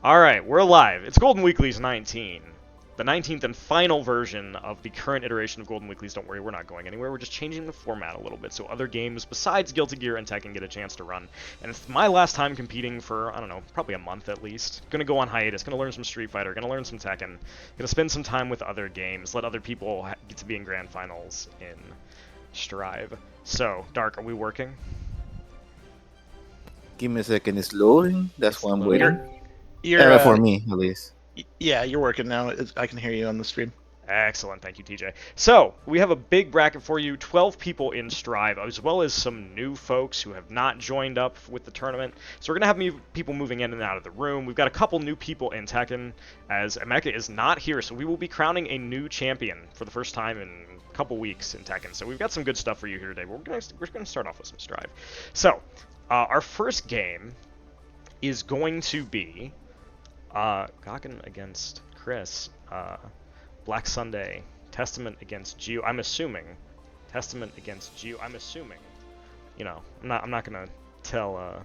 Alright, we're live. It's Golden Wiiklies 19. The 19th and final version of the current iteration of Golden Wiiklies. Don't worry, we're not going anywhere. We're just changing the format a little bit so other games besides Guilty Gear and Tekken get a chance to run. And it's my last time competing for, I don't know, probably a month at least. Gonna go on hiatus, gonna learn some Street Fighter, gonna learn some Tekken, gonna spend some time with other games, let other people get to be in grand finals in Strive. So, Dark, are we working? Give me a second, it's loading. That's why I'm waiting. You're For me, at least. yeah, you're working now. I can hear you on the stream. Excellent, thank you, TJ. So, we have a big bracket for you, 12 people in Strive, as well as some new folks who have not joined up with the tournament. So we're going to have people moving in and out of the room. We've got a couple new people in Tekken, as Emeka is not here, so we will be crowning a new champion for the first time in a couple weeks in Tekken. So we've got some good stuff for you here today. We're going to start off with some Strive. So, our first game is going to be Goggin against Chris, Black Sunday, Testament against Geo. I'm assuming Testament against Geo. I'm assuming, you know, I'm not gonna tell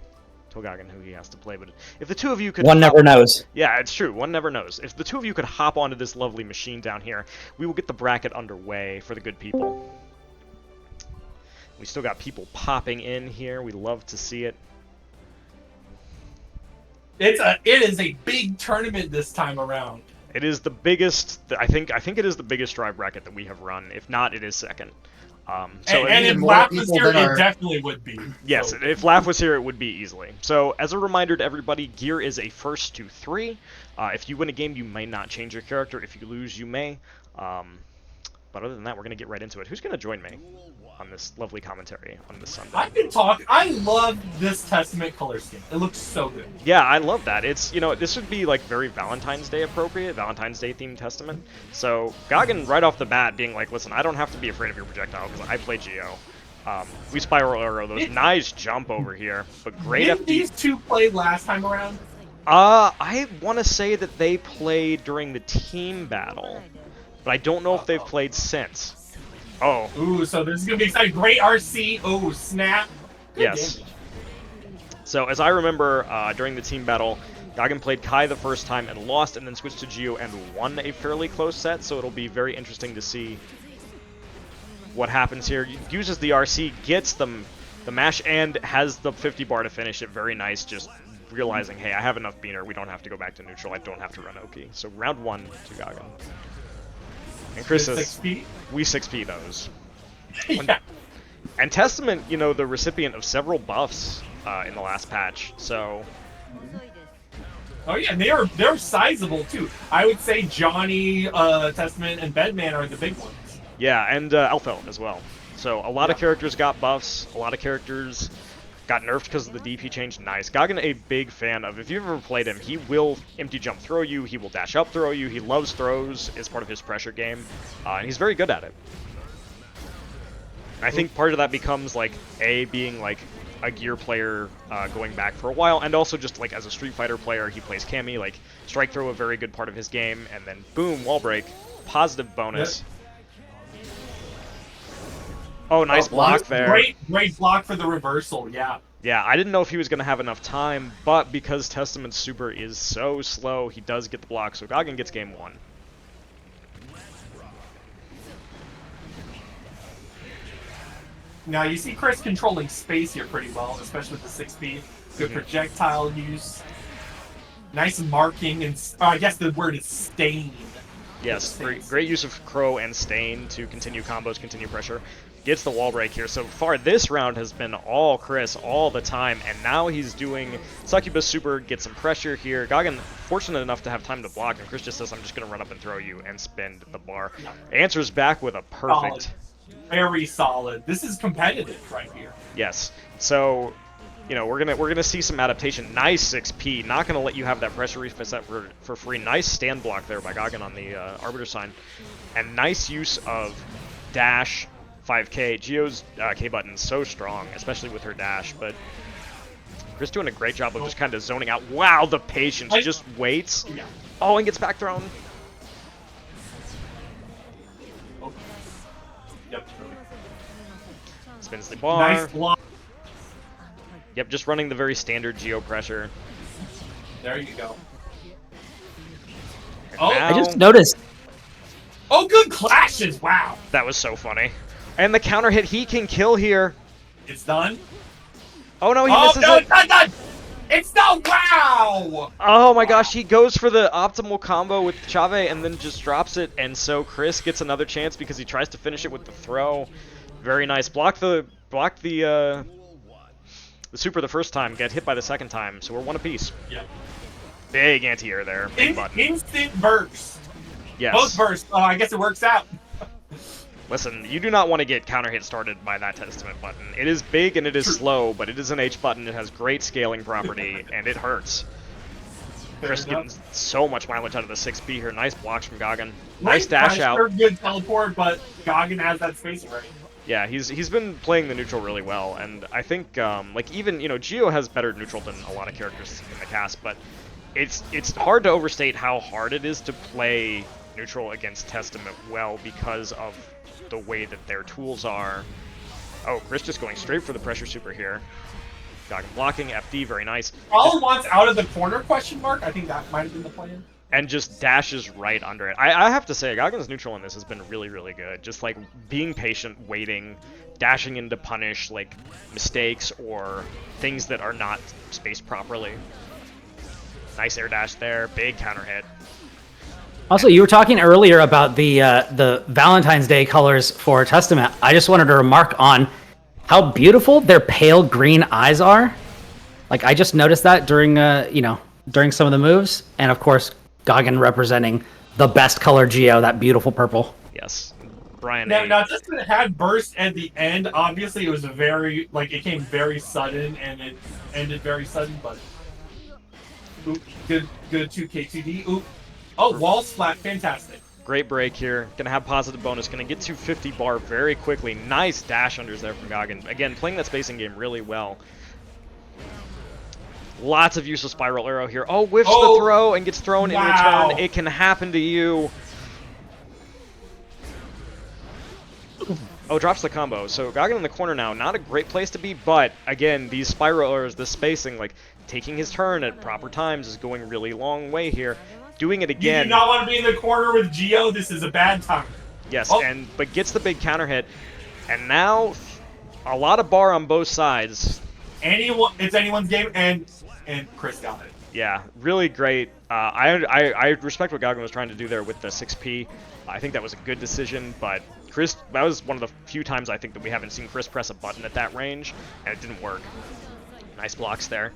Goggin who he has to play, but if the two of you could, one never knows. Yeah, it's true. One never knows. If the two of you could hop onto this lovely machine down here, we will get the bracket underway for the good people. We still got people popping in here. We love to see it. It is a big tournament this time around. It is the biggest. I think it is the biggest Strive bracket that we have run. If not, it is second. So and if Laugh was here, it definitely would be. Yes, so. If Laugh was here, it would be easily. So as a reminder to everybody, gear is a first to 3. If you win a game, you may not change your character. If you lose, you may. But other than that, we're going to get right into it. Who's going to join me on this lovely commentary on this Sunday? I can talk. I love this Testament color scheme. It looks so good. Yeah, I love that. It's, you know, this would be like very Valentine's Day appropriate, Valentine's Day themed Testament. So Goggin right off the bat being like, listen, I don't have to be afraid of your projectile because I play Geo. We spiral arrow those. Nice jump over here, but great. Didn't these two play last time around? I want to say that they played during the team battle. But I don't know if they've played since. Oh. Ooh, so this is going to be exciting. Great RC. Oh, snap. Good yes. Damage. So, as I remember, during the team battle, Goggin played Kai the first time and lost, and then switched to Geo and won a fairly close set, so it'll be very interesting to see what happens here. Uses the RC, gets the mash, and has the 50 bar to finish it. Very nice, just realizing, hey, I have enough beaner, we don't have to go back to neutral, I don't have to run Oki. So, round 1 to Goggin. And Chris says, 6P? we 6P those. Yeah. And Testament, you know, the recipient of several buffs in the last patch, so... Oh yeah, and they're sizable too. I would say Johnny, Testament, and Bedman are the big ones. Yeah, and Elfeld as well. So a lot of characters got buffs, a lot of characters got nerfed because of the DP change. Nice. Goggin, a big fan of, if you've ever played him, he will empty jump throw you, he will dash up throw you, he loves throws as part of his pressure game, and he's very good at it. And I think part of that becomes, like, being, like, a gear player going back for a while, and also just, like, as a Street Fighter player, he plays Cammy, like, strike throw a very good part of his game, and then boom, wall break, positive bonus. Yep. Oh, nice block there. Great block for the reversal, yeah. Yeah, I didn't know if he was going to have enough time, but because Testament's super is so slow, he does get the block, so Goggin gets game 1. Now, you see Chris controlling space here pretty well, especially with the 6P. Good projectile use. Nice marking, and I guess the word is stain. Yes, great use of Crow and Stain to continue combos, continue pressure. Gets the wall break here. So far, this round has been all Chris all the time, and now he's doing Succubus Super, get some pressure here. Goggin fortunate enough to have time to block, and Chris just says, I'm just going to run up and throw you and spend the bar. Answers back with a perfect... Solid. Very solid. This is competitive right here. Yes. So, you know, we're gonna see some adaptation. Nice 6P. Not gonna let you have that pressure reset for free. Nice stand block there by Goggin on the Arbiter sign, and nice use of dash 5K. Geo's K button is so strong, especially with her dash. But Chris doing a great job of just kind of zoning out. Wow, the patience. Just waits. Yeah. Oh, and gets back thrown. Yep. Spins the bar. Nice block. Yep, just running the very standard Geo pressure. There you go. Oh, now, I just noticed. oh, good clashes. Wow. that was so funny. And the counter hit, he can kill here. It's done. Oh no, he Oh, misses no, it. it's not done. It's done. Wow. Oh my gosh, he goes for the optimal combo with Chave and then just drops it, and so Chris gets another chance because he tries to finish it with the throw. Very nice. Block the super the first time, get hit by the second time, so we're one apiece. Yep. Big anti-air there. Big button. Instant burst. Yes. Both bursts. Oh, I guess it works out. Listen, you do not want to get counter hit started by that Testament button. It is big and it is slow, but it is an H button. It has great scaling property, and it hurts. Chris getting so much mileage out of the 6B here. Nice blocks from Goggin. Nice dash out. Good teleport, but Goggin has that space already. Yeah, he's been playing the neutral really well, and I think like even Geo has better neutral than a lot of characters in the cast, but it's hard to overstate how hard it is to play neutral against Testament well because of the way that their tools are. Oh, Chris just going straight for the pressure super here. Goggin blocking, FD, very nice. All wants out of the corner, question mark? I think that might have been the plan. And just dashes right under it. I have to say, Goggin's neutral in this has been really, really good. Just like being patient, waiting, dashing in to punish like mistakes or things that are not spaced properly. Nice air dash there, big counter hit. Also, you were talking earlier about the Valentine's Day colors for Testament. I just wanted to remark on how beautiful their pale green eyes are. Like, I just noticed that during during some of the moves, and of course, Goggin representing the best color Geo, that beautiful purple. Yes, Brian. Now Testament had burst at the end. Obviously, it was it came very sudden, and it ended very sudden. But oop, good 2K2D. Oop. Oh, wall splat, fantastic. Great break here. Gonna have positive bonus. Gonna get to 50 bar very quickly. Nice dash unders there from Goggin. Again, playing that spacing game really well. Lots of use of spiral arrow here. Oh, whiffs the throw and gets thrown in return. It can happen to you. Oh, drops the combo. So Goggin in the corner now. Not a great place to be, but again, these spiral arrows, this spacing, like taking his turn at proper times is going really long way here. Doing it again. You do not want to be in the corner with Geo. This is a bad time. Yes, but gets the big counter hit, and now a lot of bar on both sides. It's anyone's game, and Chris got it. Yeah, really great. I respect what Goggin was trying to do there with the 6P. I think that was a good decision, but Chris, that was one of the few times I think that we haven't seen Chris press a button at that range, and it didn't work. Nice blocks there.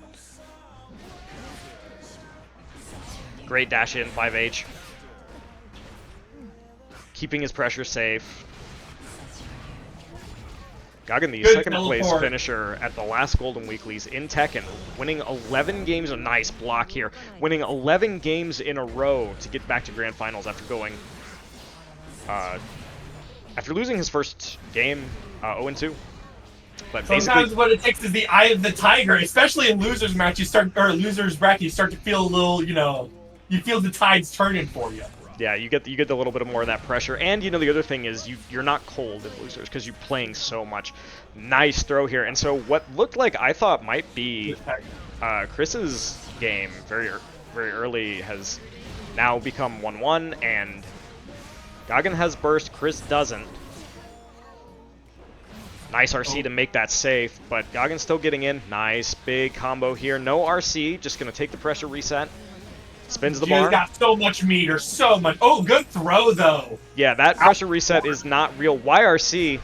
Great dash in, 5H. Keeping his pressure safe. Goggin, the second place finisher at the last Golden Weeklies in Tekken, winning 11 games, a nice block here, winning 11 games in a row to get back to Grand Finals after going, after losing his first game, 0-2. But sometimes what it takes is the eye of the tiger, especially in losers match. Losers bracket, you start to feel a little, you feel the tides turning for you. Yeah, you get a little bit more of that pressure, and the other thing is you're not cold in losers because you're playing so much. Nice throw here, and so what looked like I thought might be Chris's game very early has now become 1-1, and Goggin has burst, Chris doesn't. Nice RC to make that safe, but Goggin's still getting in. Nice big combo here. No RC, just gonna take the pressure reset. Spins the bar. He's got so much meter, so much. Oh, good throw, though. Yeah, that pressure reset is not real. YRC,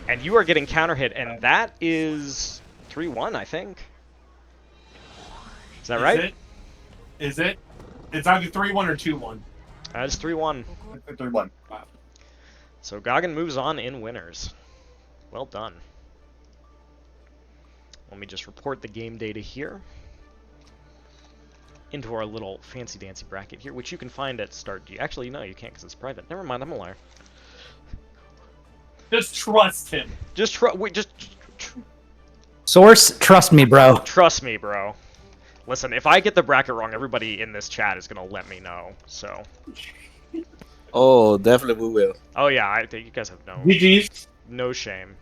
and you are getting counter hit, and that is 3-1, I think. Is that right? Is it? It's either 3-1 or 2-1. It's 3-1. 3-1. Wow. So Goggin moves on in winners. Well done. Let me just report the game data here into our little fancy-dancy bracket here, which you can find at Start. Actually, no, you can't because it's private. Never mind, I'm a liar. Just trust him. Source, trust me, bro. Trust me, bro. Listen, if I get the bracket wrong, everybody in this chat is going to let me know, so. Oh, definitely we will. Oh, yeah, I think you guys have GG's. No shame.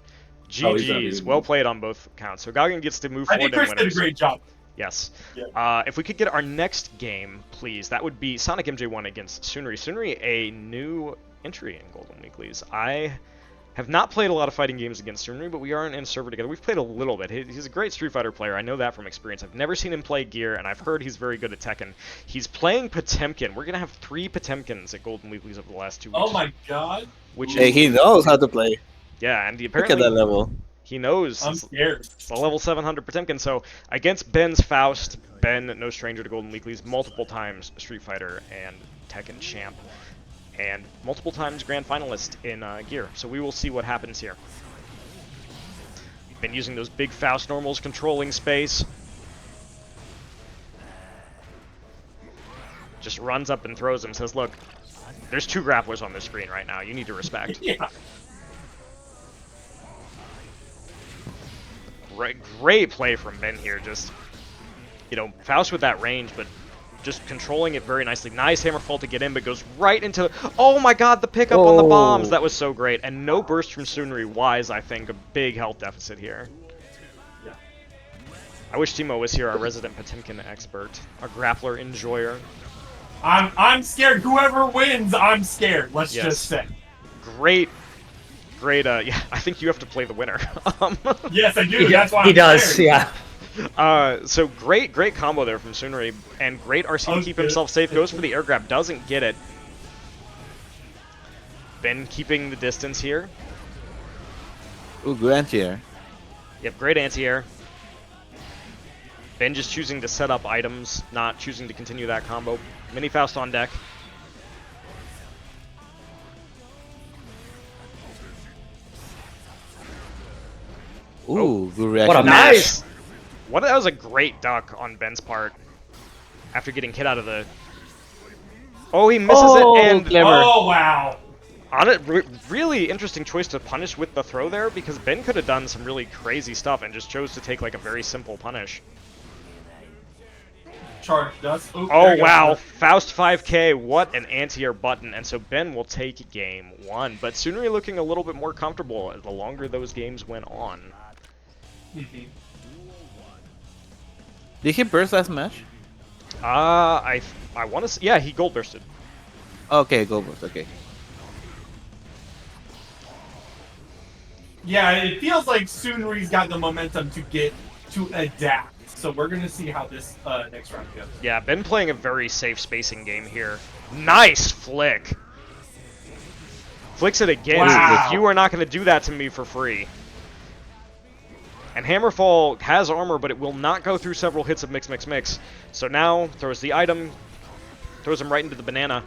GG's. Well played on both counts. So Goggin gets to move forward. I think Chris did a great job. Yes. Yeah. If we could get our next game, please, that would be Sonic MJ1 against Sunri. Sunri, a new entry in Golden Weeklies. I have not played a lot of fighting games against Sunri, but we aren't in a server together. We've played a little bit. He's a great Street Fighter player. I know that from experience. I've never seen him play Gear, and I've heard he's very good at Tekken. He's playing Potemkin. We're going to have 3 Potemkins at Golden Weeklies over the last 2 weeks. Oh my god. Which Hey, is, he knows how to play. yeah, and he Look apparently at that level. he knows. I'm scared. It's a level 700 Potemkin, so against Ben's Faust, Ben, no stranger to Golden Weeklies, multiple times Street Fighter and Tekken champ, and multiple times grand finalist in Gear, so we will see what happens here. Been using those big Faust normals, controlling space. Just runs up and throws him, says, look, there's 2 grapplers on the screen right now, you need to respect. Yeah. Great play from Ben here, just, you know, Faust with that range, but just controlling it very nicely. Nice hammerfall to get in, but goes right into, oh my god, the pickup on the bombs, that was so great. And no burst from Sunri, wise, I think, a big health deficit here. Yeah. I wish Timo was here, our resident Potemkin expert, our grappler enjoyer. I'm scared. Whoever wins, I'm scared. Let's Yes. just say. Great, yeah, I think you have to play the winner. Yes, I do. That's why He I'm does, scared. yeah. So great combo there from Sunri, and great RC to keep good. himself safe. Goes for the air grab, doesn't get it. Ben keeping the distance here. Ooh, good anti-air. Yep, great anti-air. Ben just choosing to set up items, not choosing to continue that combo. Mini Faust on deck. Ooh, good reaction. What a Nice! That was a great duck on Ben's part. After getting hit out of the... Oh, he misses it, and... clever. Oh wow. Really interesting choice to punish with the throw there, because Ben could have done some really crazy stuff and just chose to take like a very simple punish. Charged us. Oop, there Oh you go. wow, Faust 5k, what an anti-air button, and so Ben will take game 1. But Sunri looking a little bit more comfortable the longer those games went on. Mhm. Did he burst last match? I want to yeah, he gold bursted. Okay, go burst, okay. Yeah, it feels like Sunri's got the momentum to adapt. So we're gonna see how this next round goes. Yeah, Ben playing a very safe spacing game here. Nice flick. Flicks it again. Wow. You are not going to do that to me for free. And Hammerfall has armor, but it will not go through several hits of mix. So now, throws the item, throws him right into the banana.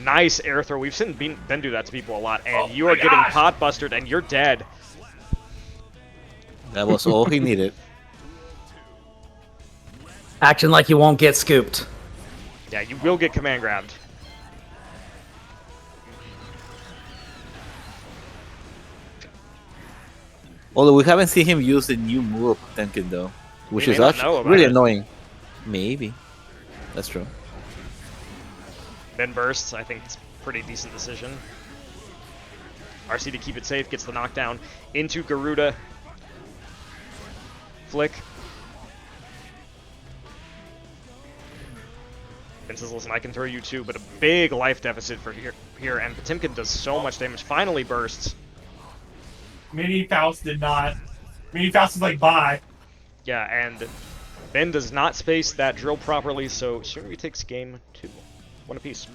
Nice air throw. We've seen Ben do that to people a lot. And Oh you my are getting gosh. pot bustered, and you're dead. That was all he needed. Action like you won't get scooped. Yeah, you will get command grabbed. Although we haven't seen him use the new move of Potemkin though, which We is may not know actually about really it. annoying. Maybe. That's true. Ben bursts. I think it's a pretty decent decision. RC to keep it safe, gets the knockdown into Garuda. Flick. Ben says, listen, I can throw you too, but a big life deficit for here, and Potemkin does so much damage. Finally bursts. Mini Faust did not. Mini Faust is like, bye. Yeah, and Ben does not space that drill properly, so Sunri takes game 2. 1 apiece.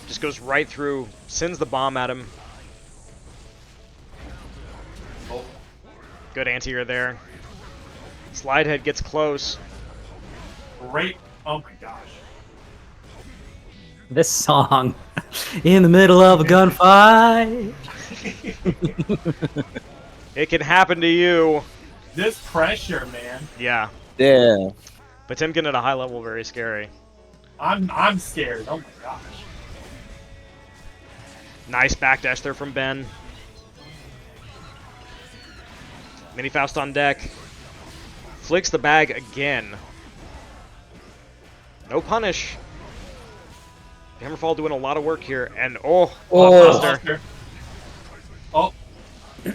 Just goes right through, sends the bomb at him. Good anti-air there. Slidehead gets close. Great. Oh my gosh. This song, in the middle of a gunfight. It can happen to you. This pressure, man. Yeah. Yeah. Potemkin at a high level, very scary. I'm scared. Oh my gosh. Nice backdash there from Ben. Mini Faust on deck. Flicks the bag again. No punish. Hammerfall doing a lot of work here, and oh, Oh. Blockbuster. Oh, I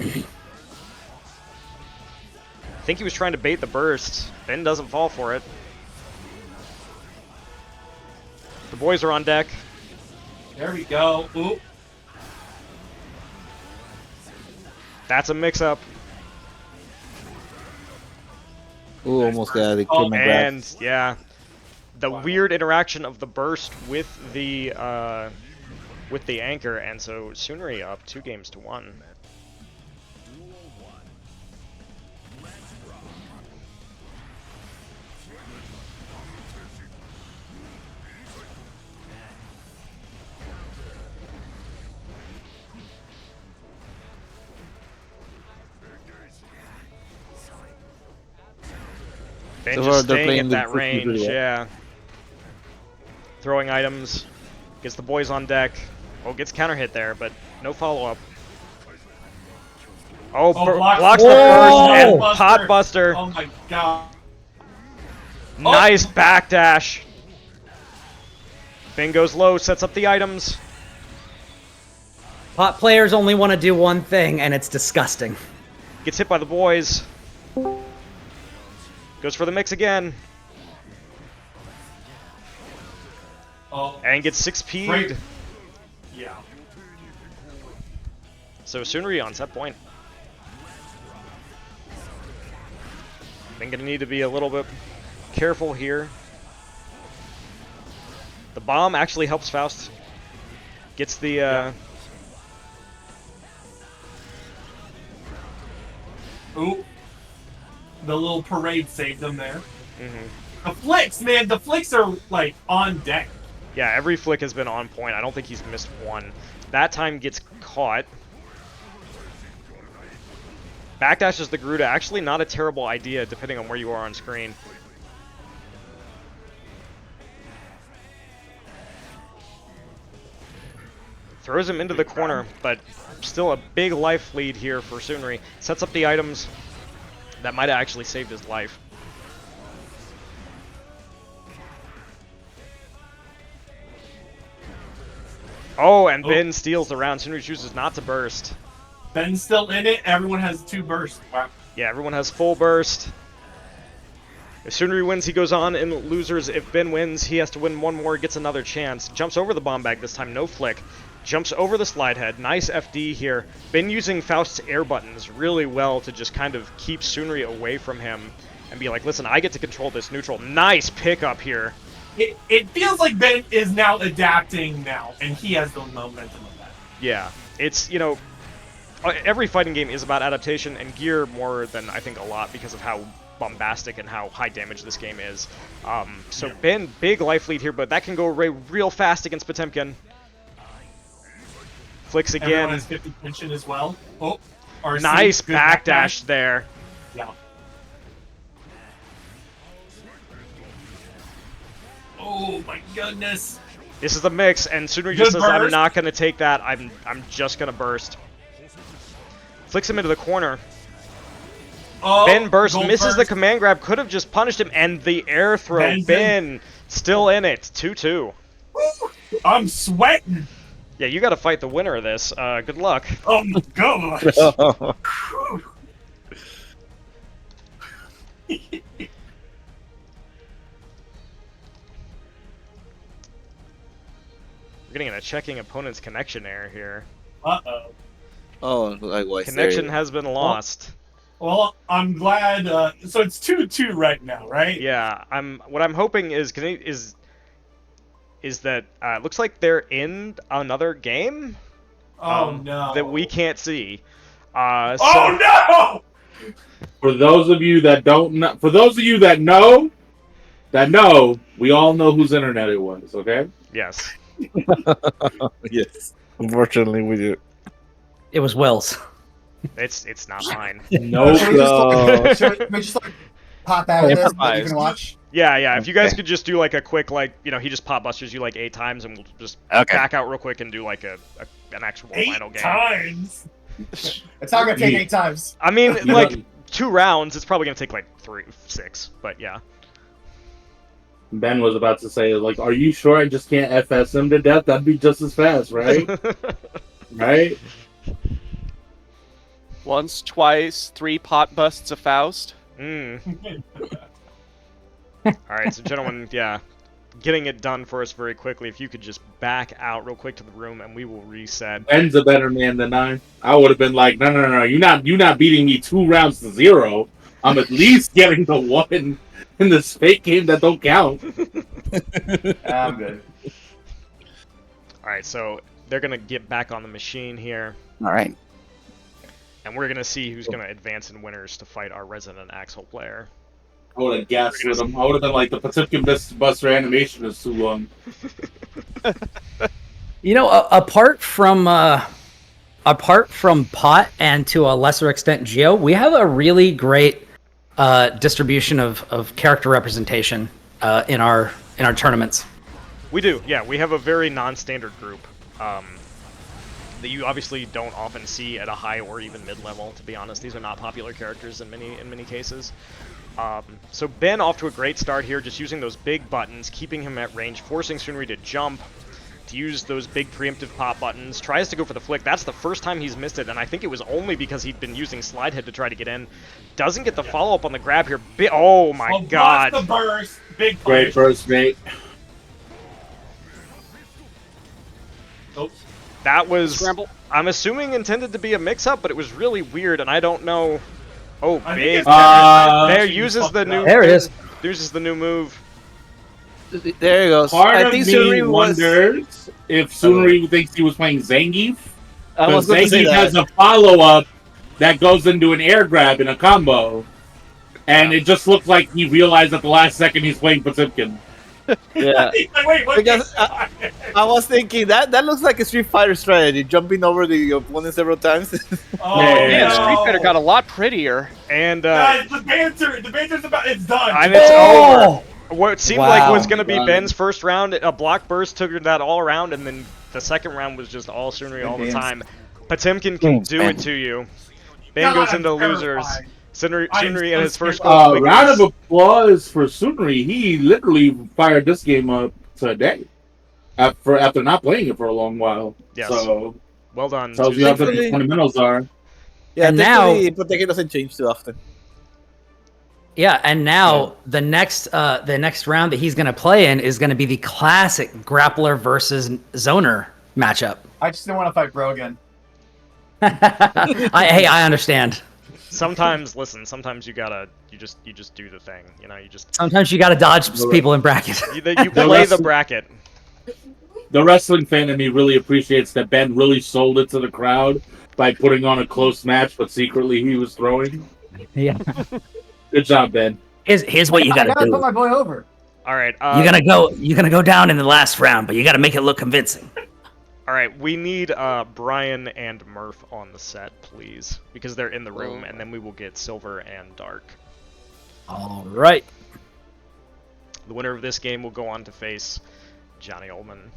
think he was trying to bait the burst. Ben doesn't fall for it. The boys are on deck. there we go. Ooh. That's a mix-up. Ooh, almost got the Oh, equipment grab. And yeah, the weird interaction of the burst with the anchor, and so Sunri up 2-1. Ben So just far, they're staying playing at the that pretty range, well. yeah. Throwing items, gets the boys on deck. Oh, gets counter hit there, but no follow-up. Oh, blocks the Whoa! burst and pot buster. Oh my god. Nice backdash. Ben goes low, sets up the items. Pot players only want to do one thing, and it's disgusting. Gets hit by the boys. Goes for the mix again. Oh, And gets 6P'd. Great. yeah. So Sunri on set point. Ben gonna need to be a little bit careful here. The bomb actually helps Faust. Gets the Ooh. The little parade saved them there. mhm. The flicks, man, the flicks are like on deck. Yeah, every flick has been on point. I don't think he's missed one. That time gets caught. Backdashes the Garuda. Actually not a terrible idea depending on where you are on screen. Throws him into the corner, but still a big life lead here for Sunri. Sets up the items. That might have actually saved his life. Oh, and Ben steals the round. Sunri chooses not to burst. Ben's still in it. Everyone has 2 bursts. Wow. Yeah, everyone has full burst. If Sunri wins, he goes on in losers. If Ben wins, he has to win one more, gets another chance. Jumps over the bomb bag this time, no flick. Jumps over the slide head. Nice FD here. Ben using Faust's air buttons really well to just kind of keep Sunri away from him and be like, listen, I get to control this neutral. Nice pickup here. It feels like Ben is now adapting now, and he has the momentum of that. Yeah, it's, you know, every fighting game is about adaptation, and Gear more than I think a lot because of how bombastic and how high damage this game is. So Ben, big life lead here, but that can go away real fast against Potemkin. Flicks Everyone again. has 50 tension as well. Oh, RC, Nice good backdash there. Yeah. Oh my goodness. This is the mix, and Sunri Good just says, I'm burst. not going to take that. I'm just going to burst. Flicks him into the corner. Oh, Ben burst, gold misses the burst. command grab, could have just punished him, and the air throw. Ben's in. Ben still in it, 2-2. I'm sweating. Yeah, you got to fight the winner of this. Good luck. Oh my gosh. We're getting a checking opponent's connection error here. Uh-oh. Oh, likewise. Connection there. has been lost. Well, I'm glad. So it's 2-2 right now, right? Yeah, what I'm hoping is that looks like they're in another game. Oh no. That we can't see. Oh no! For those of you that don't know, for those of you that know, we all know whose internet it was. Okay. Yes. Yes. Unfortunately, we do. It was Will's. It's not mine. No. Should we just like pop out of this that you can watch? Yeah. If you guys Okay. could just do like a quick, like, you know, he just pop busters you like 8 times, and we'll just Okay. back out real quick and do like an actual 8 final game. times. It's not gonna take 8 times. I mean, You like know- 2 rounds. It's probably gonna take like 6, but yeah. Ben was about to say, like, are you sure I just can't FS him to death? That'd be just as fast, right? Right? Once, twice, 3 pot busts of Faust. Alright, so gentlemen, yeah, getting it done for us very quickly. If you could just back out real quick to the room and we will reset. Ben's a better man than I. I would have been like, no, you're not beating me 2 rounds to 0. I'm at least getting the 1 in this fake game that don't count. I'm good. Alright, so they're going to get back on the machine here. All right. And we're going to see who's going to advance in winners to fight our resident Axel player. I would have gassed with him. I would have been like, the Potemkin Buster animation is too long. You know, apart from Pot and to a lesser extent Geo, we have a really great distribution of character representation in our tournaments. We do, yeah. We have a very non-standard group that you obviously don't often see at a high or even mid-level. To be honest, these are not popular characters in many cases. So Ben off to a great start here, just using those big buttons, keeping him at range, forcing Sunri to jump, to use those big preemptive pop buttons, tries to go for the flick. That's the first time he's missed it, and I think it was only because he'd been using slide head to try to get in. Doesn't get the follow-up on the grab here. Oh my god. The burst. Big Great burst, mate. Oh. That was, Scramble. I'm assuming, intended to be a mix-up, but it was really weird, and I don't know. Oh, I think big. it's there uses the new. There it is. Uses the new move. There he goes. Part I of think me Sunri was. wonders if Sunri thinks he was playing Zangief. I was Because going to say Zangief has that. a follow-up that goes into an air grab in a combo. And it just looks like he realized at the last second he's playing Potemkin. Yeah. Wait, what? Because I was thinking that looks like a Street Fighter strategy, jumping over the opponent several times. Oh, Yeah, Man, no. Street Fighter got a lot prettier. And Guys, the banter's about. It's done. and it's over. What seemed like Wow. was going to be Wow. Ben's first round, a block burst took that all around, and then the second round was just all Sunri all the time. Potemkin can do it to you. Ben God, goes into I'm losers. terrified. Sunri I'm in so his first scared. Golden Round of Wiiklies. applause for Sunri. He literally fired this game up today. After not playing it for a long while. Yes. So, Well done. tells you how good the Thankfully- fundamentals are. Yeah, And now- now Potemkin doesn't change too often. Yeah, and now the next round that he's going to play in is going to be the classic grappler versus zoner matchup. I just didn't want to fight Bro again. I understand. Sometimes, listen. Sometimes you just do the thing. You know, you just Sometimes you got to dodge people in brackets. you play the bracket. The wrestling fan in me really appreciates that Ben really sold it to the crowd by putting on a close match, but secretly he was throwing. Yeah. Good job, Ben. Here's what you got I to gotta do. put my boy over. All right. You're gonna go down in the last round, but you got to make it look convincing. All right. We need Brian and Murph on the set, please, because they're in the room, and then we will get Silver and Dark. All right. The winner of this game will go on to face Johnny Ullman,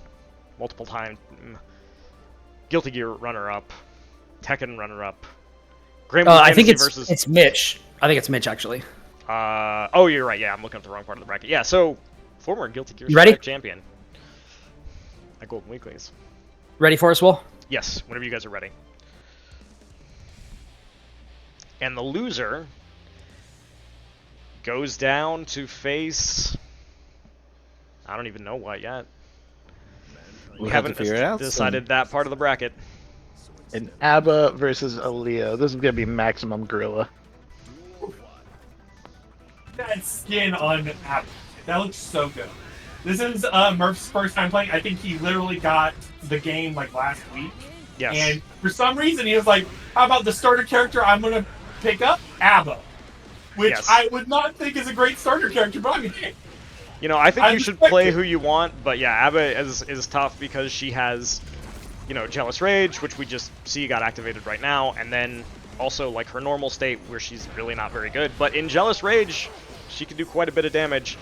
multiple time Guilty Gear runner-up, Tekken runner-up. Graham I think versus. it's Mitch. I think it's Mitch actually. Oh, you're right. Yeah, I'm looking at the wrong part of the bracket. Yeah, so former Guilty Gear You ready? champion at Golden Wiiklies. Ready for us, Will? Yes, whenever you guys are ready. And the loser goes down to face. I don't even know what yet. We We'll have to haven't figure it out decided that part of the bracket. An ABBA versus a Leo. This is gonna be maximum gorilla. That skin on Apple. That looks so good. This is Murph's first time playing. I think he literally got the game like last week. Yes. And for some reason he was like, how about the starter character I'm gonna pick up? ABBA. Which Yes. I would not think is a great starter character, but I mean, You know, I think I you should respect play it. who you want, but yeah, Abba is tough because she has, you know, Jealous Rage, which we just see got activated right now, and then also like her normal state where she's really not very good. But in Jealous Rage, she can do quite a bit of damage.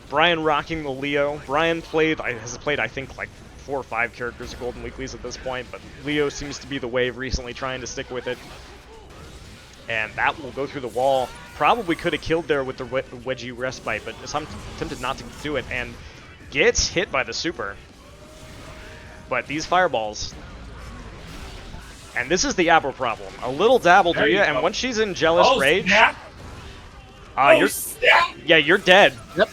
Brian rocking the Leo. Brian has played, I think, like 4 or 5 characters of Golden Weeklies at this point, but Leo seems to be the wave recently, trying to stick with it. And that will go through the wall. probably could have killed there with the wedgie respite, but I'm tempted not to do it, and gets hit by the super. But these fireballs, and this is the Abra problem. A little dabble to you, and once she's in jealous rage, Snap. you're dead. Yep.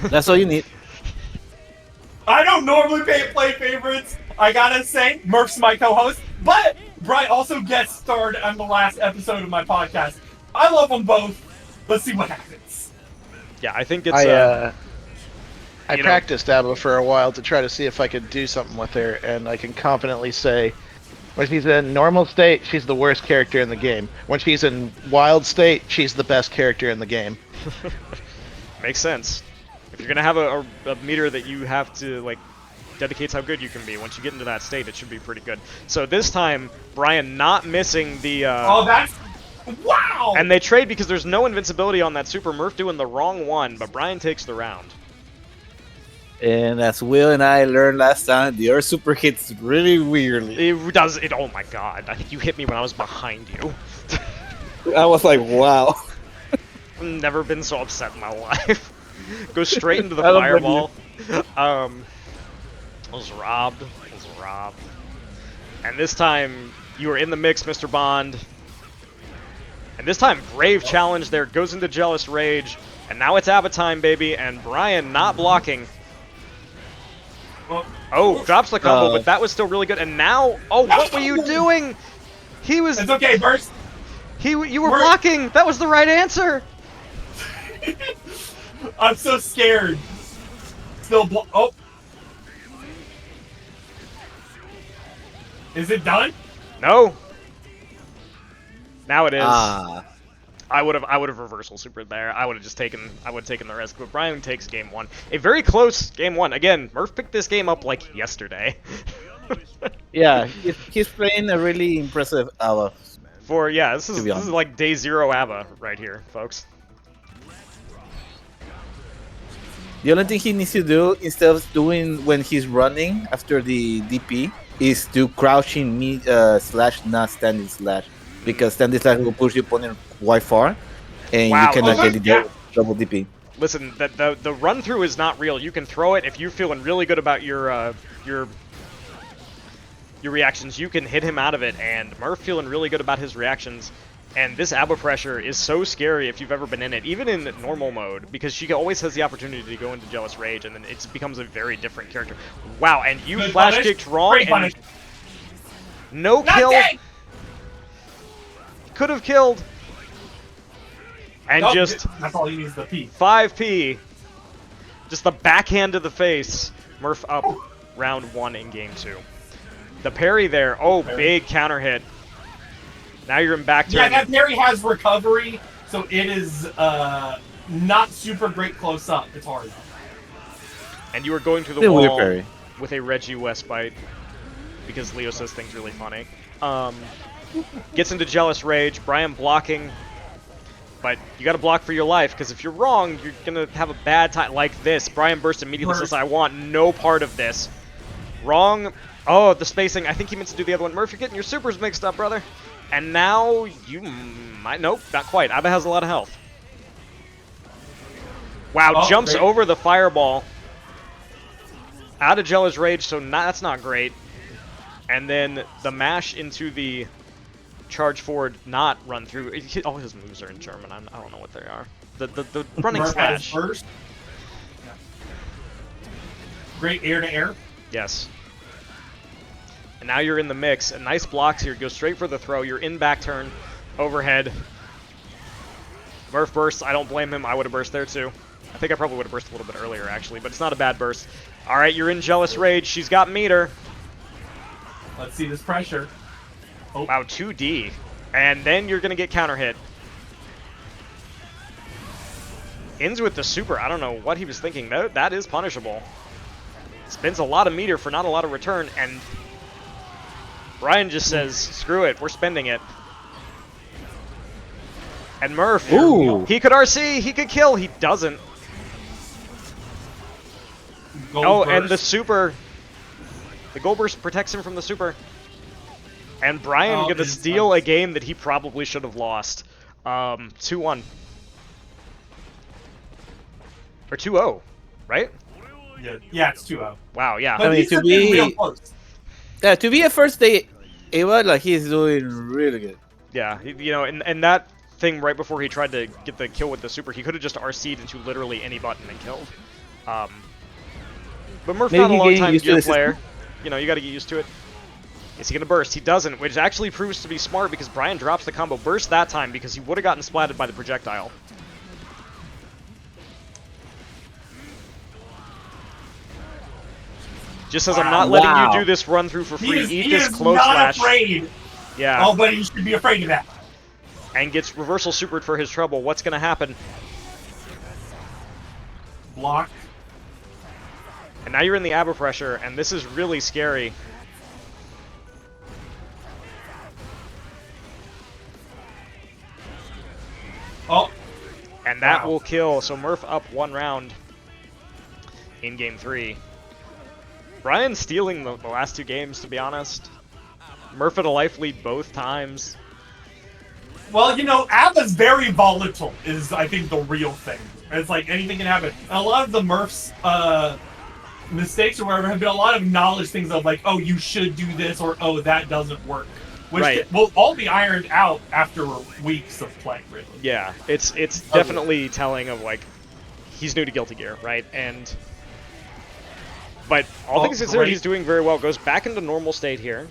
That's all you need. I don't normally play favorites. I gotta say, Murph's my co-host, but Brian also guest starred on the last episode of my podcast. I love them both. Let's see what happens. Yeah, I think it's. I you know- practiced Abba for a while to try to see if I could do something with her, and I can confidently say, when she's in normal state, she's the worst character in the game. When she's in wild state, she's the best character in the game. Makes sense. If you're gonna have a meter that you have to like dedicates how good you can be. Once you get into that state, it should be pretty good. So this time, Brian not missing the. Oh, that's wow! And they trade because there's no invincibility on that super. Murph doing the wrong one, but Brian takes the round. And as Will and I learned last time, the Earth super hits really weirdly. It does it. Oh my god! I think you hit me when I was behind you. I was like, wow. I've never been so upset in my life. Go straight into the I don't blame fireball. I was robbed. And this time, you were in the mix, Mr. Bond. And this time, brave challenge there. Goes into jealous rage. And now it's Abba time, baby. And Brian not blocking. Oh, drops the combo, but that was still really good. And now, oh, what were you doing? He was. It's okay, Burst. You were blocking. That was the right answer. I'm so scared. Still oh. Is it done? No. Now it is. Ah. I would have reversal supered there. I would have taken the risk. But Brian takes game one. A very close game one. Again, Murph picked this game up like yesterday. Yeah, he's playing a really impressive Abba. This is like day 0 ABBA right here, folks. The only thing he needs to do, instead of doing when he's running after the DP, is do crouching slash, not standing slash. Because standing slash will push the opponent quite far, and you cannot get the double DP. Listen, the run through is not real. You can throw it if you're feeling really good about your reactions. You can hit him out of it, and Murph feeling really good about his reactions. And this Abba pressure is so scary if you've ever been in it, even in normal mode, because she always has the opportunity to go into jealous rage, and then it becomes a very different character. Wow, and you Good flash punish. kicked wrong, Great and punish. no Not kill. dead! Could have killed. And Nope, just that's all he needs, the P. 5P. Just the backhand to the face. Murph up round 1 in game 2. The parry there. Oh, big counter hit. Now you're in back turn. Yeah, that parry has recovery, so it is not super great close up. It's hard. And you are going through the Still weird wall parry. with a Reggie West bite because Leo says things really funny. Gets into jealous rage. Brian blocking. But you got to block for your life, because if you're wrong, you're going to have a bad time like this. Brian burst immediately, says, I want no part of this. Wrong. Oh, the spacing. I think he meant to do the other one. Murph, you're getting your supers mixed up, brother. And now you might... Nope, not quite. Abba has a lot of health. Wow, jumps over the fireball. Out of jealous rage, so that's not great. And then the mash into the... charge forward, not run through. All his moves are in German. I don't know what they are. The running slash. First. Great air to air. Yes. And now you're in the mix. And nice blocks here. Go straight for the throw. You're in back turn, overhead. Murph bursts. I don't blame him. I would have burst there too. I think I probably would have burst a little bit earlier actually, but it's not a bad burst. All right, you're in jealous rage. She's got meter. Let's see this pressure. Oh. Wow, 2D. And then you're going to get counter hit. Ends with the super. I don't know what he was thinking. That is punishable. Spends a lot of meter for not a lot of return. And Brian just says, screw it. We're spending it. And Murph, he could RC. He could kill. He doesn't. Gold burst. And the super. The gold burst protects him from the super. And Brian gonna steal a game that he probably should have lost. 2-1. Or 2-0, right? Yeah, it's 2-0. Wow, yeah. But I mean, these to have been real be close. to be a first day Ava, like he's doing really good. Yeah, you know, and that thing right before he tried to get the kill with the super, he could have just RC'd into literally any button and killed. But Murph Maybe not a he long getting time used to gear the player. You know, you got to get used to it. Is he going to burst? He doesn't, which actually proves to be smart because Brian drops the combo burst that time because he would have gotten splatted by the projectile. Just says, I'm not letting you do this run through for free. Eat this close not slash. afraid. Yeah. Oh, but he should be afraid of that. And gets reversal supered for his trouble. What's going to happen? Block. And now you're in the ABBA pressure, and this is really scary. Oh. And that Wow. will kill. So Murph up 1 round in game 3. Brian stealing the last 2 games, to be honest. Murph at a life lead both times. Well, you know, ABBA's very volatile, is I think the real thing. It's like anything can happen. And a lot of the Murph's mistakes or whatever have been a lot of knowledge things of like, oh, you should do this, or oh, that doesn't work. Which Right. will all be ironed out after weeks of playing, really. Yeah, it's definitely telling of like, he's new to Guilty Gear, right? But all things considered, he's doing very well. Goes back into normal state here.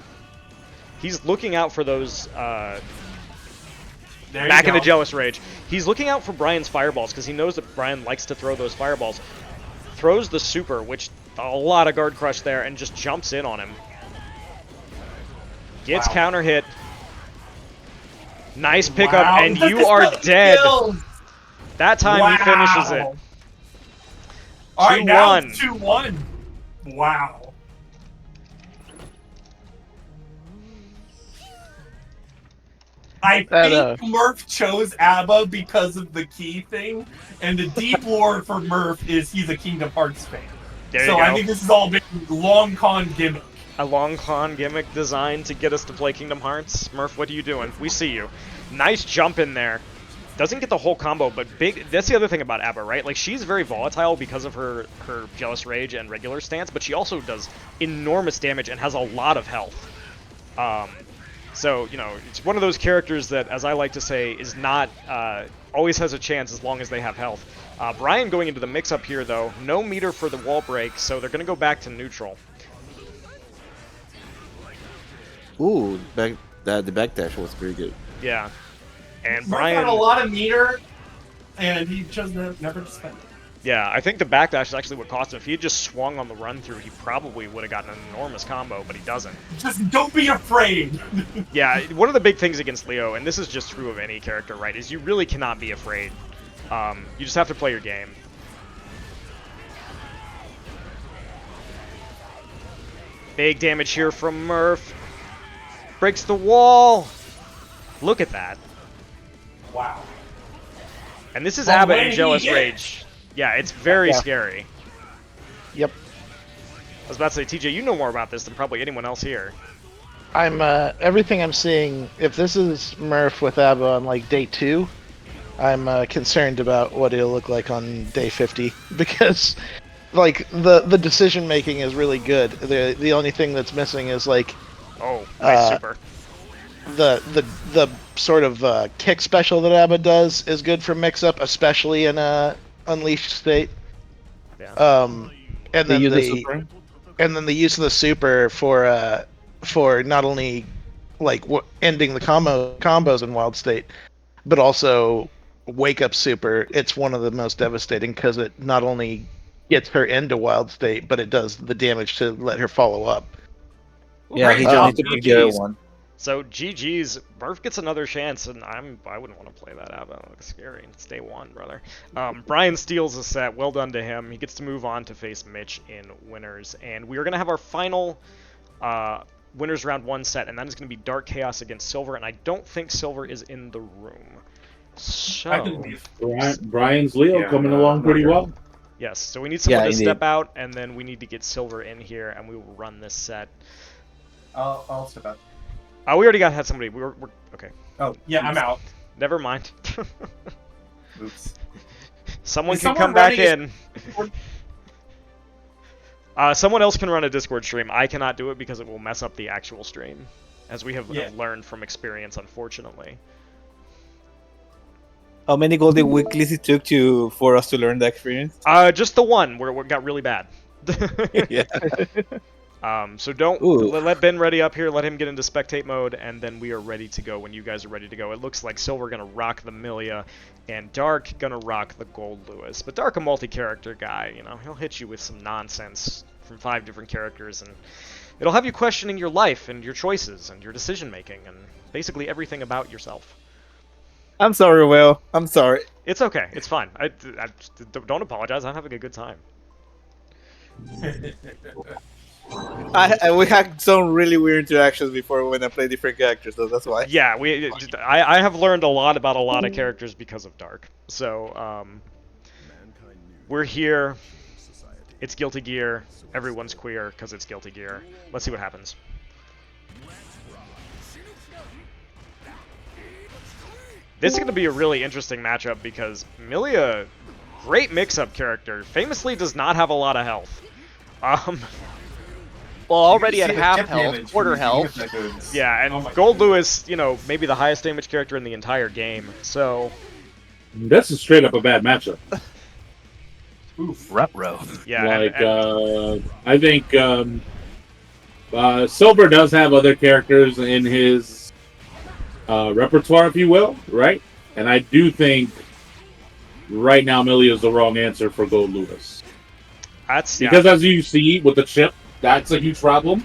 He's looking out for those, back into Jealous Rage. He's looking out for Brian's fireballs, because he knows that Brian likes to throw those fireballs. Throws the super, which a lot of guard crush there, and just jumps in on him. Gets counter hit. Nice pickup, and you are dead. That time he finishes it. Alright, now it's 2-1. 2-1. Wow. I think Murph chose ABBA because of the key thing, and the deep lore for Murph is he's a Kingdom Hearts fan. So I think this has all been long con gimmick. A long con gimmick designed to get us to play Kingdom Hearts. Murph, what are you doing? We see you. Nice jump in there. Doesn't get the whole combo, but big. That's the other thing about ABBA, right? Like, she's very volatile because of her Jealous Rage and regular stance, but she also does enormous damage and has a lot of health. So, you know, it's one of those characters that, as I like to say, is not always has a chance as long as they have health. Brian going into the mix-up here, though. No meter for the wall break, so they're going to go back to neutral. Ooh, the backdash was pretty good. Yeah. And Murph Brian had a lot of meter, and he chose never to spend it. Yeah, I think the backdash is actually what cost him. If he had just swung on the run-through, he probably would have gotten an enormous combo, but he doesn't. Just don't be afraid! Yeah, one of the big things against Leo, and this is just true of any character, right, is you really cannot be afraid. You just have to play your game. Big damage here from Murph. Breaks the wall! Look at that. Wow. And this is Well, ABBA when and he Jealous hits- Rage. Yeah, it's very scary. Yep. I was about to say, TJ, you know more about this than probably anyone else here. I'm everything I'm seeing. If this is Murph with ABBA on like day 2, I'm concerned about what it'll look like on day 50 because, like, the decision making is really good. The only thing that's missing is like, oh, nice super. The sort of kick special that ABBA does is good for mix up, especially in a unleashed state. Yeah. And then the use of the super for not only like ending the combos in wild state, but also wake up super. It's one of the most devastating because it not only gets her into wild state, but it does the damage to let her follow up. Yeah, he just needs to pick the other one. So GG's, Murph gets another chance, and I wouldn't want to play that ABBA. It looks scary. It's day 1, brother. Brian steals a set. Well done to him. He gets to move on to face Mitch in winners, and we are going to have our final winners round 1 set, and that is going to be Dark Chaos against Silver, and I don't think Silver is in the room. So Brian's Leo coming along pretty well. Yes, so we need someone to step out, and then we need to get Silver in here, and we will run this set. I'll step out. We already had somebody. We're okay. Oh, yeah, I'm out. Never mind. Oops. Someone Is can someone come back running in. Someone else can run a Discord stream. I cannot do it because it will mess up the actual stream, as we have learned from experience, unfortunately. How many Golden Wiiklies it took for us to learn the experience? Just the one where it got really bad. Yeah. So don't let Ben ready up here. Let him get into spectate mode, and then we are ready to go when you guys are ready to go. It looks like Silver gonna rock the Milia, and Dark gonna rock the Gold Lewis. But Dark, a multi-character guy, you know, he'll hit you with some nonsense from 5 different characters, and it'll have you questioning your life and your choices and your decision making and basically everything about yourself. I'm sorry, Will. I'm sorry. It's okay. It's fine. I don't apologize. I'm having a good time. We had some really weird interactions before when I played different characters, so that's why. Yeah, I have learned a lot about a lot of characters because of Dark. So, we're here. It's Guilty Gear. Everyone's queer because it's Guilty Gear. Let's see what happens. This is going to be a really interesting matchup because Milia, great mix-up character, famously does not have a lot of health. Well, already at half health, quarter health. Yeah, and Gold Lewis, you know, maybe the highest damage character in the entire game, so... This is straight up a bad matchup. Oof. Ruh-roh. Yeah, Like, I think Silver does have other characters in his repertoire, if you will, right? And I do think right now Millie is the wrong answer for Gold Lewis. Because as you see with the chip, that's a huge problem.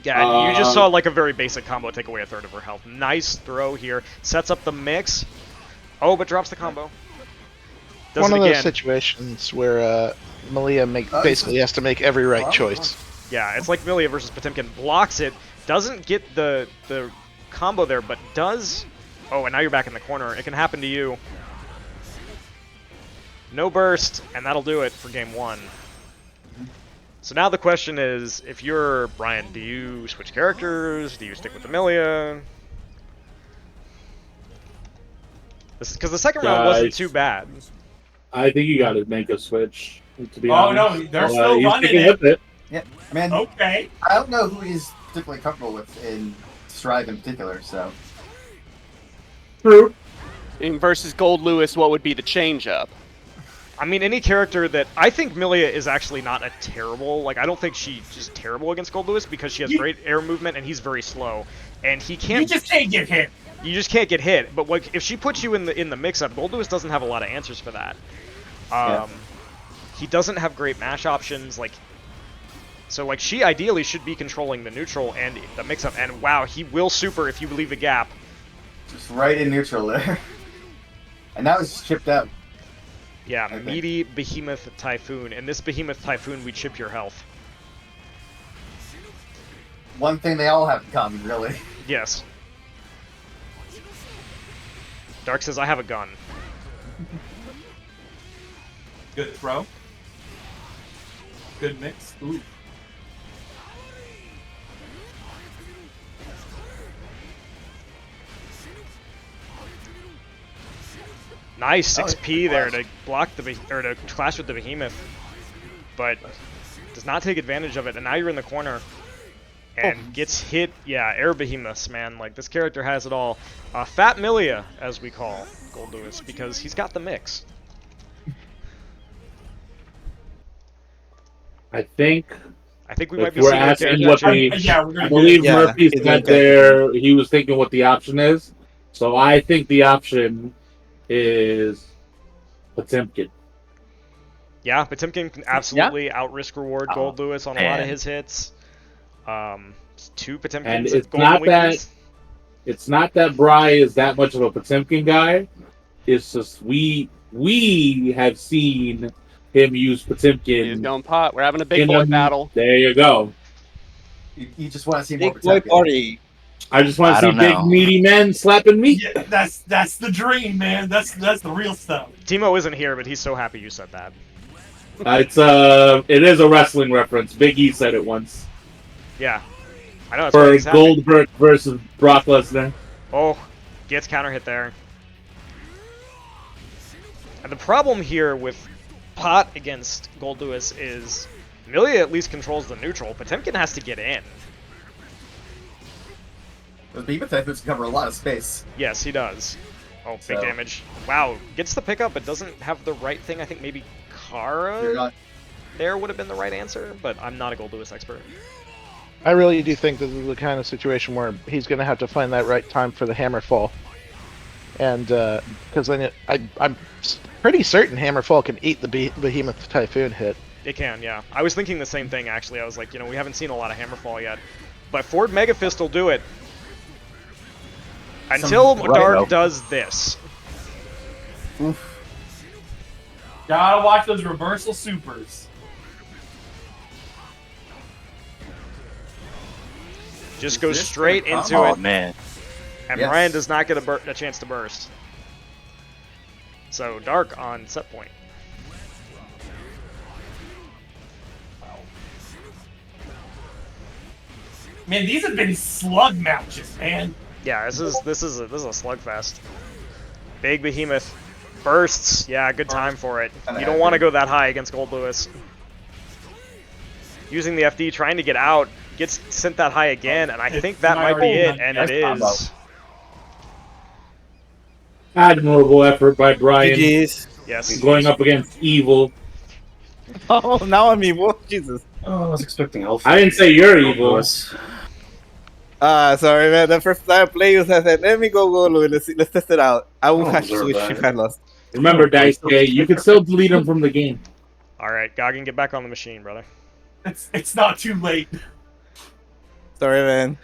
Yeah, and you just saw like a very basic combo take away a third of her health. Nice throw here. Sets up the mix. Oh, but drops the combo. Does One it of again. those situations where Malia basically has to make every right choice. Yeah, it's like Milia versus Potemkin. Blocks it. Doesn't get the combo there, but does... Oh, and now you're back in the corner. It can happen to you. No burst, and that'll do it for game 1. So now the question is, if you're Brian, do you switch characters? Do you stick with the Milia? Because the second round wasn't too bad. I think you got to make a switch. To be Oh honest. no, they're still he's running sticking it. with it. Yeah, I mean, Okay. I don't know who he's particularly comfortable with in Strive in particular, so. True. And versus Gold Lewis, what would be the change up? I mean, any character that... I think Milia is actually not a terrible... Like, I don't think she's just terrible against Gold Lewis because she has great air movement and he's very slow. And he can't... You just can't get hit. You just can't get hit. But like, if she puts you in the mix-up, Gold Lewis doesn't have a lot of answers for that. He doesn't have great mash options. Like, so like she ideally should be controlling the neutral and the mix-up. And wow, he will super if you leave a gap. Just right in neutral there. And that was chipped out. Yeah, meaty Behemoth Typhoon. And this Behemoth Typhoon, we chip your health. One thing they all have in common, really. Yes. Dark says, I have a gun. Good throw. Good mix. Ooh. Nice 6p there to block or to clash with the Behemoth, but does not take advantage of it. And now you're in the corner and gets hit. Yeah, air Behemoths, man. Like this character has it all. Fat Milia, as we call Gold Lewis, because he's got the mix. I think we might be we're seeing asking what I believe Murphy said there. He was thinking what the option is. So I think the option is Potemkin. Yeah, Potemkin can absolutely out risk reward Gold Lewis on a lot of his hits. 2 Potemkins. And it's not that Bry is that much of a Potemkin guy. It's just we have seen him use Potemkin. He's going pot. We're having a big boy battle. There you go. You just want to see more Big boy Potemkin. party. I just want to see big meaty men slapping meat. Yeah, that's the dream, man. That's the real stuff. Timo isn't here, but he's so happy you said that. It is a wrestling reference. Big E said it once. Yeah, I know. For Goldberg versus Brock Lesnar. Oh, gets counter hit there. And the problem here with Pot against Gold Lewis is Amelia at least controls the neutral. Potemkin has to get in. The Behemoth typhoons cover a lot of space. Yes, he does. Oh, big So- damage. Wow, gets the pickup, but doesn't have the right thing. I think maybe You're Kara not. there would have been the right answer, but I'm not a Gold Lewis expert. I really do think this is the kind of situation where he's going to have to find that right time for the Hammerfall. And, because then I'm pretty certain Hammerfall can eat the Behemoth Typhoon hit. It can, yeah. I was thinking the same thing, actually. I was like, we haven't seen a lot of Hammerfall yet. But Ford Mega Fist will do it. Until Dark does this. Oof. Gotta watch those reversal supers. Just Is goes this straight gonna into come? it. Oh man. And Yes. Brian does not get a chance to burst. So Dark on set point. Man, these have been slug matches, man. Yeah, this is a slugfest. Big Behemoth bursts. Yeah, good time for it. Kinda You don't want to accurate. go that high against Gold Lewis. Using the FD, trying to get out, gets sent that high again, and I think that might be it, and it Nice combo. is. Admirable effort by Brian. GG's. Yes. Going up against evil. Oh, now I'm evil. Jesus. Oh, I was expecting Alpha. I didn't say you're evil. Sorry, man. The first time I played, I said, let me go Lewis. Let's test it out. I would Oh, have deserve switched that. if I lost. Remember, Daisuke, you can still delete him from the game. All right, Goggin, get back on the machine, brother. It's not too late. Sorry, man.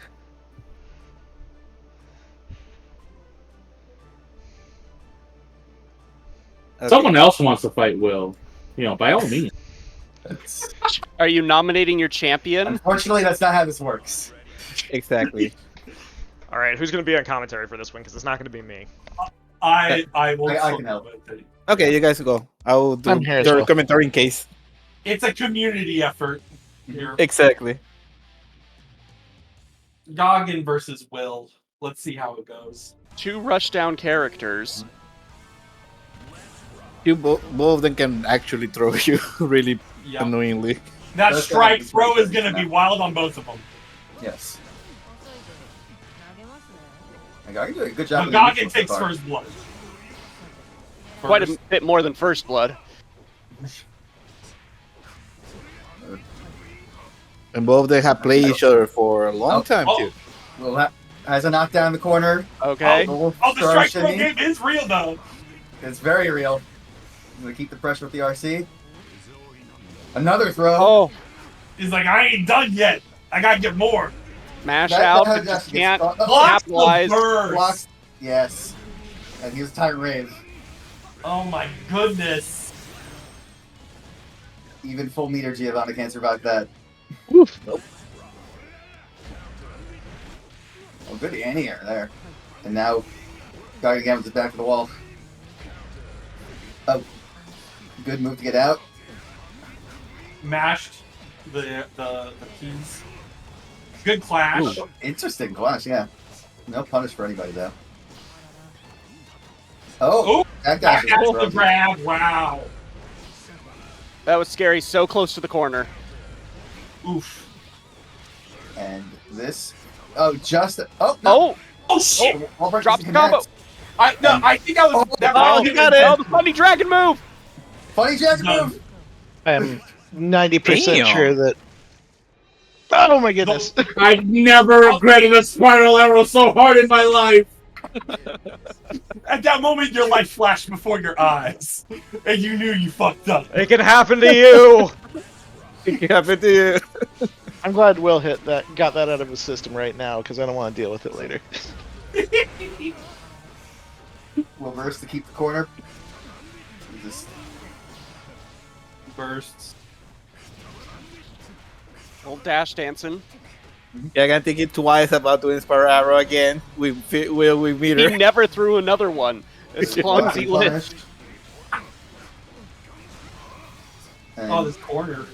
Okay. Someone else wants to fight Will. By all means. That's... Are you nominating your champion? Unfortunately, that's not how this works. Exactly. All right, who's going to be on commentary for this one? Because it's not going to be me. I will. I can help. Okay, you guys go. I will do I'm here as the well. commentary in case. It's a community effort here. Exactly. Goggin versus Will. Let's see how it goes. 2 rushdown characters. Both of them can actually throw you really Yeah. annoyingly. That Those strike guys- throw is going to be wild on both of them. Yes. I can do a good job. But with the Goggin neutral so takes far. first blood. Quite a bit more than first blood. And both of them have played each other for a long Oh, time, oh. too. Will has a knockdown in the corner. Okay. Oh, the strike throw game is real, though. It's very real. I'm gonna keep the pressure with the RC. Another throw. Oh, He's like, I ain't done yet. I got to get more. mash That- out, that but has just to get can't stopped. Blocks the capitalize. burst. Blocks. Yes. And he was time rave. Oh my goodness. Even full meter Giovanna can't survive that. Oof. Oh, good anti-air there. And now, guard again with his back to the wall. Oh, good move to get out. Mashed the keys. Good clash. Ooh, interesting clash, yeah. No punish for anybody though. Oh, Oh, that back guy's out the grab. Wow. That was scary. So close to the corner. Oof. And this. Oh, just. Oh, Oh, no. Oh shit. Albrecht dropped doesn't the combo. connect. I think I was. Oh, that Oh, was he got it. Oh, the funny dragon move. Funny Jack No. move. I am 90% Damn. sure that. Oh my goodness! I've never regretted a spiral arrow so hard in my life. At that moment, your life flashed before your eyes, and you knew you fucked up. It can happen to you! It can happen to you. I'm glad Will got that out of his system right now because I don't want to deal with it later. Reverse to keep the corner. Just Bursts. Old dash dancing. Yeah, I gotta think it twice about doing Spiral Arrow again. We meet He her. never threw another one. As long as he lived. And Oh, this corner.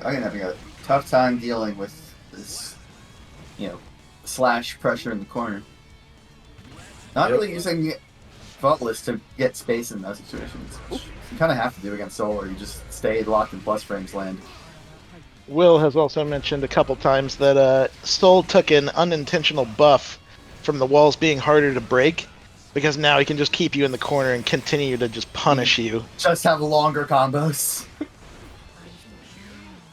I'm having a tough time dealing with this, slash pressure in the corner. Not really using thoughtless to get space in those situations. Which you kind of have to do against Soul, or you just stay locked in plus frames land. Will has also mentioned a couple times that Soul took an unintentional buff from the walls being harder to break, because now he can just keep you in the corner and continue to just punish you. Just have longer combos.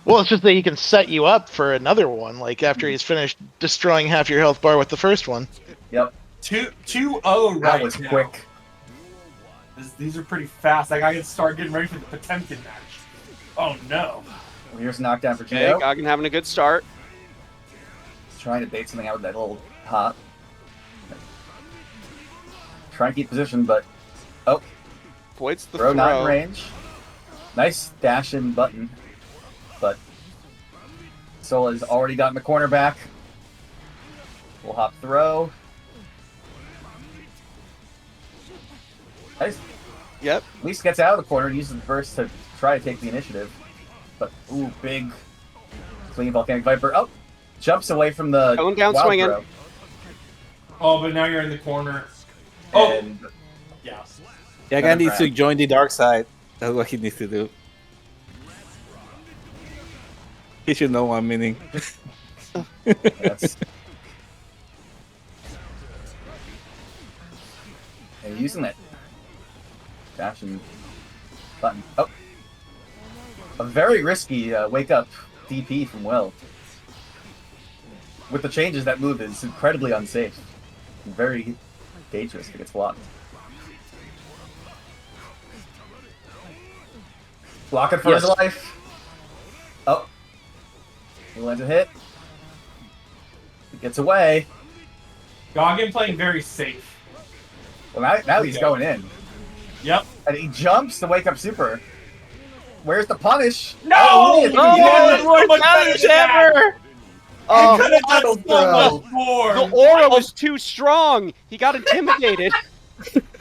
Well, it's just that he can set you up for another one, like after he's finished destroying half your health bar with the first one. Yep. 2-0 That right was now. quick. These are pretty fast. Like, I can start getting ready for the Potemkin match. Oh no. Well, here's a knockdown for Okay, Geo. Goggin having a good start. Trying to bait something out with that little hop. Trying to keep position, but Avoids the throw throw. not in range. Nice dash in button, but Soul has already gotten the corner back. We'll hop throw. Nice. Yep. At least gets out of the corner and uses the burst to try to take the initiative. But ooh, big clean volcanic viper. Oh, jumps away from the Going down wild swinging. throw. Oh, but now you're in the corner. Oh, And yeah. Yaga needs to join the dark side. That's what he needs to do. He should know what I'm meaning. that's and using that dash and button. Oh, a very risky wake up DP from Will. With the changes, that move is incredibly unsafe. Very dangerous if it gets blocked. Block it for his Yes. life. Oh. He lands a hit. He gets away. Goggin playing very safe. Well, now he's going in. Yep. And he jumps to wake up super. Where's the punish? No! Oh, Oh, yeah. so much better than that. Oh, He could have done so throw. much more. the aura was too strong. He got intimidated.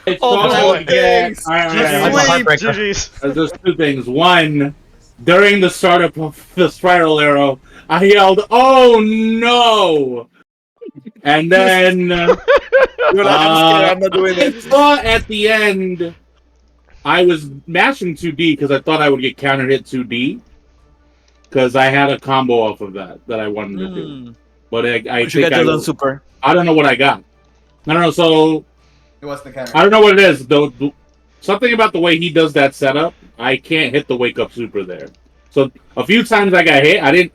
It's Oh, also my again. days. All right, That's a heartbreaker. GG's. There's two things. One, during the startup of the spiral arrow, I yelled, "Oh no!" And then I'm scared. I'm not doing I it. thought at the end I was mashing 2D because I thought I would get counter hit 2D because I had a combo off of that I wanted to do. But I You think got your super. I don't know what I got. I don't know. So It wasn't the counter. I don't know what it is. Though something about the way he does that setup, I can't hit the wake up super there. So a few times I got hit.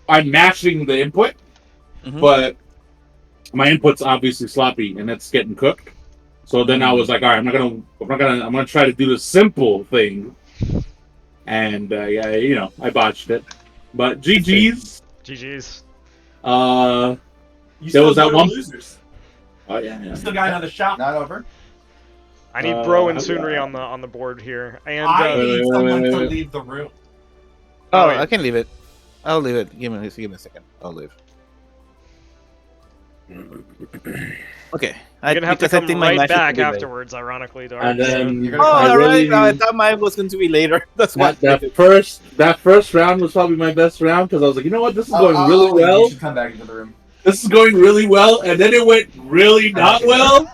I'm mashing the input, but my input's obviously sloppy and it's getting cooked. So then I was like, all right, I'm gonna try to do the simple thing, and yeah, I botched it. But GG's. GG's. You There still was that go to one- losers. Oh yeah. You still got another shot. Not over. I need Bro and I've Sunri got- on the board here, and I need wait, someone wait, to wait. leave the room. Oh, wait. I can leave it. I'll leave it. Give me a second. I'll leave. Okay. you're gonna have to because I come think my right match is back gonna be late. afterwards. Ironically, Dark. And then You're Oh, gonna I alright. really- I thought mine was going to be later. That's why. that first round was probably my best round because I was like, you know what, this is going really well. You should come back into the room. This is going really well, and then it went really not well.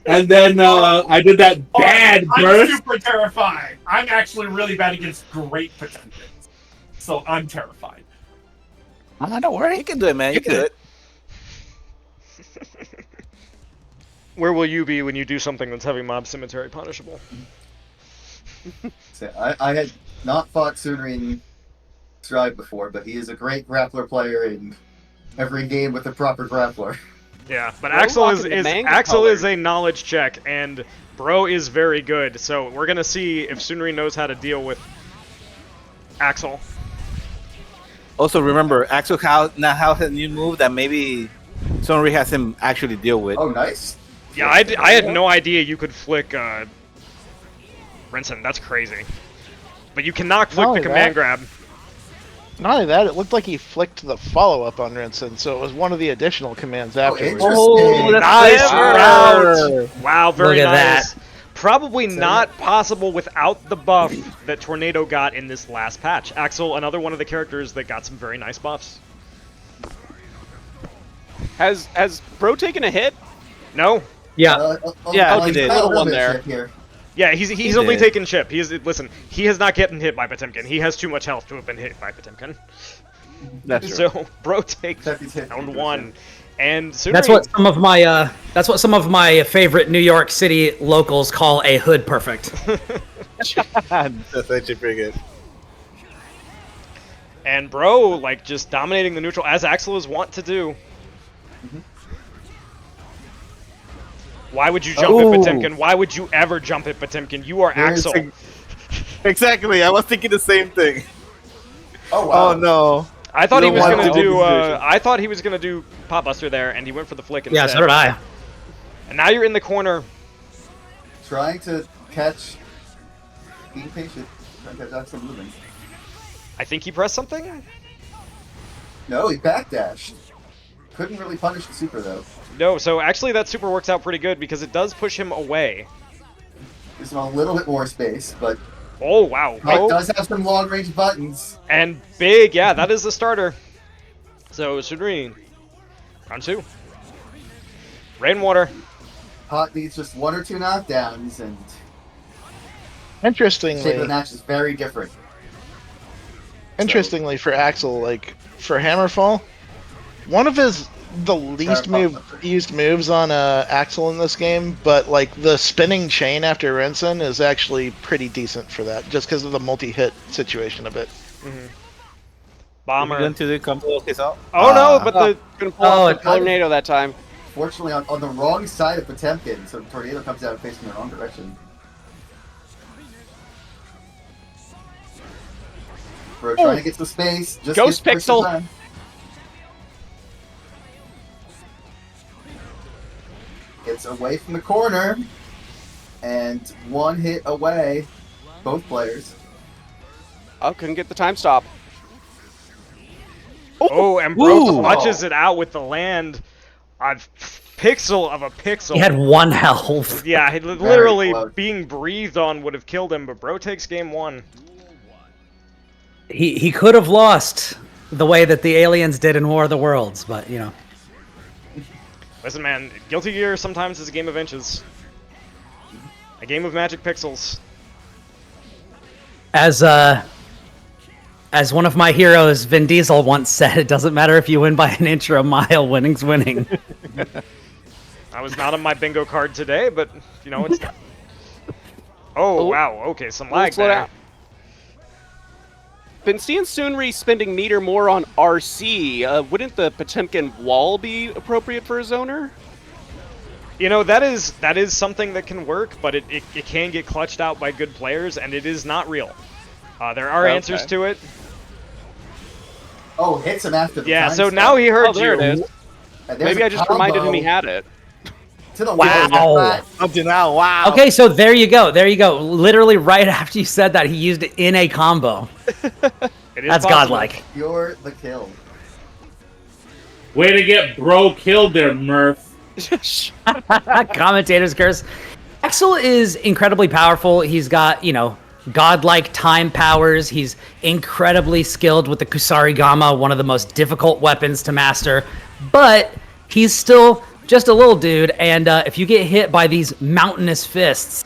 And then I did that bad I'm burst. super terrified. I'm actually really bad against great Potemkins. So I'm terrified. Don't worry. You can do it, man. You can do it. Where will you be when you do something that's heavy mob cemetery punishable? So I had not fought Sunri in Strive before, but he is a great grappler player in every game with a proper grappler. Yeah, but Bro Axel rocking the manga Axel is color. a knowledge check, and Bro is very good. So we're gonna see if Sunri knows how to deal with Axel. Also, remember, Axel now has a new move that maybe Sonri has him actually deal with. Oh, nice. Yeah, I had no idea you could flick Rinsen. That's crazy. But you cannot flick Not the only command that- grab. Not only that, it looked like he flicked the follow-up on Rinsen, so it was one of the additional commands afterwards. interesting. Nice Wow. route. Wow, very Look at nice. that. Probably not possible without the buff that Tornado got in this last patch. Axel, another one of the characters that got some very nice buffs. Has Bro taken a hit? No, Yeah. Yeah, he did. Little one there. Here. Yeah, he's only did. taking chip. Listen, he has not gotten hit by Potemkin. He has too much health to have been hit by Potemkin. That's So bro takes Except he's hit round 50%. one, and Sunri, That's what some of my favorite New York City locals call a hood perfect. That's actually pretty good. and bro like just dominating the neutral as Axel is wont to do. Why would you jump Ooh. at Potemkin? Why would you ever jump at Potemkin? You are Here's Axel. Exactly. I was thinking the same thing. Oh wow. Oh no. I thought he You was don't gonna want to do. do this. I thought he was gonna do Pot Buster there, and he went for the flick instead. Yeah, so did I. And now you're in the corner. Trying to catch. Being patient. Trying to catch Axel moving. I think he pressed something. No, he backdashed. Couldn't really punish the super though. No, so actually that super works out pretty good because it does push him away. Gives him a little bit more space, but Oh wow! Mike does have some long range buttons. And big, yeah, that is the starter. So Sunri, round 2. Rainwater. Pot needs just 1 or 2 knockdowns, and the shape of the Interestingly, match is very different. for Axel, like for Hammerfall, one of the least used moves on Axel in this game, but like the spinning chain after Rinsen is actually pretty decent for that, just because of the multi-hit situation of it. Bomber. Going to the combo his out. Oh no, but the Couldn't pull off the tornado that time. Fortunately, on the wrong side of Potemkin, so the tornado comes out facing the wrong direction. Bro, trying to get some space. Just Ghost gets pushed in Pixel. time. Gets away from the corner, and 1 hit away. Both players. Oh, couldn't get the time stop. oh, and bro Ooh. clutches it out with the land. A pixel of a pixel. He had 1 health. Yeah, he literally close. being breathed on would have killed him, but bro takes game 1. He could have lost the way that the aliens did in War of the Worlds, but you know. Listen, man, Guilty Gear sometimes is a game of inches. A game of magic pixels. As one of my heroes, Vin Diesel, once said, it doesn't matter if you win by an inch or a mile, winning's winning. I was not on my bingo card today, but, you know, it's... Oh, wow, okay, some lag Slow there. down. Been seeing Sunri spending meter more on RC. Wouldn't the Potemkin wall be appropriate for a zoner? You know, that is something that can work, but it can get clutched out by good players, and it is not real. There are Okay. answers to it. Oh, hits him after the Yeah, time so stop. now he heard Oh, there you. it is. And there's Maybe a I just reminded him he combo had it. To the Wow. right. Up to now, wow. Okay, so there you go. There you go. Literally right after you said that, he used it in a combo. It is That's possible. godlike. You're the kill. Way to get bro killed there, Murph. Commentator's curse. Axel is incredibly powerful. He's got, godlike time powers. He's incredibly skilled with the Kusarigama, one of the most difficult weapons to master. But he's still just a little dude, and if you get hit by these mountainous fists,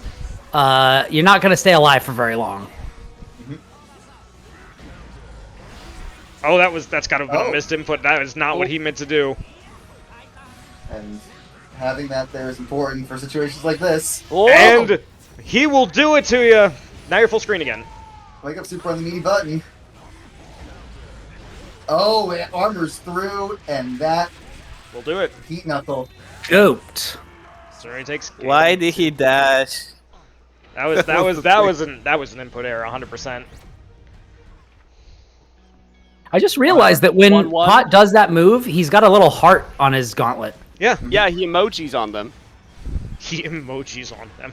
you're not going to stay alive for very long. Oh, that's got to have been a Oh. missed input. That is not what he meant to do. And having that there is important for situations like this. And he will do it to you. Now you're full screen again. Wake up super on the meaty button. Oh, it armors through, and that We'll do it. heat knuckle. Goat. So he takes. Why did he dash? That was an input error, 100%. I just realized that when 1-1. Pot does that move, he's got a little heart on his gauntlet. Yeah. Yeah, he emojis on them. He emojis on them.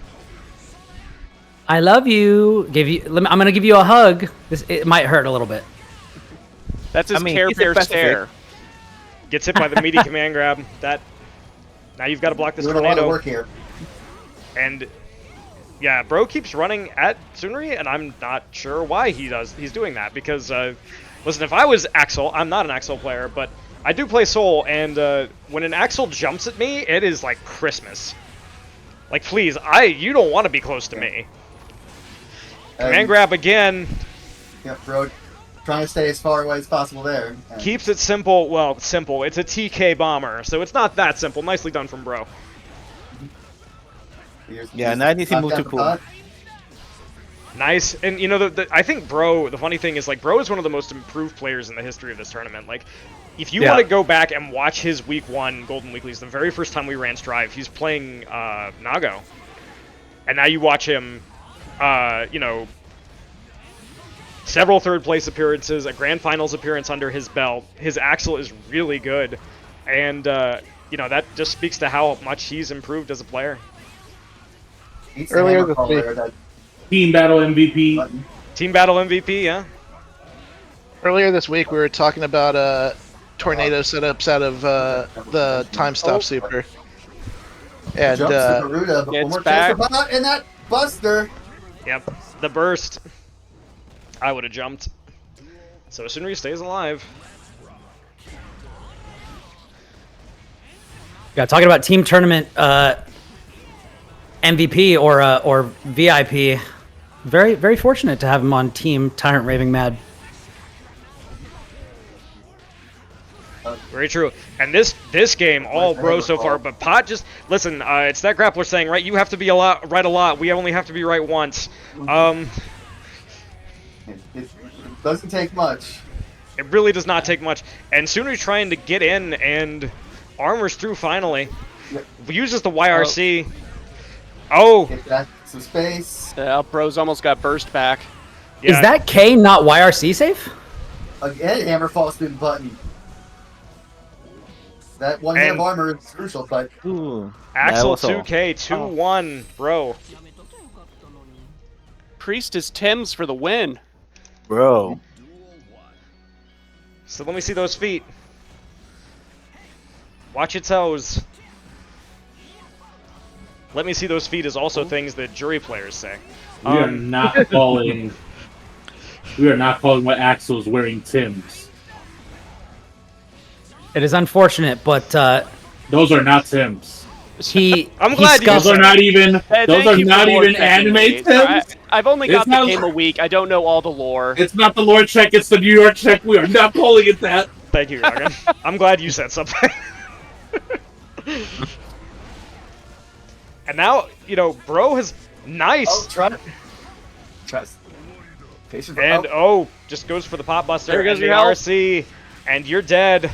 I love you. I'm gonna give you a hug. It might hurt a little bit. That's his I mean, Care he's a Bear Pacific. stare. Gets hit by the meaty command grab. Now you've got to block this Doing a lot of tornado. work here. And yeah, bro keeps running at Sunri, and I'm not sure why he's doing that, because listen, if I was Axel, I'm not an Axel player, but I do play Soul, and when an Axel jumps at me, it is like Christmas. Like, please, you don't want to be close to me. Command grab again. Yep, bro. Trying to stay as far away as possible there. And Keeps it simple. Well, simple. It's a TK bomber, so it's not that simple. Nicely done from Bro. Yeah, now I need to move to pool. Nice. And, you know, I think Bro, the funny thing is, like, Bro is one of the most improved players in the history of this tournament. Like, if you want to go back and watch his Week 1 Golden Weeklies, the very first time we ran Strive, he's playing Nago. And now you watch him, you know, several third-place appearances, a Grand Finals appearance under his belt. His Axel is really good. And, you know, that just speaks to how much he's improved as a player. Earlier this week. Team Battle MVP. Team Battle MVP, yeah. Earlier this week, we were talking about tornado setups out of the time stop super. And jumps to Garuda, but one more chance for Bot and that Buster. Yep, the burst. I would have jumped. So Sunri stays alive. Yeah, talking about team tournament MVP or VIP. Very, very fortunate to have him on Team Tyrant Raving Mad. Very true. And this game, all Bro so far, but Pot just listen. It's that grappler saying, right? You have to be right a lot. We only have to be right once. It doesn't take much. It really does not take much. And Sunri's trying to get in and armors through finally. Yep. Uses the YRC. Oh. Get back some space. Bro's almost got burst back. Yeah. Is that K not YRC safe? Again, hammer falls through the button. That one hit of armor is crucial, but Axel 2K 2-1, Bro. Priest is Tim's for the win. Bro. So let me see those feet. Watch your toes. Let me see those feet is also things that jury players say. We are not calling. We are not calling what Axel's wearing Tim's. It is unfortunate, but those are not Tim's. I'm glad those are not even. Those are not even anime Tim's. I've only got the game a week. I don't know all the lore. It's not the lore check. It's the New York check. We are not calling it that. Thank you, Ryan. I'm glad you said something. And now, you know, Bro has nice. Oh, trust. Patient. And just goes for the pop buster. There goes and the your health. RC, and you're dead.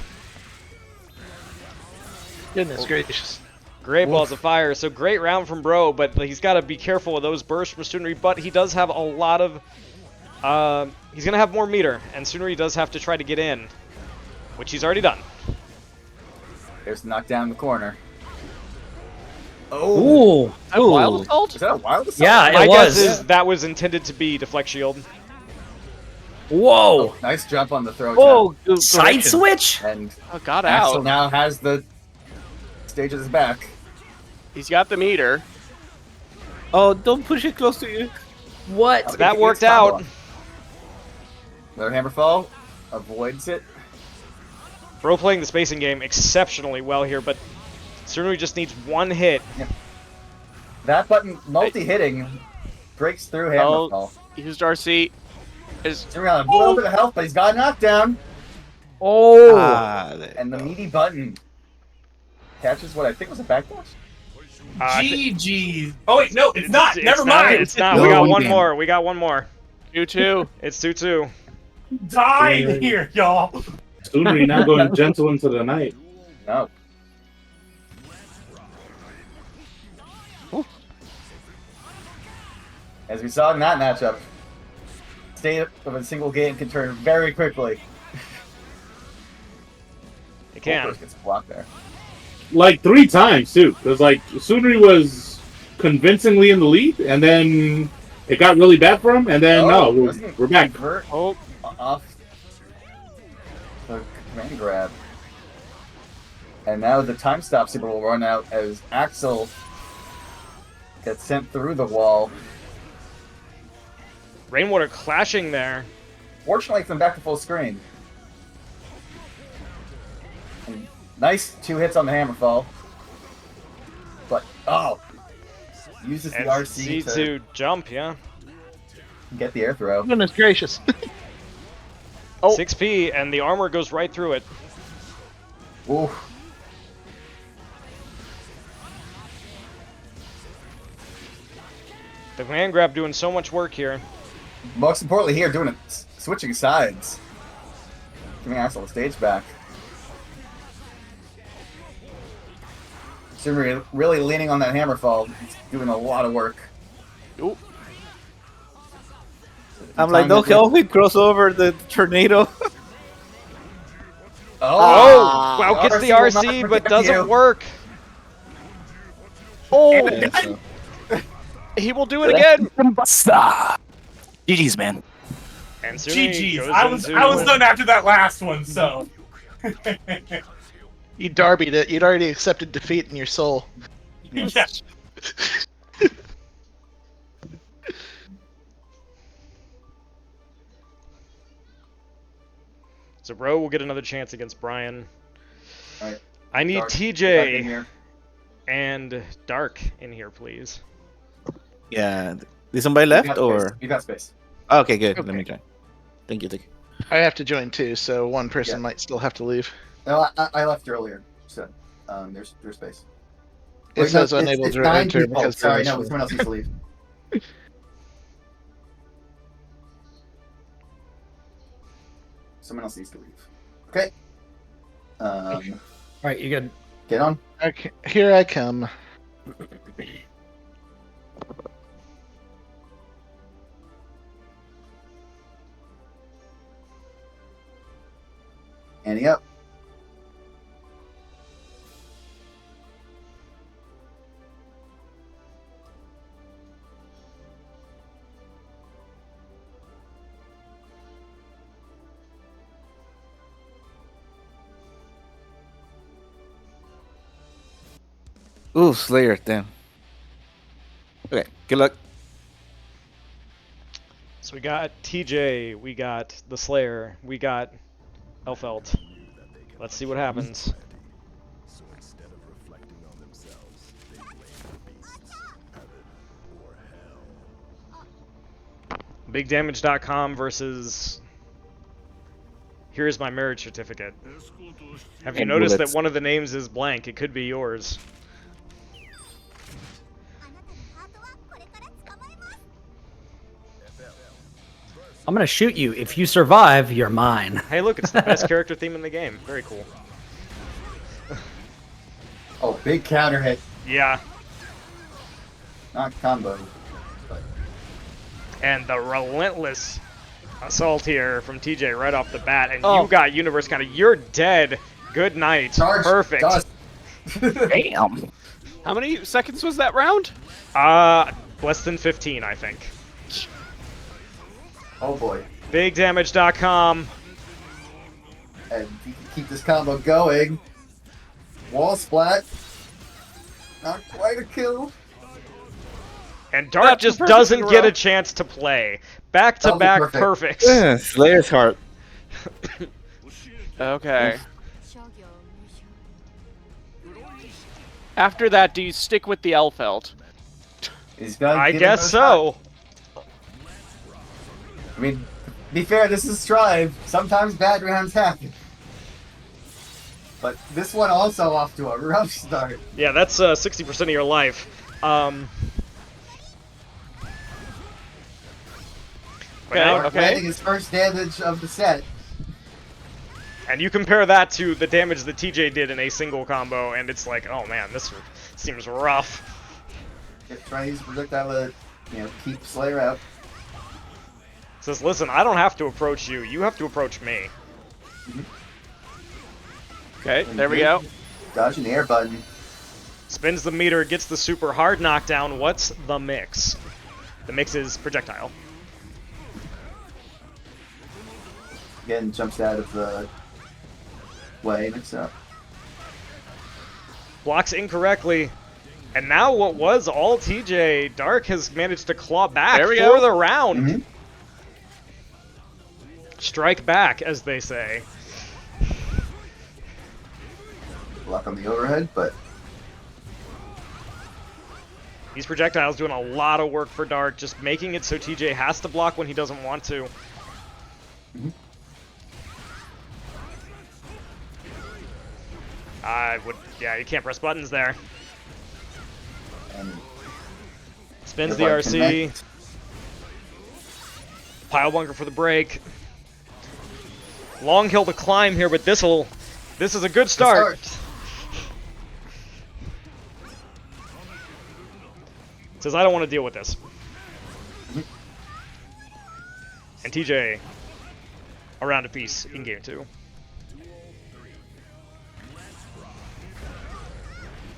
Goodness gracious. Great balls of fire. So great round from Bro, but he's got to be careful with those bursts from Sunri. But he does have a lot of. He's gonna have more meter, and Sunri does have to try to get in, which he's already done. There's knockdown in the corner. Ooh. Is that a wild assault? Is that a wild assault? Yeah, My it guess was. is that was intended to be deflect shield. Whoa. Nice jump on the throw. Whoa, Side switch? And Got Axel out. now has the stage at his back. He's got the meter. Oh, don't push it close to you. What? That worked out. Another hammer fall. Avoids it. Bro playing the spacing game exceptionally well here, but Sunri just needs one hit. That button multi-hitting breaks through hammer fall. Used RC. Is Around a little bit of health, but he's got a knockdown. Oh. And the meaty button catches what I think was a backdash. GG. Oh wait, no, it's not. Never mind. It's not. We got one more. We got one more. 2-2. It's 2-2. Die here, y'all. Sunri now going gentle into the night. No. As we saw in that matchup, state of a single game can turn very quickly. It can. First gets blocked there. Like 3 times too, because like Sunri was convincingly in the lead, and then it got really bad for him, and then we're back. Off the command grab, and now the time stop super will run out as Axel gets sent through the wall. Rainwater clashing there. Fortunately, it's been back to full screen. And nice 2 hits on the hammer fall. But, Uses the And RC Z to jump, yeah. get the air throw. Goodness gracious. 6P, and the armor goes right through it. Ooh. The command grab doing so much work here. Most importantly here, doing it, switching sides. Giving Axel the stage back. Subaru really leaning on that hammer fall. He's doing a lot of work. Ooh. I'm like, no, help me cross over the tornado. Oh, wow, gets the RC will not RC, but protect doesn't you. work. Oh, Yeah, so- he will do it again. GG's, man. And Sumi GG's. goes I was into- done after that last one, so. You darbied it. You'd already accepted defeat in your soul. Yeah. So Bro will get another chance against Brian. Alright. I need Dark. Dark in TJ here. and Dark in here, please. Yeah. Is somebody left or? You got space. Okay, good. Let Okay. me try. Thank you. I have to join too, so one person Yeah. might still have to leave. No, I left earlier, so there's space. It Wait, says no, unable it's to 9 enter people. because Sorry, they're no, someone else needs to leave. Someone else needs to leave. Okay. All right, you good? Get on. Okay, here I come. Annie up. Ooh, Slayer, damn. Okay, good luck. So we got TJ, we got the Slayer, we got Elfelt. Let's see what happens. BigDamage.com versus Here's my marriage certificate. Have you And noticed bullets. that one of the names is blank? It could be yours. I'm gonna shoot you. If you survive, you're mine. Hey, look, it's the best character theme in the game. Very cool. Oh, big counter hit. Yeah, Not combo. But and the relentless assault here from TJ right off the bat, and Oh. you got Universe Counter. You're dead. Good night. charge. Perfect. Dust. Damn. How many seconds was that round? Less than 15, I think. Oh boy. BigDamage.com. And he can keep this combo going. Wall splat. Not quite a kill. And Dark That's just perfect doesn't in a get row. a chance to play. Back to That'll be back perfect. perfects. Yeah, Slayer's heart. Okay. After that, do you stick with the Elfelt? He's gonna I give it guess another so. shot. I mean, be fair, this is Strive. Sometimes bad rounds happen. But this one also off to a rough start. Yeah, that's 60% of your life. But Okay, now- okay. Landing his first damage of the set. and you compare that to the damage that TJ did in a single combo, and it's like, oh man, this seems rough. Try to use projectile to, keep Slayer out. Says, listen, I don't have to approach you. You have to approach me. Okay, there we go. Dodging the air button. Spins the meter, gets the super hard knockdown. What's the mix? The mix is projectile. Again, jumps out of the way, mix up. Blocks incorrectly. And now what was all TJ, Dark has managed to claw back There we for go. the round. Mhm. Strike back, as they say. Block on the overhead, but These projectiles doing a lot of work for Dark, just making it so TJ has to block when he doesn't want to. Yeah, you can't press buttons there. Spins the RC. Connect. Pile bunker for the break. Long hill to climb here, but this is a good start. Says, I don't want to deal with this. And TJ, a round apiece in game 2.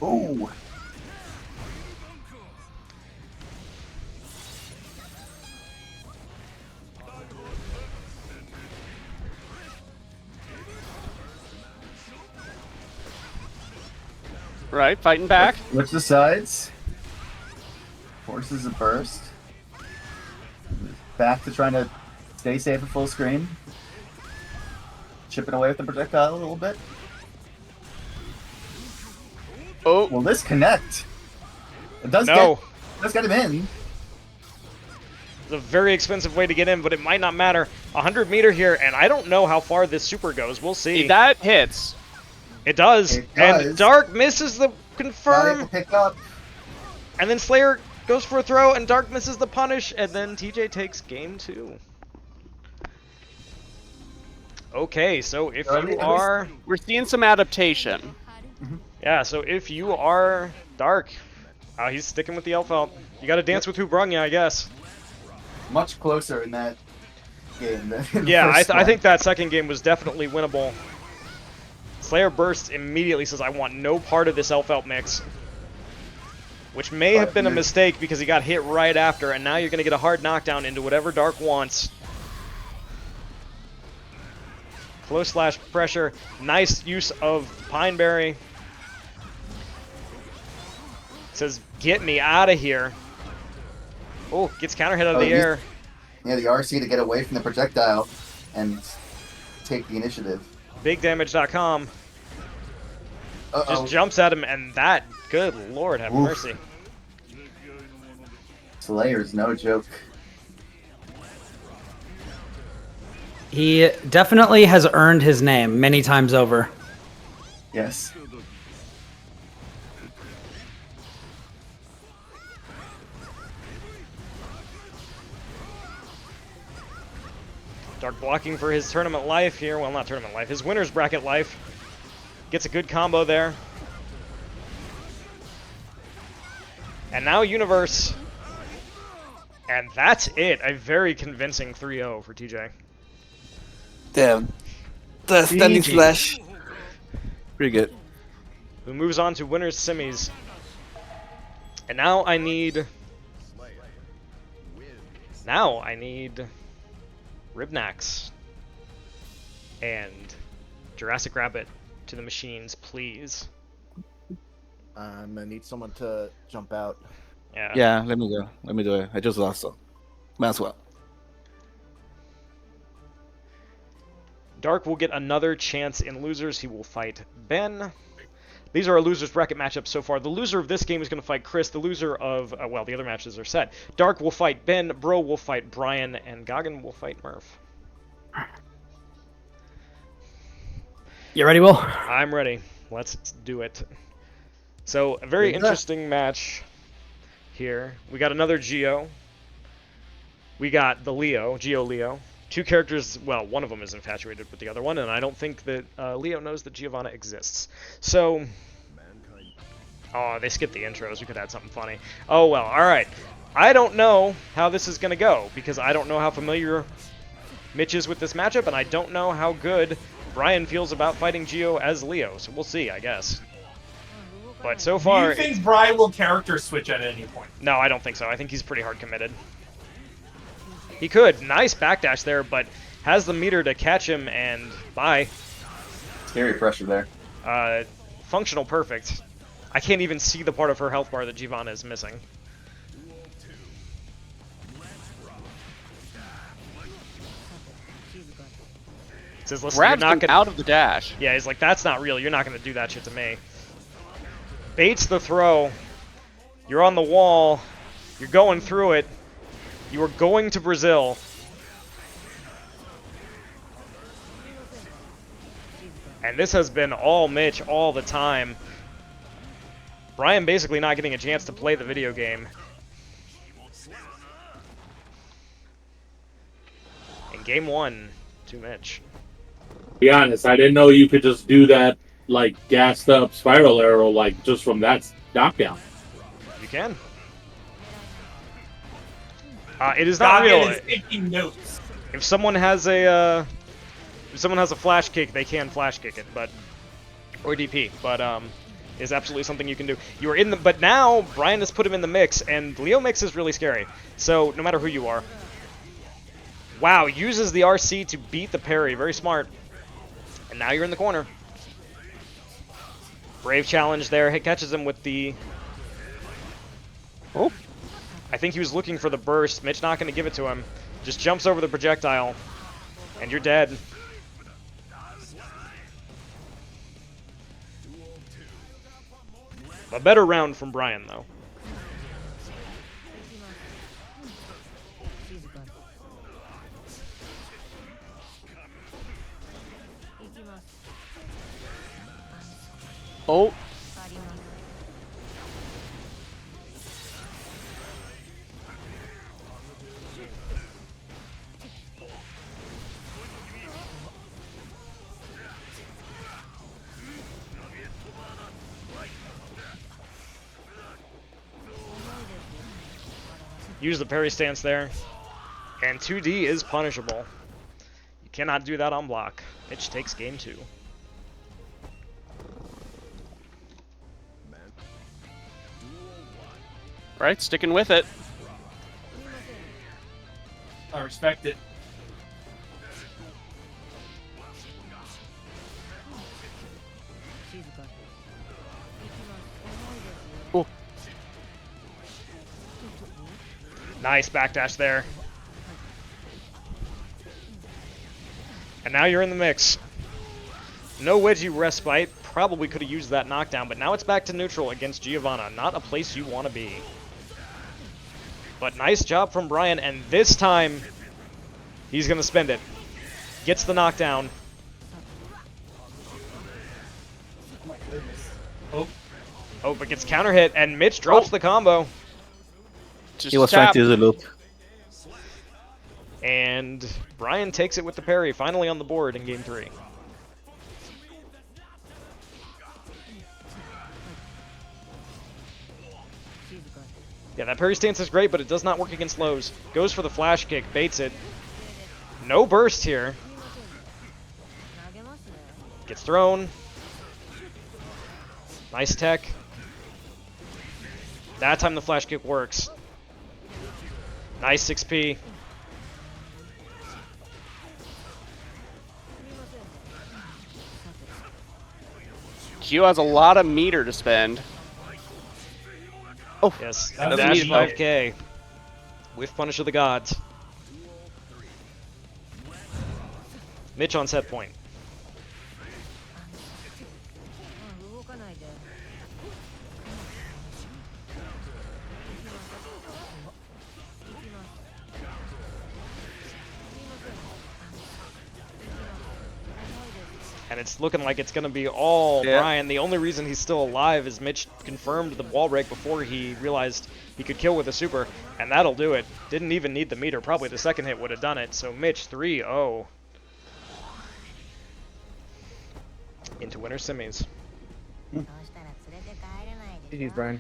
Ooh. Right, fighting back. Switch the sides. Forces a burst. Back to trying to stay safe at full screen. Chipping away with the projectile a little bit. Oh, Will this connect? It does No. get him in. It's a very expensive way to get in, but it might not matter. 100 meter here, and I don't know how far this super goes. We'll see. that hits. It does. It does. And Dark misses the confirm, Gotta pick up. and then Slayer goes for a throw, and Dark misses the punish, and then TJ takes game 2. Okay, so if you are... We're seeing some adaptation. Yeah, so if you are Dark, he's sticking with the elf out. You gotta dance with who brung you, I guess. Much closer in that game than in the Yeah, first I one. think that second game was definitely winnable. Slayer bursts immediately, says, I want no part of this elf out mix. Which may have been a mistake because he got hit right after, and now you're going to get a hard knockdown into whatever Dark wants. Close slash pressure. Nice use of Pineberry. Says, get me out of here. Oh, gets counter hit out of the air. Yeah, the RC to get away from the projectile and take the initiative. BigDamage.com. Uh-oh. Just jumps at him, and that, good lord, have mercy. Slayer's no joke. He definitely has earned his name many times over. Yes. Dark blocking for his tournament life here. Well, not tournament life, his winner's bracket life. Gets a good combo there. And now Universe. And that's it. A very convincing 3-0 for TJ. Damn. The standing slash. Pretty good. Who moves on to winner's semis. And now I need Ribnax and Jurassic Rabbit to the machines, please. I'm gonna need someone to jump out. Yeah. Yeah, let me go. Let me do it. I just lost some. Might as well. Dark will get another chance in losers. He will fight Ben. These are our losers bracket matchups so far. The loser of this game is going to fight Chris. The loser of, well, the other matches are set. Dark will fight Ben. Bro will fight Brian. And Goggin will fight Murph. You ready, Will? I'm ready. Let's do it. So, a very interesting match here. We got another Geo. We got the Leo, Geo Leo. Two characters, well, one of them is infatuated with the other one, and I don't think that Leo knows that Giovanna exists. So, oh, they skipped the intros. We could add something funny. Oh, well, alright. I don't know how this is going to go, because I don't know how familiar Mitch is with this matchup, and I don't know how good Brian feels about fighting Geo as Leo, so we'll see, I guess. But so far... Do you think Brian will character switch at any point? No, I don't think so. I think he's pretty hard committed. He could. Nice backdash there, but has the meter to catch him, and bye. Scary pressure there. Functional perfect. I can't even see the part of her health bar that Giovanna is missing. Says, listen, Grabs you're not him gonna... out of the dash. Yeah, he's like, that's not real. You're not going to do that shit to me. Baits the throw. You're on the wall. You're going through it. You are going to Brazil. And this has been all Mitch all the time. Brian basically not getting a chance to play the video game. And game 1 to Mitch. Be honest, I didn't know you could just do that, like, gassed up spiral arrow, like, just from that knockdown. You can. It is not Goggin real. is taking notes. If someone has a flash kick, they can flash kick it, or DP, but is absolutely something you can do. You are in the, but now Brian has put him in the mix, and Leo mix is really scary. So no matter who you are. Wow, uses the RC to beat the parry, very smart. And now you're in the corner. Brave challenge there. He catches him with the. Oh. I think he was looking for the burst. Mitch not going to give it to him. Just jumps over the projectile, and you're dead. A better round from Brian, though. Oh. Use the parry stance there. And 2D is punishable. You cannot do that on block. Mitch takes game 2. Right, sticking with it. I respect it. Oh. Nice backdash there. And now you're in the mix. No wedgie respite. Probably could have used that knockdown, but now it's back to neutral against Giovanna. Not a place you want to be. But nice job from Brian, and this time he's going to spend it. Gets the knockdown. Oh. Oh, but gets counter hit, and Mitch drops the combo. Just He was trying to do the loop. And Brian takes it with the parry, finally on the board in game 3. Yeah, that parry stance is great, but it does not work against lows. Goes for the flash kick, baits it. No burst here. Gets thrown. Nice tech. That time the flash kick works. Nice 6P. Q has a lot of meter to spend. Oh, Yes, That's dash easy. 5K. With Punish of the Gods. Mitch on set point. And it's looking like it's going to be all Brian. The only reason he's still alive is Mitch confirmed the wall break before he realized he could kill with a super. And that'll do it. Didn't even need the meter. Probably the second hit would have done it. So Mitch 3-0. Into winter semis. GG's, Brian.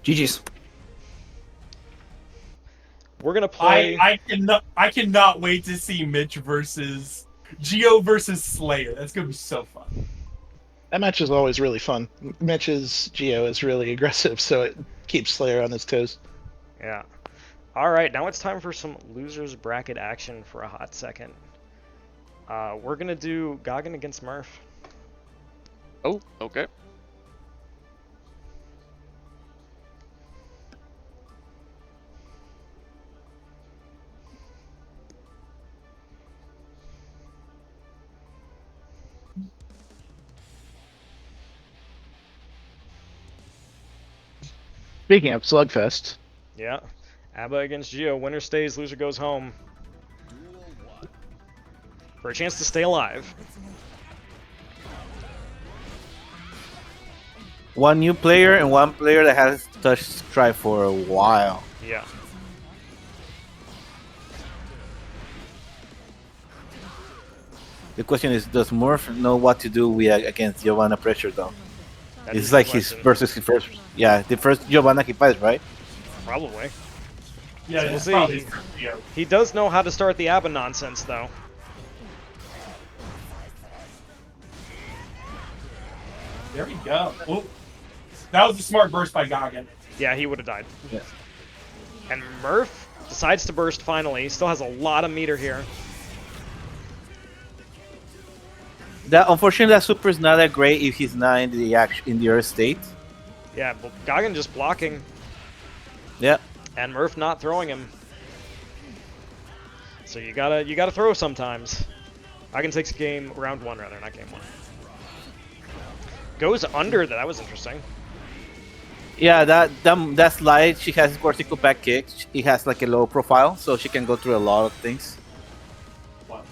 GG's. We're going to play... I cannot wait to see Mitch versus Geo versus Slayer. That's gonna be so fun. That match is always really fun. Mitch's Geo is really aggressive, so it keeps Slayer on his toes. Yeah. All right, now it's time for some losers bracket action for a hot second. We're going to do Goggin against Murph. Oh, okay. Speaking of Slugfest, Yeah. ABBA against Geo. Winner stays, loser goes home. For a chance to stay alive. One new player and one player that has touched Strive for a while. Yeah. The question is, does Murph know what to do against Giovanna Pressure though? That It's is like the his question. versus his first, the first Giovanna he fights, right? Probably. Yeah, We'll it's see. probably yeah. He does know how to start the ABBA nonsense, though. There we go. Oop. That was a smart burst by Goggin. Yeah, he would have died. Yeah. And Murph decides to burst finally. He still has a lot of meter here. That unfortunately, that super is not that great if he's not in the Earth state. Yeah, but Goggin just blocking, Yeah. and Murph not throwing him. So you gotta throw sometimes. Goggin takes game round 1 rather, not game 1. Goes under. That was interesting. Yeah, that slide, she has cortical back kick. He has like a low profile, so she can go through a lot of things. Wow.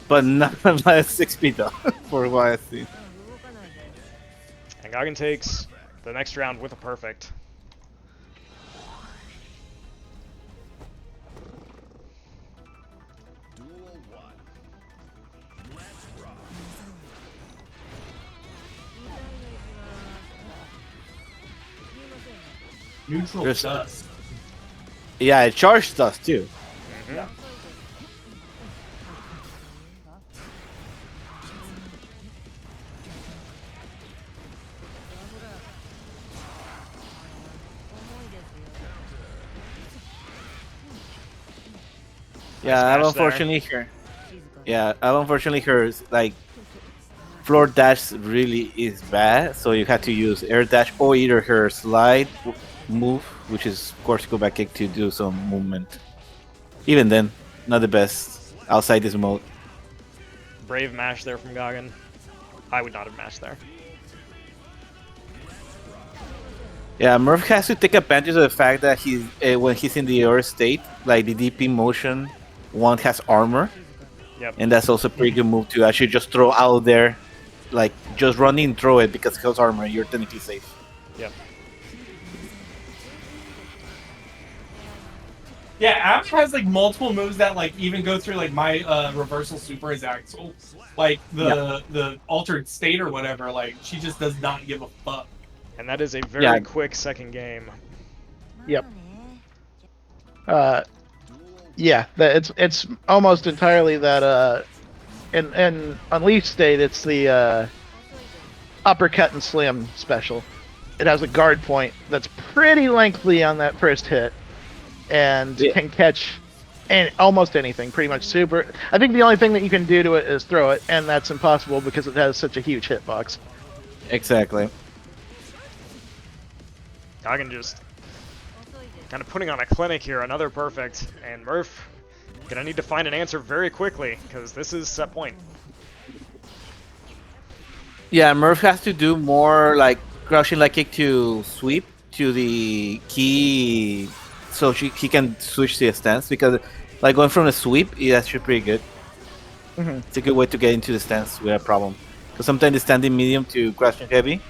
But not like 6 feet though, for what I see. And Goggin takes the next round with a perfect. Neutral There's- dust. Yeah, it charged us too. Mhm. Yeah, I've smash unfortunately her. Yeah, I've unfortunately her like floor dash really is bad, so you have to use air dash or either her slide move, which is cortical back kick, to do some movement. Even then, not the best outside this mode. Brave mash there from Goggin. I would not have mashed there. Yeah, Murph has to take advantage of the fact that he's when he's in the air state, like the DP motion one has armor, Yep. and that's also a pretty good move to actually just throw out there, like just run in, throw it because it has armor. You're technically safe. Yep. Yeah, App has like multiple moves that like even go through like my reversal super as axle. Like the altered state or whatever, like she just does not give a fuck. And that is a very quick second game. yep. Yeah, it's almost entirely that. In Unleashed state, it's the uppercut and slam special. It has a guard point that's pretty lengthy on that first hit, and can catch almost anything. Pretty much super. I think the only thing that you can do to it is throw it, and that's impossible because it has such a huge hitbox. Exactly. Goggin just kind of putting on a clinic here, another perfect, and Murph gonna need to find an answer very quickly because this is set point. Yeah, Murph has to do more like crouching like kick to sweep to the key, so he can switch the stance, because like going from the sweep is actually pretty good. It's a good way to get into the stance without a problem. Because sometimes the standing medium to crouching heavy,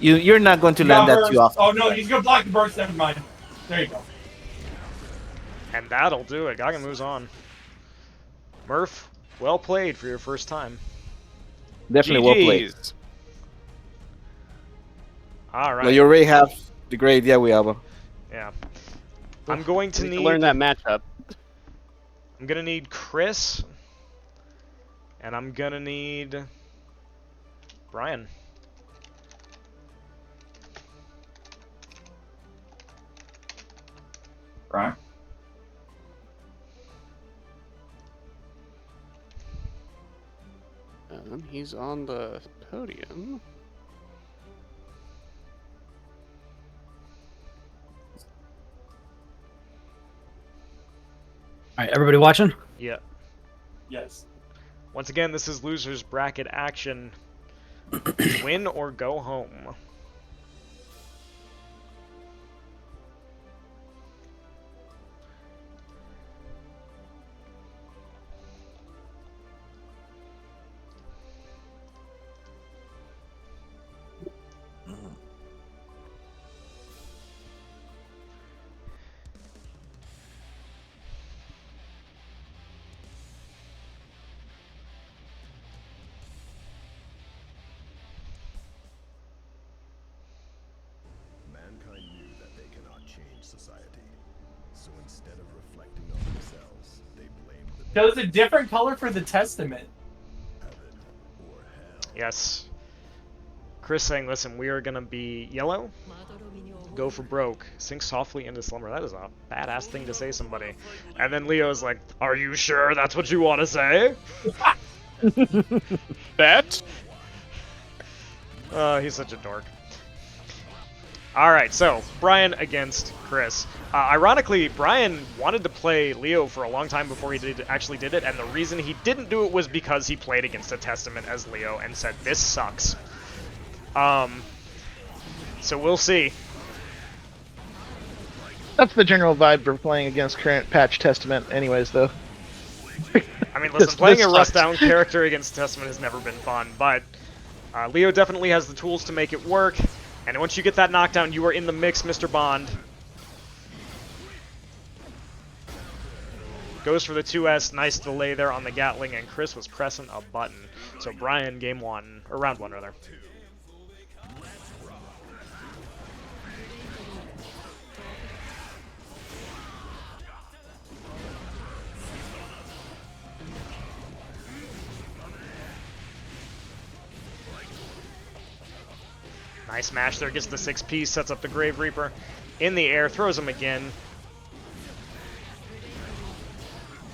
you're not going to land that too often. Oh no, he's gonna block the burst. Never mind. There you go. And that'll do it. Goggin moves on. Murph, well played for your first time. Definitely well played. GGs. All right. Well, you already have the great idea we have. Yeah. I'm going to Need need to learn that matchup. I'm gonna need Chris, and I'm gonna need Brian. Right. He's on the podium. All right, everybody watching? Yeah. Yes. Once again, this is losers bracket action. Win or go home. Chose a different color for the Testament. Yes. Chris saying, listen, we are going to be yellow. Go for broke. Sink softly into slumber. That is a badass thing to say to somebody. And then Leo's like, are you sure that's what you want to say? Bet. He's such a dork. Alright, so, Brian against Chris. Ironically, Brian wanted to play Leo for a long time before he actually did it, and the reason he didn't do it was because he played against a Testament as Leo and said, this sucks. So we'll see. That's the general vibe for playing against current patch Testament anyways, though. I mean, listen, playing a rust-down character against Testament has never been fun, but Leo definitely has the tools to make it work, and once you get that knockdown, you are in the mix, Mr. Bond. Goes for the 2S, nice delay there on the Gatling, and Chris was pressing a button. So Brian, game one, or round one, rather. Nice mash there, gets the 6-piece, sets up the Grave Reaper. In the air, throws him again.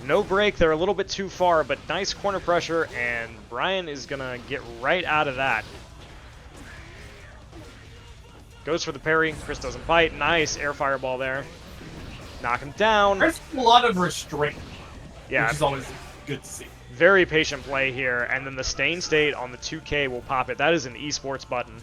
No break, they're a little bit too far, but nice corner pressure, and Brian is gonna get right out of that. Goes for the parry, Chris doesn't bite, nice air fireball there. Knock him down. There's a lot of restraint, Yeah, which is always good to see. very patient play here, and then the Stain State on the 2K will pop it. That is an esports button.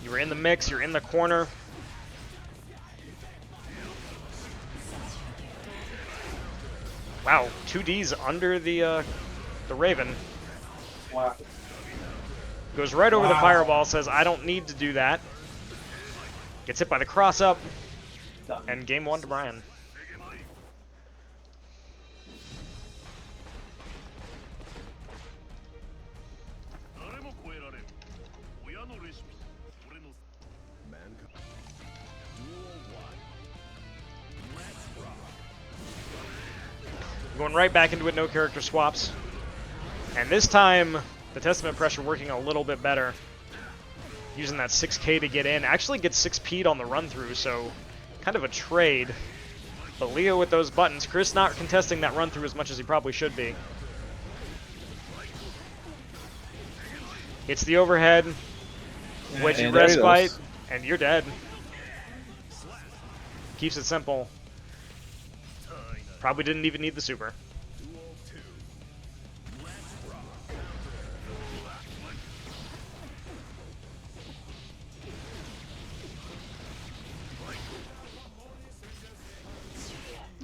You're in the mix, you're in the corner. Wow, 2Ds under the Raven. Wow. Goes right over the fireball, says, I don't need to do that. Gets hit by the cross-up, and game one to Brian. Going right back into it, no character swaps. And this time, the Testament pressure working a little bit better. Using that 6K to get in. Actually gets 6P'd on the run-through, so kind of a trade. But Leo with those buttons. Chris not contesting that run-through as much as he probably should be. Hits the overhead. Wedgie respite, and you're dead. Keeps it simple. Probably didn't even need the super.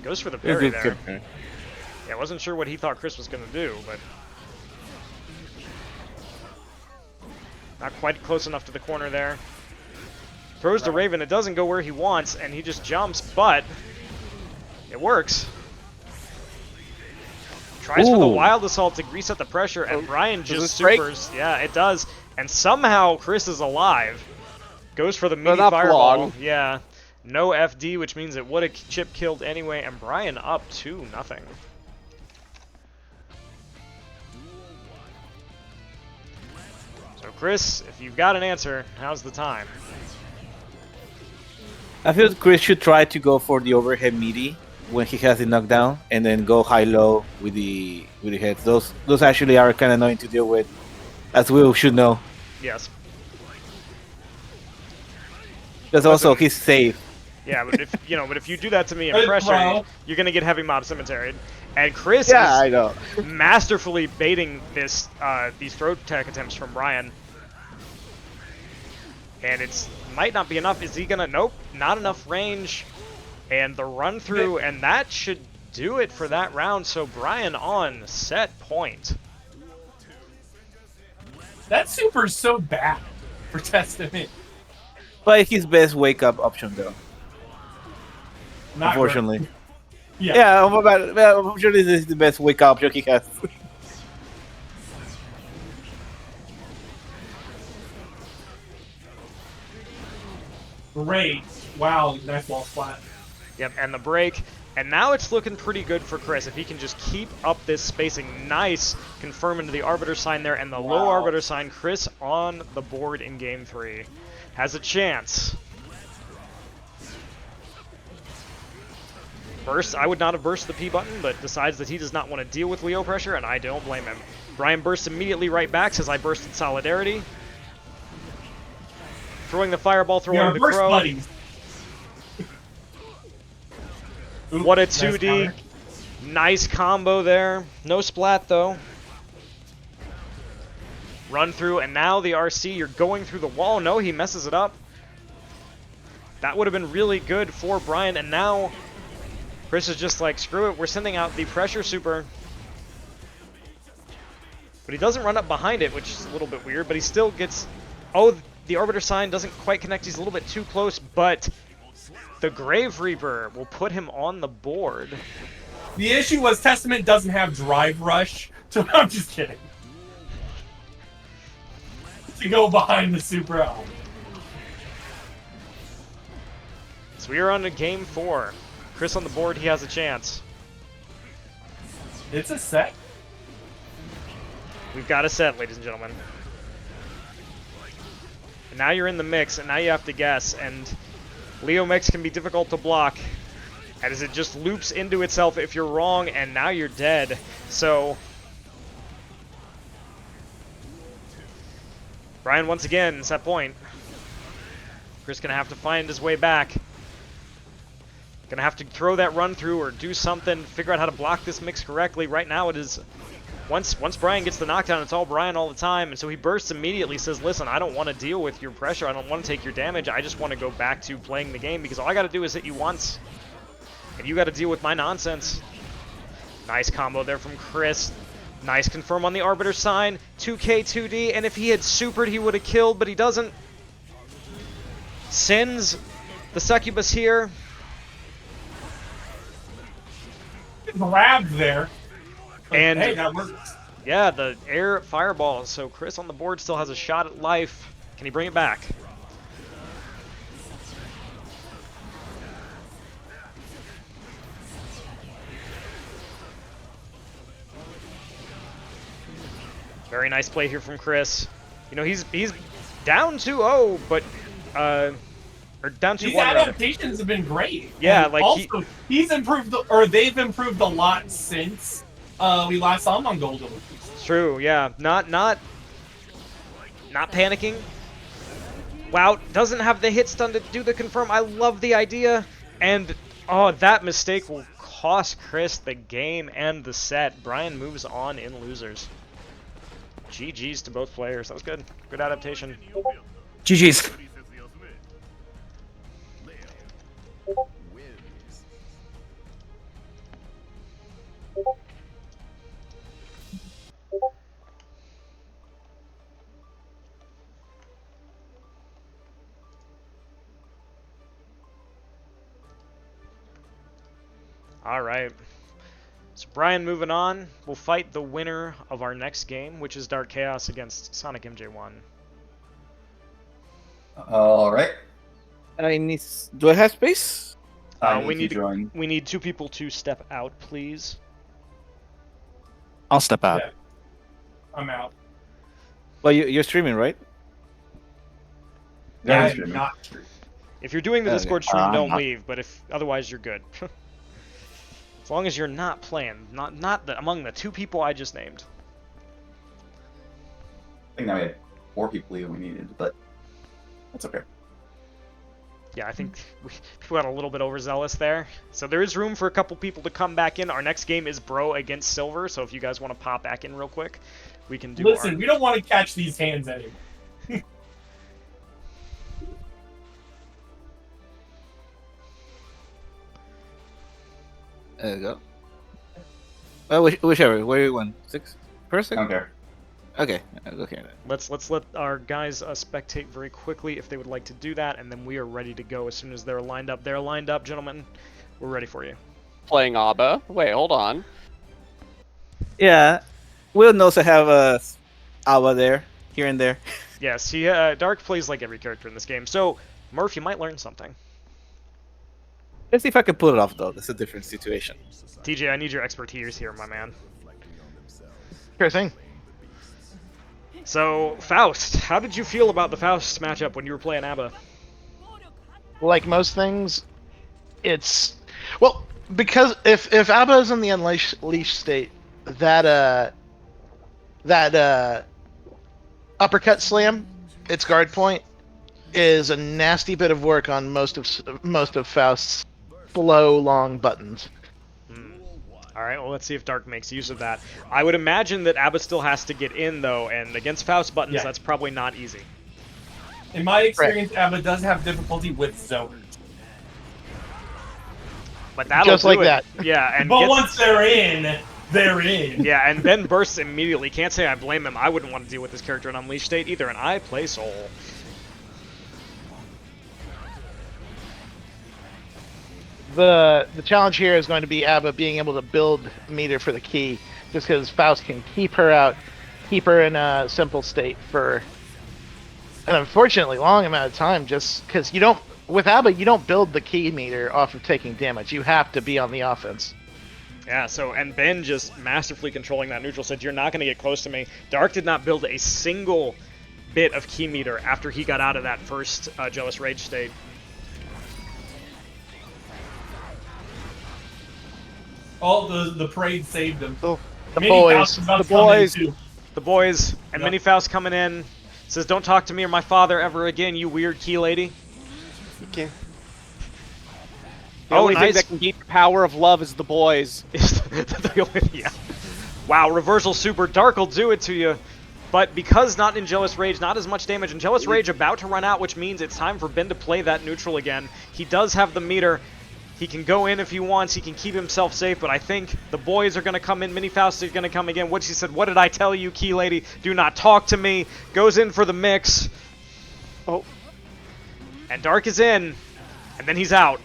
Goes for the parry there. Yeah, I wasn't sure what he thought Chris was going to do, but... not quite close enough to the corner there. Throws the Raven, it doesn't go where he wants, and he just jumps, but... it works. Tries for the Wild Assault to reset the pressure, and Brian just supers. Yeah, it does. And somehow Chris is alive. Goes for the mini fireball. Long. Yeah. No FD, which means it would have chip killed anyway, and Brian up 2-0. So Chris, if you've got an answer, now's the time. I feel Chris should try to go for the overhead meaty when he has the knockdown, and then go high-low with the heads. Those actually are kind of annoying to deal with, as we should know. Yes. Because also he's safe. Yeah, but if you do that to me in pressure, you're gonna get heavy mob cemeteried. And Chris I know. is masterfully baiting this these throw tech attempts from Brian. And it's might not be enough. Is he gonna? Nope, not enough range. And the run through, and that should do it for that round. So Brian on set point. That super's so bad for Testament. But his best wake-up option, though. Not unfortunately. great. Yeah. Yeah, I'm sure this is the best wake up joke he has. Great. Wow, nice wall splat. Yep, and the break. And now it's looking pretty good for Chris. If he can just keep up this spacing, nice confirm into the Arbiter sign there, and the low Arbiter sign, Chris on the board in Game 3. Has a chance. Burst, I would not have burst the P button, but decides that he does not want to deal with Leo pressure, and I don't blame him. Brian bursts immediately right back, says I bursted Solidarity. Throwing the Fireball, throwing the burst Crow. buddies. Oops, What a nice 2D. counter. Nice combo there. No splat, though. Run through, and now the RC, you're going through the wall. No, he messes it up. That would have been really good for Brian, and now Chris is just like, screw it, we're sending out the pressure super. But he doesn't run up behind it, which is a little bit weird, but he still gets... Oh, the Arbiter sign doesn't quite connect. He's a little bit too close, but the Grave Reaper will put him on the board. The issue was Testament doesn't have Drive Rush, so I'm just kidding. To go behind the super elm. So we are on to Game 4. Chris on the board, he has a chance. It's a set. We've got a set, ladies and gentlemen. And now you're in the mix, and now you have to guess, and Leo mix can be difficult to block, as it just loops into itself if you're wrong, and now you're dead. So Brian once again, set point. Chris gonna have to find his way back. Gonna have to throw that run through or do something, figure out how to block this mix correctly. Right now it is, once Brian gets the knockdown, it's all Brian all the time, and so he bursts immediately, says, listen, I don't want to deal with your pressure, I don't want to take your damage, I just want to go back to playing the game, because all I gotta do is hit you once, and you gotta deal with my nonsense. Nice combo there from Chris. Nice confirm on the Arbiter sign, 2K 2D, and if he had supered, he would have killed, but he doesn't. Sends the Succubus here. Grabbed there. But And hey, that works. yeah, the air fireball. So Chris on the board still has a shot at life. Can he bring it back? Very nice play here from Chris. You know, he's down 2-0, but or down 2-1. These rather. adaptations have been great. Yeah, And like also he's improved, or they've improved a lot since we last saw him on Golden Wiiklies. It's true, yeah. Not panicking. Wow, doesn't have the hit stun to do the confirm. I love the idea. And oh, that mistake will cost Chris the game and the set. Brian moves on in losers. GG's to both players. That was good. Good adaptation. GG's. All right. So Brian moving on. We'll fight the winner of our next game, which is Dark Chaos against Sonic MJ1. All right. Do I have space? We to join. we need 2 people to step out, please. I'll step out. Yeah. I'm out. Well, you're streaming, right? Yeah, I'm streaming. not true. If you're doing the Okay. Discord stream, don't not- leave. But if otherwise, you're good. As long as you're not playing, not among the 2 people I just named. I think now we had 4 people leave we needed, but that's okay. Yeah, I think people got a little bit overzealous there. So there is room for a couple people to come back in. Our next game is Bro against Silver, so if you guys want to pop back in real quick, we can do Listen, we don't want to catch these hands anymore. There you go. Whichever. Where you want? 6 person? I don't care. Okay. Okay. Let's let our guys spectate very quickly if they would like to do that, and then we are ready to go as soon as they're lined up. They're lined up, gentlemen. We're ready for you. Playing Abba. Wait, hold on. Yeah, Will knows I have a Awa there, here and there. Yes, Dark plays like every character in this game. So, Murph, you might learn something. Let's see if I can pull it off, though. That's a different situation. TJ, I need your expertise here, my man. Sure thing. So, Faust, how did you feel about the Faust matchup when you were playing ABBA? Like most things, it's well because if Abba is in the unleashed state, that uppercut slam, its guard point, is a nasty bit of work on most of Faust's slow long buttons. Alright, well, let's see if Dark makes use of that. I would imagine that ABBA still has to get in, though, and against Faust buttons, that's probably not easy. In my experience, Abba does have difficulty with zoners. But that'll Just do like it. that. Yeah, and But once they're in, they're in. Yeah, and Ben bursts immediately. Can't say I blame him. I wouldn't want to deal with this character in Unleashed State either, and I play Soul. The challenge here is going to be Abba being able to build meter for the key, just because Faust can keep her in a simple state for an unfortunately long amount of time, just because with Abba, you don't build the key meter off of taking damage. You have to be on the offense. Yeah, and Ben just masterfully controlling that neutral said, you're not going to get close to me. Dark did not build a single bit of key meter after he got out of that first Jealous Rage state. Oh, the parade saved him. The Mini boys. Faust is about The to come in, boys. too. The boys, and Yep. Mini Faust coming in, says, don't talk to me or my father ever again, you weird key lady. Okay. The Oh, only thing nice. that can beat the power of love is the boys. Yeah. Wow, reversal super. Dark will do it to you. But because not in Jealous Rage, not as much damage. And Jealous Rage about to run out, which means it's time for Ben to play that neutral again. He does have the meter. He can go in if he wants. He can keep himself safe. But I think the boys are going to come in. Mini Faust is going to come again. What she said, what did I tell you, Key Lady? Do not talk to me. Goes in for the mix. Oh. And Dark is in. And then he's out.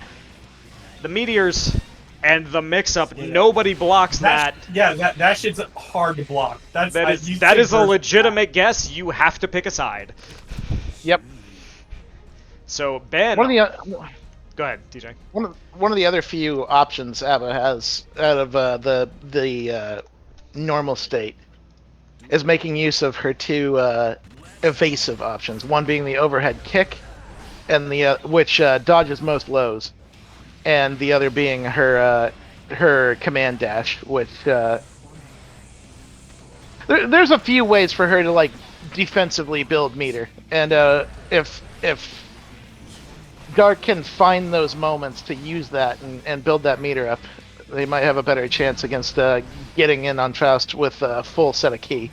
The meteors and the mix-up, nobody blocks that. Yeah, that shit's hard to block. That is a legitimate guess. You have to pick a side. Yep. So Ben, One of the go ahead, TJ. one of the other few options Abba has out of the normal state is making use of her two evasive options. One being the overhead kick, and which dodges most lows, and the other being her command dash, which there's a few ways for her to like defensively build meter, and if Dark can find those moments to use that and build that meter up, they might have a better chance against getting in on Faust with a full set of key.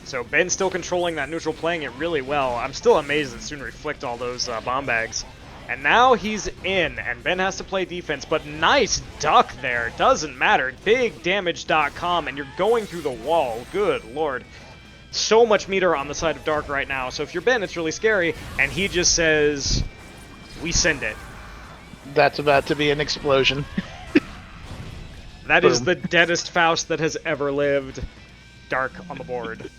So Ben's still controlling that neutral, playing it really well. I'm still amazed that Soonry flicked all those bomb bags. And now he's in, and Ben has to play defense, but nice duck there. Doesn't matter. BigDamage.com, and you're going through the wall. Good lord. So much meter on the side of Dark right now. So if you're Ben, it's really scary. And he just says, we send it. That's about to be an explosion. That is the deadest Faust that has ever lived. Dark on the board.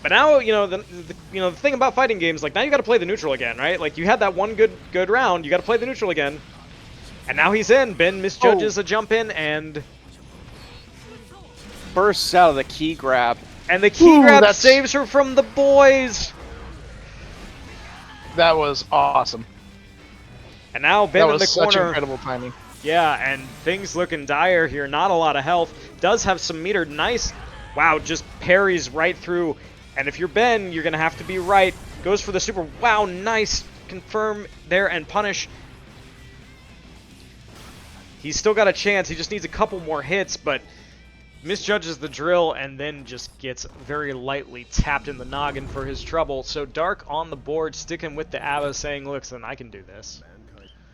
But now, the thing about fighting games, like, now you got to play the neutral again, right? Like, you had that one good round, you got to play the neutral again. And now he's in. Ben misjudges a jump in and Bursts out of the key grab. And the key grab saves her from the boys. That was awesome. And now Ben in the corner. Such incredible timing. Yeah, and things looking dire here. Not a lot of health. Does have some meter. Nice. Wow, just parries right through. And if you're Ben, you're going to have to be right. Goes for the super. Wow, nice. Confirm there and punish. He's still got a chance. He just needs a couple more hits, but misjudges the drill and then just gets very lightly tapped in the noggin for his trouble. So Dark on the board, sticking with the ABBA, saying, listen, I can do this.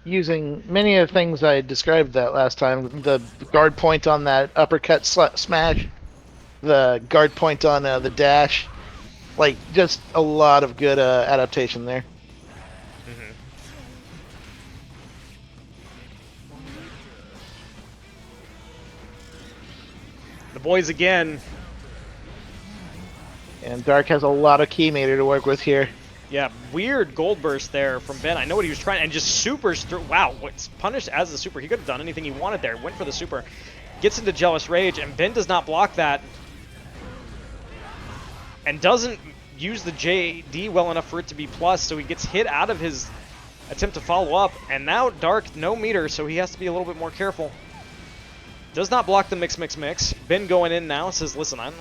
Using many of the things I described that last time, the guard point on that uppercut smash, the guard point on the dash, Like, just a lot of good adaptation there. The boys again. And Dark has a lot of key meter to work with here. Yeah, weird gold burst there from Ben. I know what he was trying, and just supers through. Wow, what's punished as the super. He could have done anything he wanted there. Went for the super. Gets into Jealous Rage, and Ben does not block that. And doesn't use the JD well enough for it to be plus, so he gets hit out of his attempt to follow up. And now Dark, no meter, so he has to be a little bit more careful. Does not block the mix. Ben going in now, says, listen, I'm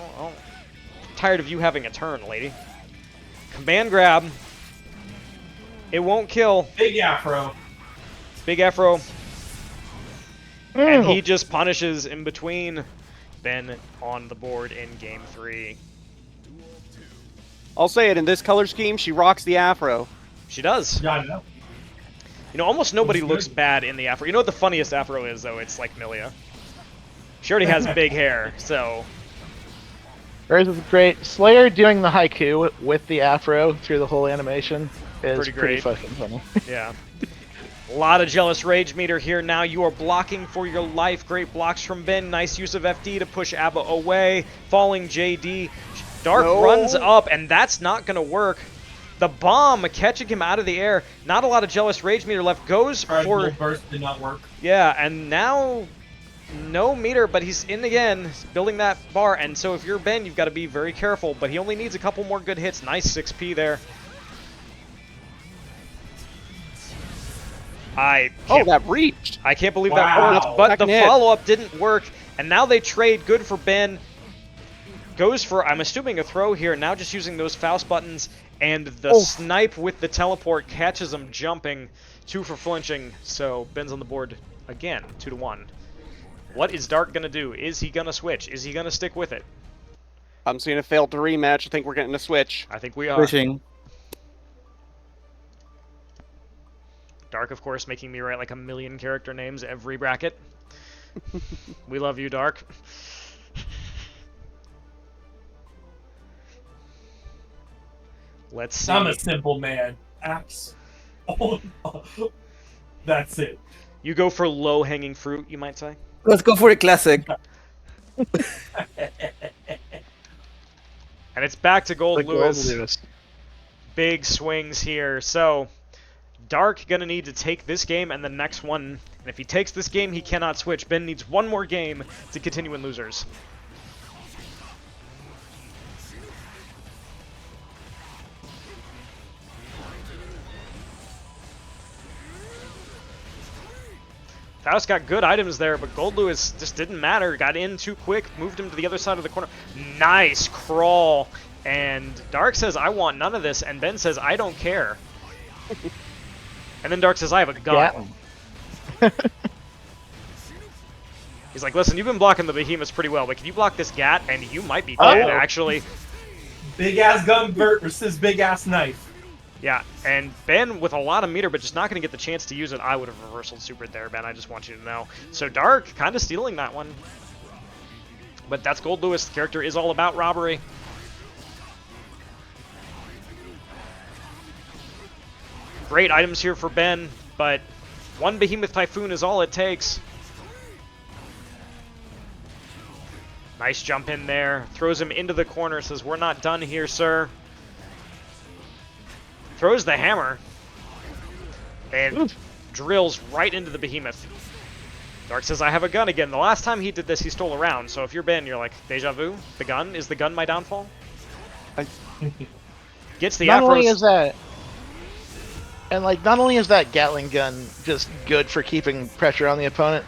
tired of you having a turn, lady. Command grab. It won't kill. Big afro. Big afro. And he just punishes in between. Ben on the board in game 3. I'll say it, in this color scheme, she rocks the afro. She does. Yeah, I know. You know, almost nobody looks bad in the afro. You know what the funniest afro is, though? It's like Milia. She already has big hair, so... Hers is great. Slayer doing the haiku with the afro through the whole animation is pretty fucking funny. Yeah. A lot of Jealous Rage meter here now. You are blocking for your life. Great blocks from Ben. Nice use of FD to push ABBA away. Falling JD. Dark runs up, and that's not going to work. The bomb catching him out of the air. Not a lot of Jealous Rage meter left. Goes for... burst did not work. Yeah, and now... No meter, but he's in again, building that bar, and so if you're Ben, you've got to be very careful, but he only needs a couple more good hits. Nice 6P there. That reached! I can't believe that worked, but the follow-up didn't work, and now they trade. Good for Ben. Goes for, I'm assuming, a throw here, now just using those Faust buttons, and the snipe with the teleport catches him jumping. 2 for flinching, so Ben's on the board again, 2-1. What is Dark going to do? Is he going to switch? Is he going to stick with it? I'm seeing a failed to rematch. I think we're getting a switch. I think we are. Switching. Dark, of course, making me write like 1 million character names every bracket. We love you, Dark. Let's see. I'm a simple man. Axe. Oh, that's it. You go for low-hanging fruit, you might say? Let's go for the classic. And it's back to Gold Lewis. Lewis. Big swings here. So, Dark gonna need to take this game and the next one. And if he takes this game, he cannot switch. Ben needs one more game to continue in losers. Faust got good items there, but Gold Lewis just didn't matter. Got in too quick, moved him to the other side of the corner. Nice crawl. And Dark says, I want none of this. And Ben says, I don't care. And then Dark says, I have a gun. Yeah. He's like, listen, you've been blocking the behemoths pretty well, but can you block this Gat? And you might be dead, actually. Big ass gun versus big ass knife. Yeah, and Ben with a lot of meter, but just not going to get the chance to use it. I would have reversal supered there, Ben. I just want you to know. So Dark kind of stealing that one. But that's Gold Lewis. The character is all about robbery. Great items here for Ben, but one Behemoth Typhoon is all it takes. Nice jump in there. Throws him into the corner. Says, we're not done here, sir. Throws the hammer. And drills right into the Behemoth. Dark says, I have a gun again. The last time he did this, he stole a round. So if you're Ben, you're like, deja vu? The gun? Is the gun my downfall? Gets the Not Afros. only is that... And, like, not only is that Gatling gun just good for keeping pressure on the opponent,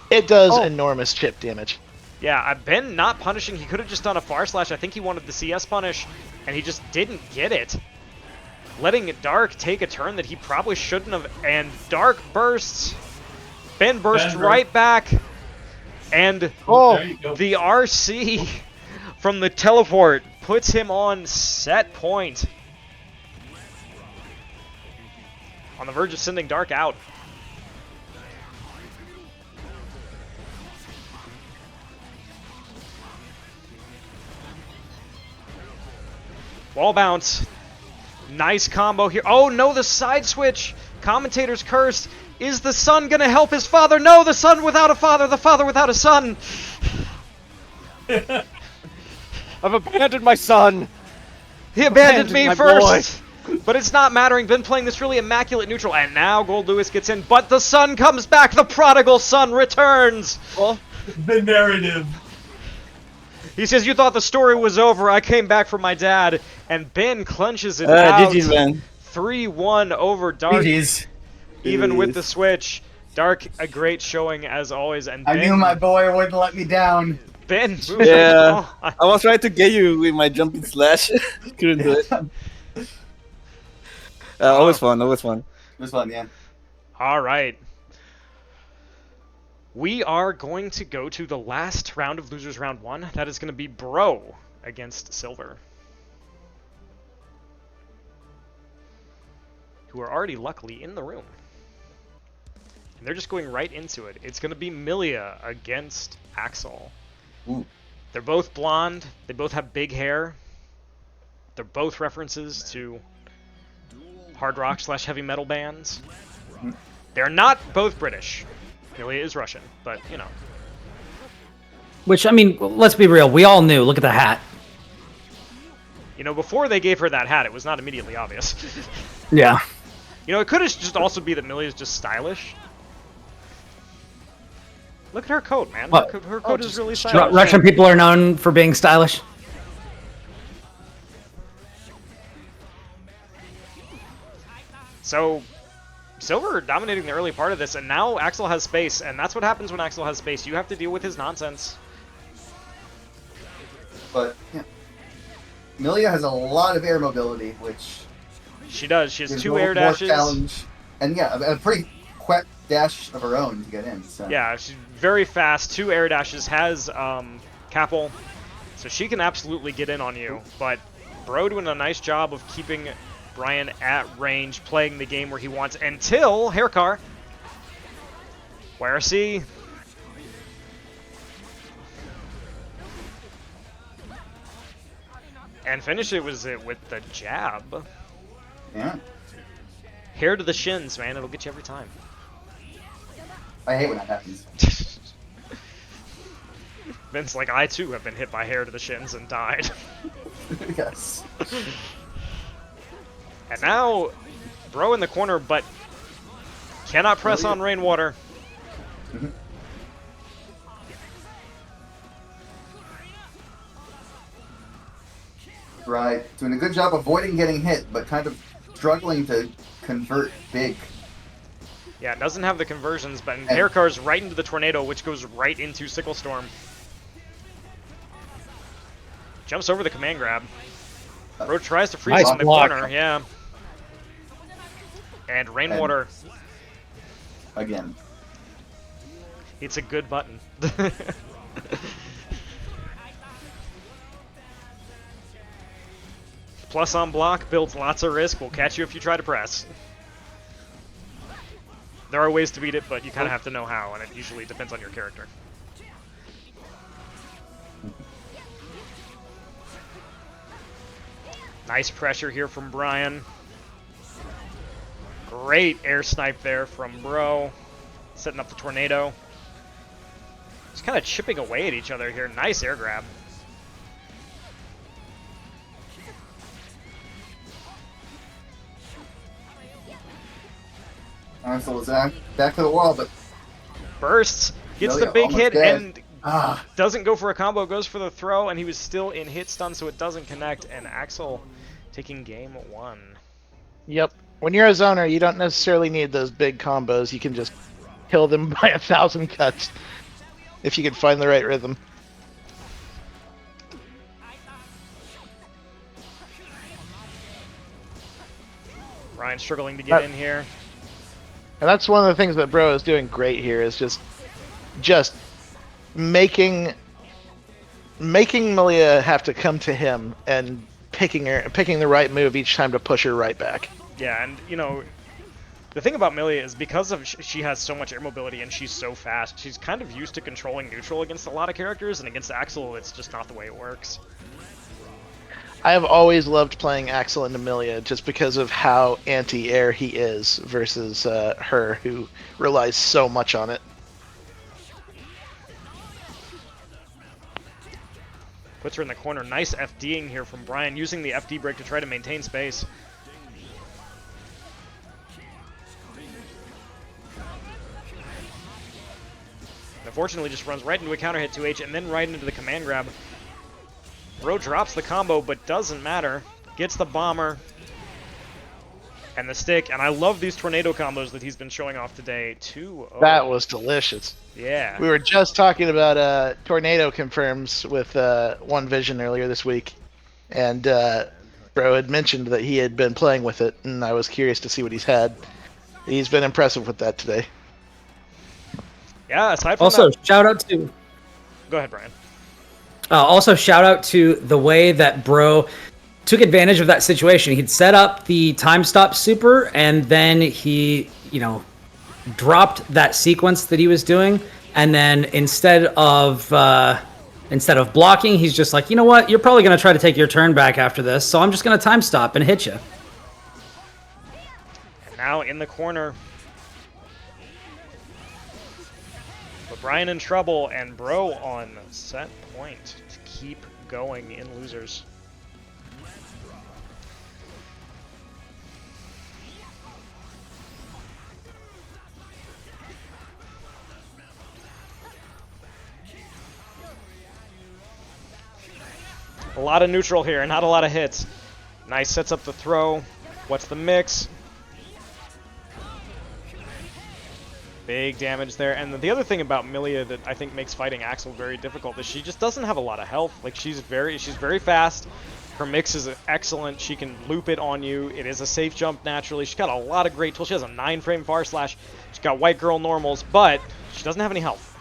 it does enormous chip damage. Yeah, Ben not punishing. He could have just done a far slash. I think he wanted the CS punish, and he just didn't get it. Letting Dark take a turn that he probably shouldn't have, and Dark bursts. Ben bursts right back, and the RC from the teleport puts him on set point. On the verge of sending Dark out. Wall bounce. Nice combo here. Oh no, the side switch. Commentator's cursed. Is the son gonna help his father? No, the son without a father, the father without a son. I've abandoned my son. He abandoned me my first. But it's not mattering. Been playing this really immaculate neutral, and now Gold Lewis gets in. But the son comes back. The prodigal son returns. Well, the narrative. He says, "You thought the story was over. I came back for my dad." And Ben clenches it out. GG's, man. 3-1 over Dark. GG's. Even with the switch. Dark, a great showing as always. And I Ben, knew my boy wouldn't let me down. Ben moves Yeah, on. I was trying to get you with my jumping slash. Couldn't do it. Always fun, always fun. It was fun, yeah. All right. We are going to go to the last round of Losers Round 1. That is going to be Bro against Silver, who are already luckily in the room. And they're just going right into it. It's going to be Milia against Axel. Ooh. They're both blonde. They both have big hair. They're both references to hard rock / heavy metal bands. They're not both British. Milia is Russian, but you know. Which, I mean, let's be real. We all knew. Look at the hat. You know, before they gave her that hat, it was not immediately obvious. Yeah. You know, it could have just also be that Milia is just stylish. Look at her coat, man. What? Her coat is really stylish. Russian people are known for being stylish. So, Silver dominating the early part of this, and now Axel has space, and that's what happens when Axel has space. You have to deal with his nonsense. But, yeah. Milia has a lot of air mobility, which... She does. She has is 2 air dashes. Challenge. And yeah, a pretty quick dash of her own to get in. So. Yeah, she's very fast. 2 air dashes, has Capel, so she can absolutely get in on you. But Bro doing a nice job of keeping Brian at range, playing the game where he wants until Haircar. YRC. And finish it with the jab. Yeah. Hair to the shins, man. It'll get you every time. I hate when that happens. Vince, like I too have been hit by hair to the shins and died. Yes. And now, Bro in the corner, but cannot press on Rainwater. Mm-hmm. Right. Doing a good job avoiding getting hit, but kind of struggling to convert big. Yeah, it doesn't have the conversions, but Haircar's right into the tornado, which goes right into Sickle Storm. Jumps over the command grab. Bro tries to freeze Nice in the block. corner, yeah. And Rainwater. Again. It's a good button. Plus on block, builds lots of risk, will catch you if you try to press. There are ways to beat it, but you kind of have to know how, and it usually depends on your character. Nice pressure here from Brian. Great air snipe there from Bro. Setting up the tornado. Just kind of chipping away at each other here. Nice air grab. Axel is back to the wall, but Bursts. Gets the Milia big almost hit dead. and doesn't go for a combo. Goes for the throw, and he was still in hit stun, so it doesn't connect. And Axel taking game 1. Yep. When you're a zoner, you don't necessarily need those big combos. You can just kill them by 1,000 cuts if you can find the right rhythm. Ryan struggling to get in here. And that's one of the things that Bro is doing great here, is just making Milia have to come to him and picking the right move each time to push her right back. Yeah, and you know, the thing about Milia is because of she has so much air mobility and she's so fast, she's kind of used to controlling neutral against a lot of characters, and against Axel, it's just not the way it works. I have always loved playing Axel and Amelia just because of how anti-air he is versus her, who relies so much on it. Puts her in the corner. Nice FDing here from Brian, using the FD break to try to maintain space. Unfortunately, just runs right into a counter hit 2H and then right into the command grab. Bro drops the combo, but doesn't matter. Gets the bomber and the stick, and I love these tornado combos that he's been showing off today. 2-0. That was delicious. Yeah. We were just talking about tornado confirms with One Vision earlier this week, and Bro had mentioned that he had been playing with it, and I was curious to see what he's had. He's been impressive with that today. Yeah, aside from Also, that... shout out to... Go ahead, Brian. Also, shout out to the way that Bro took advantage of that situation. He'd set up the time stop super, and then he, dropped that sequence that he was doing, and then instead of blocking, he's just like, you know what? You're probably going to try to take your turn back after this, so I'm just going to time stop and hit you. And now in the corner. But Brian in trouble, and Bro on set point to keep going in losers. A lot of neutral here, not a lot of hits. Nice, sets up the throw. What's the mix? Big damage there. And the other thing about Milia that I think makes fighting Axel very difficult is she just doesn't have a lot of health. Like, she's very fast. Her mix is excellent. She can loop it on you. It is a safe jump naturally. She's got a lot of great tools. She has a 9-frame far slash. She's got white girl normals, but she doesn't have any health.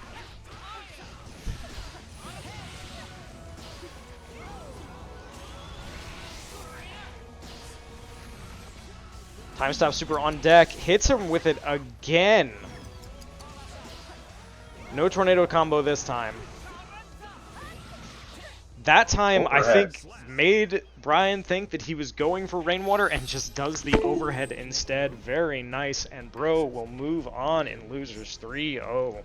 Time stop super on deck. Hits him with it again. No tornado combo this time. That time, I think, made Brian think that he was going for Rainwater and just does the overhead instead. Very nice. And Bro will move on in losers 3-0.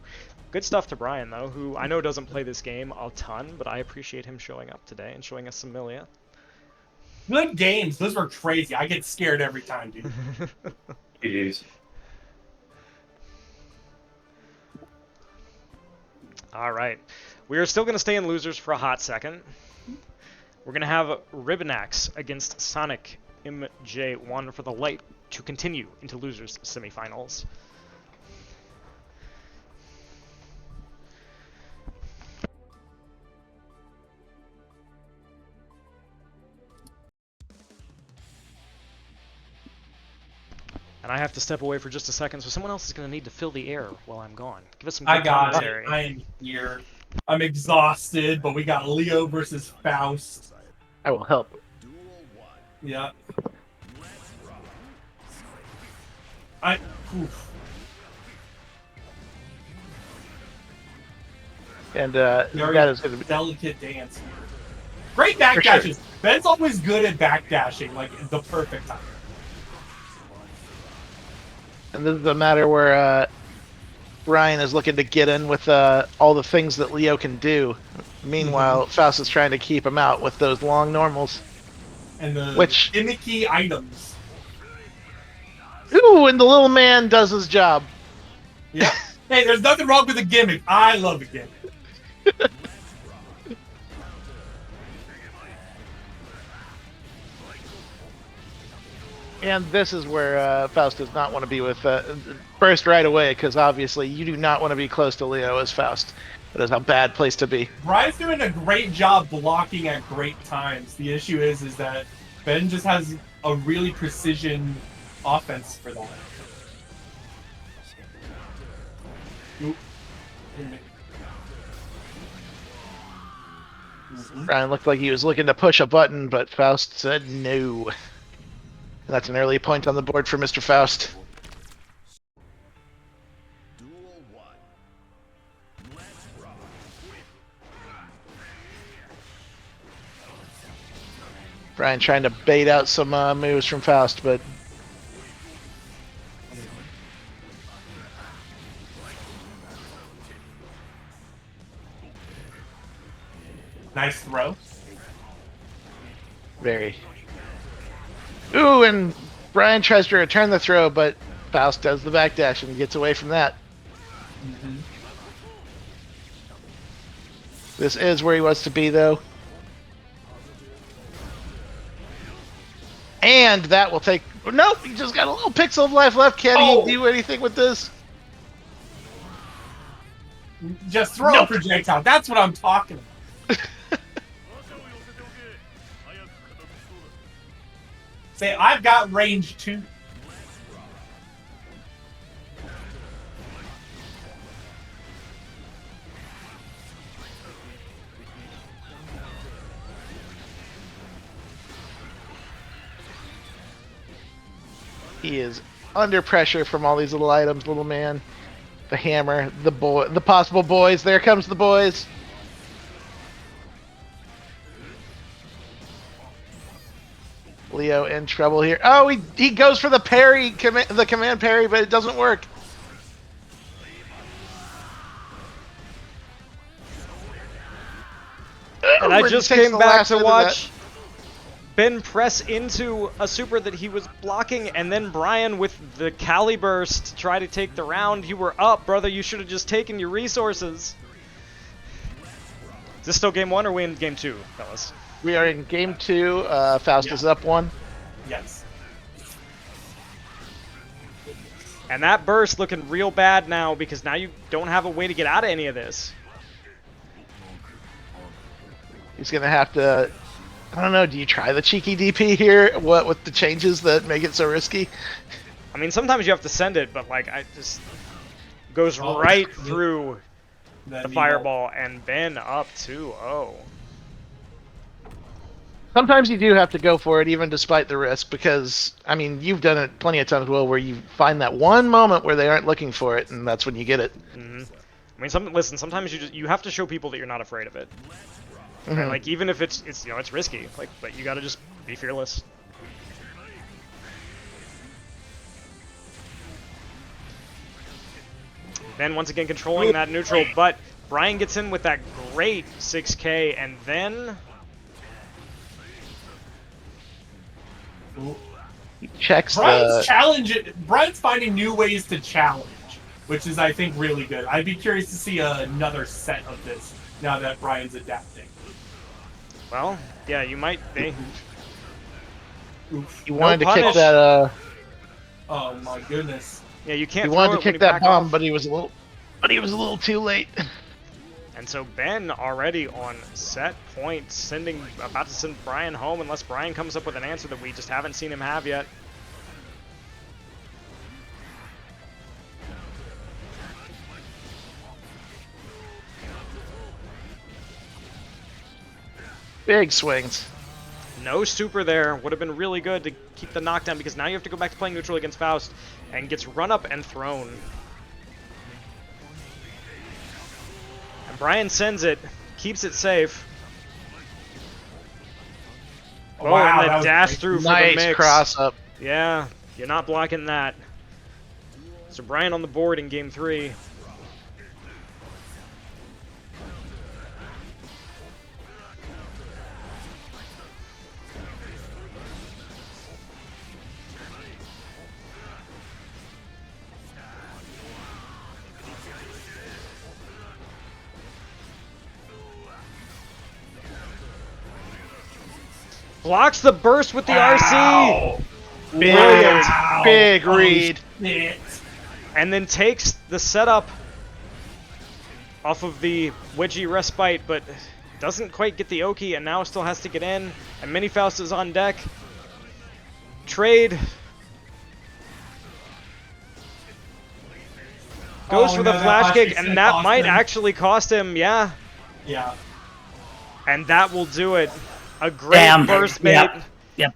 Good stuff to Brian, though, who I know doesn't play this game a ton, but I appreciate him showing up today and showing us some Milia. Good games. Those were crazy. I get scared every time, dude. Jeez. All right. We are still going to stay in losers for a hot second. We're going to have Ribbonax against Sonic MJ1 for the light to continue into losers semifinals. And I have to step away for just a second, so someone else is going to need to fill the air while I'm gone. Give us some good commentary. I am here. I'm exhausted, but we got Leo versus Faust. I will help. Yeah. Oof. And Very that is going to be delicate dance here. Great backdashes. Sure. Ben's always good at backdashing, like the perfect time. And this is a matter where Ryan is looking to get in with all the things that Leo can do. Meanwhile, Faust is trying to keep him out with those long normals. And the which gimmicky items. Ooh, and the little man does his job. Yeah. Hey, there's nothing wrong with a gimmick. I love a gimmick. And this is where Faust does not want to be with Burst right away, because obviously you do not want to be close to Leo as Faust. That is a bad place to be. Brian's doing a great job blocking at great times. The issue is that Ben just has a really precision offense for that. Oop. Brian looked like he was looking to push a button, but Faust said no. And that's an early point on the board for Mr. Faust. Brian trying to bait out some moves from Faust, but Nice throw. very. Ooh, and Brian tries to return the throw, but Faust does the backdash and gets away from that. This is where he wants to be, though. And that will take... Nope, he just got a little pixel of life left. Can he do anything with this? Just throw a projectile. That's what I'm talking about. Say, I've got range 2. He is under pressure from all these little items, little man. The hammer, the boy, the possible boys. There comes the boys. Leo in trouble here. Oh, he goes for the parry, the command parry, but it doesn't work. And I just came back to watch Ben press into a super that he was blocking, and then Brian with the Cali burst try to take the round. You were up, brother. You should have just taken your resources. Is this still game 1 or we in game 2, fellas? We are in game 2. Faust is up 1. Yes. And that burst looking real bad now because now you don't have a way to get out of any of this. He's going to have to... I don't know, do you try the cheeky DP here? What with the changes that make it so risky? I mean, sometimes you have to send it, but like, I just goes right through the fireball, and Ben up 2-0. Sometimes you do have to go for it, even despite the risk, because, I mean, you've done it plenty of times, Will, where you find that one moment where they aren't looking for it, and that's when you get it. Mm-hmm. I mean, listen, sometimes you have to show people that you're not afraid of it. Mm-hmm. Right? Like, even if it's you know, it's risky, like, but you gotta just be fearless. Ben once again controlling that neutral, but Brian gets in with that great 6K, and then... He checks Brian's finding new ways to challenge, which is, I think, really good. I'd be curious to see another set of this now that Brian's adapting. Well, yeah, you might be. You wanted to kick that. Oh my goodness. Yeah, you can't. He wanted to kick that bomb, off. but he was a little too late. And so Ben already on set point, about to send Brian home, unless Brian comes up with an answer that we just haven't seen him have yet. Big swings. No super there. Would have been really good to keep the knockdown because now you have to go back to playing neutral against Faust and gets run up and thrown. And Brian sends it, keeps it safe. Oh, wow, and the dash through for the mix. Nice cross up. Yeah, you're not blocking that. So Brian on the board in game 3. Blocks the burst with the RC. Big read. And then takes the setup off of the Wedgie Respite, but doesn't quite get the Oki, and now still has to get in. And Mini Faust is on deck. Trade. Goes for the flash kick, and that might actually cost him, yeah. Yeah. And that will do it. A great burst bait. Yep.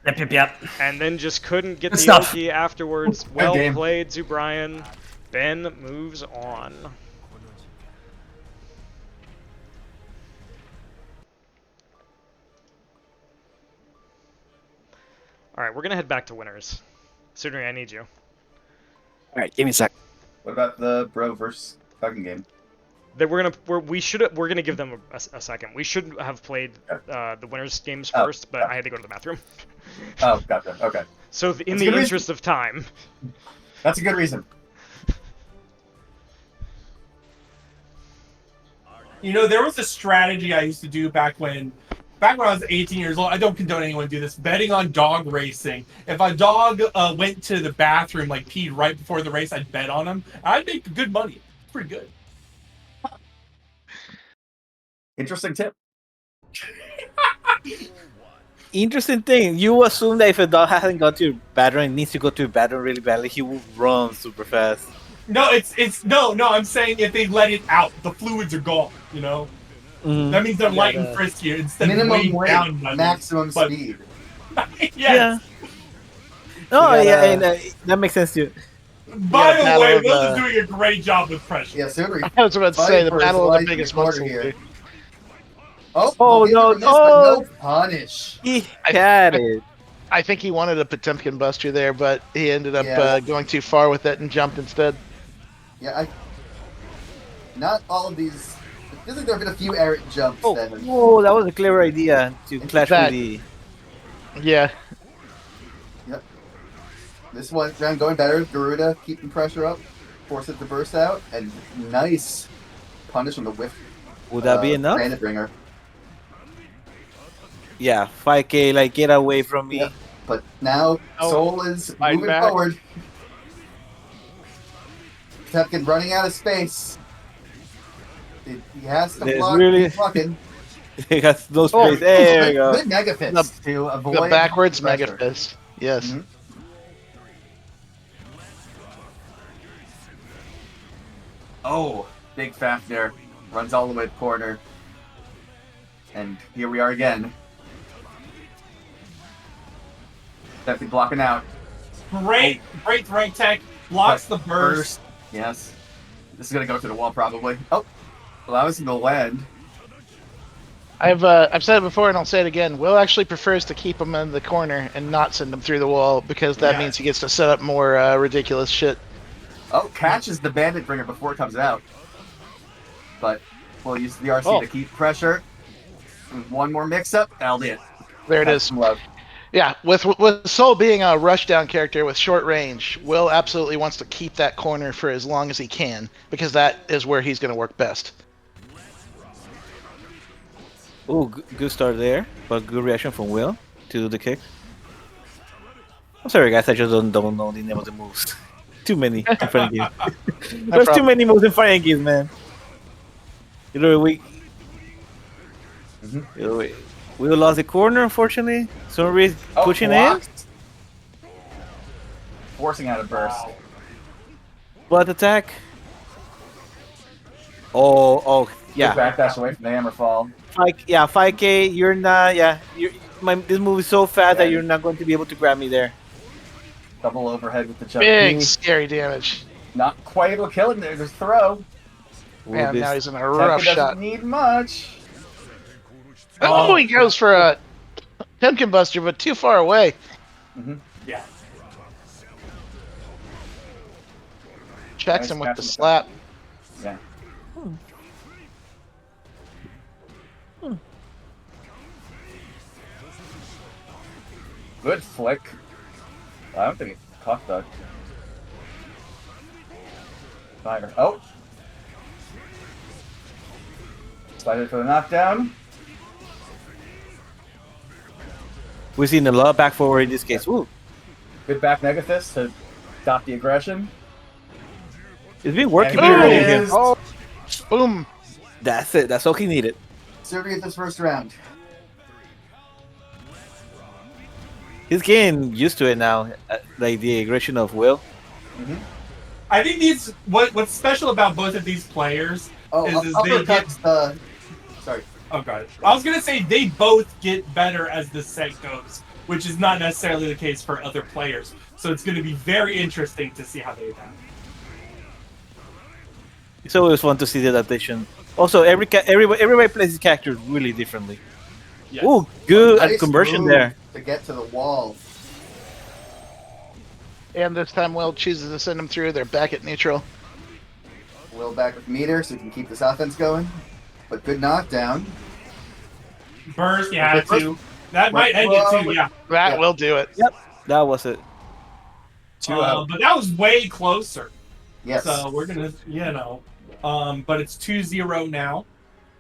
And then just couldn't get Good the stuff. Oki afterwards. Well played to Brian. Ben moves on. All right, we're gonna head back to winners. Sudri, I need you. All right, give me a sec. What about the bro versus fucking game? That we're gonna give them a second. We should have played the winners games first, but I had to go to the bathroom. Oh, gotcha. Okay. So in That's the a good interest of time. That's a good reason. You know, there was a strategy I used to do back when I was 18 years old. I don't condone anyone do this. Betting on dog racing. If a dog went to the bathroom, like peed right before the race, I'd bet on him. I'd make good money. It's pretty good. Interesting tip. Interesting thing. You assume that if a dog hasn't got to your bathroom, it needs to go to your bathroom really badly, he will run super fast. No, no. I'm saying if they let it out, the fluids are gone. You know, that means they're light and friskier instead of Minimum weighing weight, down. maximum speed. Yes. Yeah. Oh, yeah, and that makes sense too. By the way, battle Will of, is doing a great job with pressure. Yeah, Sudri. I was about to say the Fight for battle his of the life biggest in the corner muscle here. here. Oh, no, but no punish. He had it. I think he wanted a Potemkin Buster there, but he ended up going too far with it and jumped instead. Yeah, not all of these. It feels like there have been a few errant jumps. Oh, that was a clever idea to clash with the. Yeah. Yep. This one round going better. Garuda keeping pressure up, force it to burst out, and nice punish on the whiff. Would that be enough? Bandit Ringer. Yeah, 5K, like get away from me. Yep. But now Soul is moving back. forward. Potemkin running out of space. He has to There's block. really- He's blocking. He has no space. There you go. Good Mega Fist to avoid The backwards pressure. Mega Fist. Yes. Mhm. Oh, big Fafnir runs all the way to the corner. And here we are again. Definitely blocking out. Great rank tech. Blocks the But burst. Yes. This is going to go to the wall probably. Oh, allows him to land. I've said it before and I'll say it again. Will actually prefers to keep him in the corner and not send him through the wall because that means he gets to set up more ridiculous shit. Oh, catches the Bandit Bringer before it comes out. But we'll use the RC to keep pressure. One more mix-up, that'll be it. There it is. Some love. Yeah, with Soul being a rushdown character with short range, Will absolutely wants to keep that corner for as long as he can because that is where he's going to work best. Oh, good start there, but good reaction from Will to the kick. I'm sorry, guys, I just don't know the name of the moves. Too many in fighting games. There's too many moves in fighting games, man. You know, we lost the corner, unfortunately. Somebody's pushing in. Forcing out a burst. Butt attack. Oh, yeah. Backdash away from the hammer fall. 5K, you're not, this move is so fast that you're not going to be able to grab me there. Double overhead with the jump. Big, scary damage. Not quite able to kill him there. There's throw. Man, now he's in a Tempo rough doesn't shot. need much. Oh, he goes for a Temkin Buster, but too far away. Mm-hmm. Yeah. Checks him with the slap. Yeah. Good flick. I don't think it caught that. Fire. Oh! Slider for the knockdown. We've seen a lot of back forward in this case. Ooh. Good back Megathist to stop the aggression. It's been working And pretty here well it with is. him. Oh, boom. That's it. That's all he needed. Serving this first round. He's getting used to it now, like the aggression of Will. Mm-hmm. I think what's special about both of these players is they get. Sorry. Oh god, I was gonna say they both get better as the set goes, which is not necessarily the case for other players. So it's going to be very interesting to see how they adapt. It's always fun to see the adaptation. Also, everybody plays his character really differently. Yes. Ooh, good Nice conversion move there. to get to the wall. And this time Will chooses to send them through. They're back at neutral. Will back with meter so we can keep this offense going. But good knockdown. Burst, yeah, Okay, two. That might end it too, yeah. That will do it. Yep, that was it. Two out. But that was way closer. Yes. So we're gonna, but it's 2-0 now.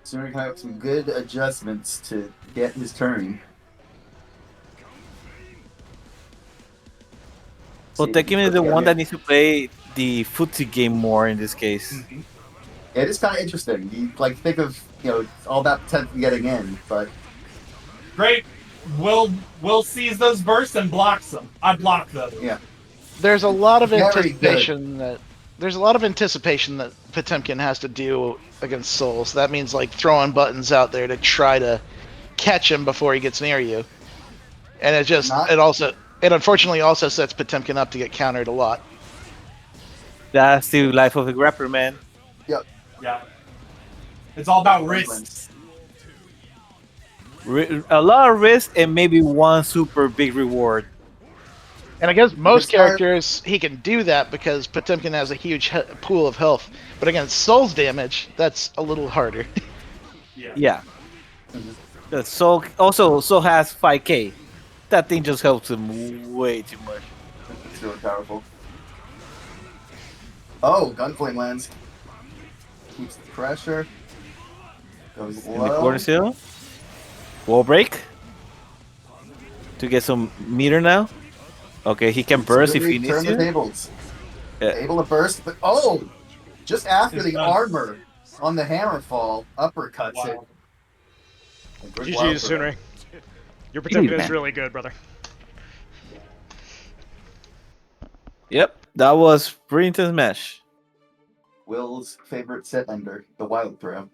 So we're going to have some good adjustments to get his turn. So Tekken is the one that needs to play the footsie game more in this case. Mm-hmm. It is kind of interesting. You think of it's all about 10th getting in, but Great. Will sees those bursts and blocks them. I block those. yeah, There's a lot of Very anticipation that Potemkin has to do against Soul. So that means throwing buttons out there to try to catch him before he gets near you. And it unfortunately also sets Potemkin up to get countered a lot. That's the life of a grappler, man. yep. Yeah. It's all about risks. A lot of risk and maybe one super big reward. And against most This time- characters, he can do that because Potemkin has a huge pool of health. But against Soul's damage, that's a little harder. Yeah. Yeah. The Soul also has 5k. That thing just helps him way too much. It's really powerful. Oh, gunflame lands. Keeps the pressure. Goes In the low. corner seal. Wall break. To get some meter now. Okay, he can burst if he needs Turn the to. tables. Yeah. Able to burst, but just after the armor on the hammer fall, uppercuts it. Wow. A good wild GG's, throw. Sunray. Your Potemkin is man. really good, brother. Yep, that was pretty intense match. Will's favorite set ender, the wild throw.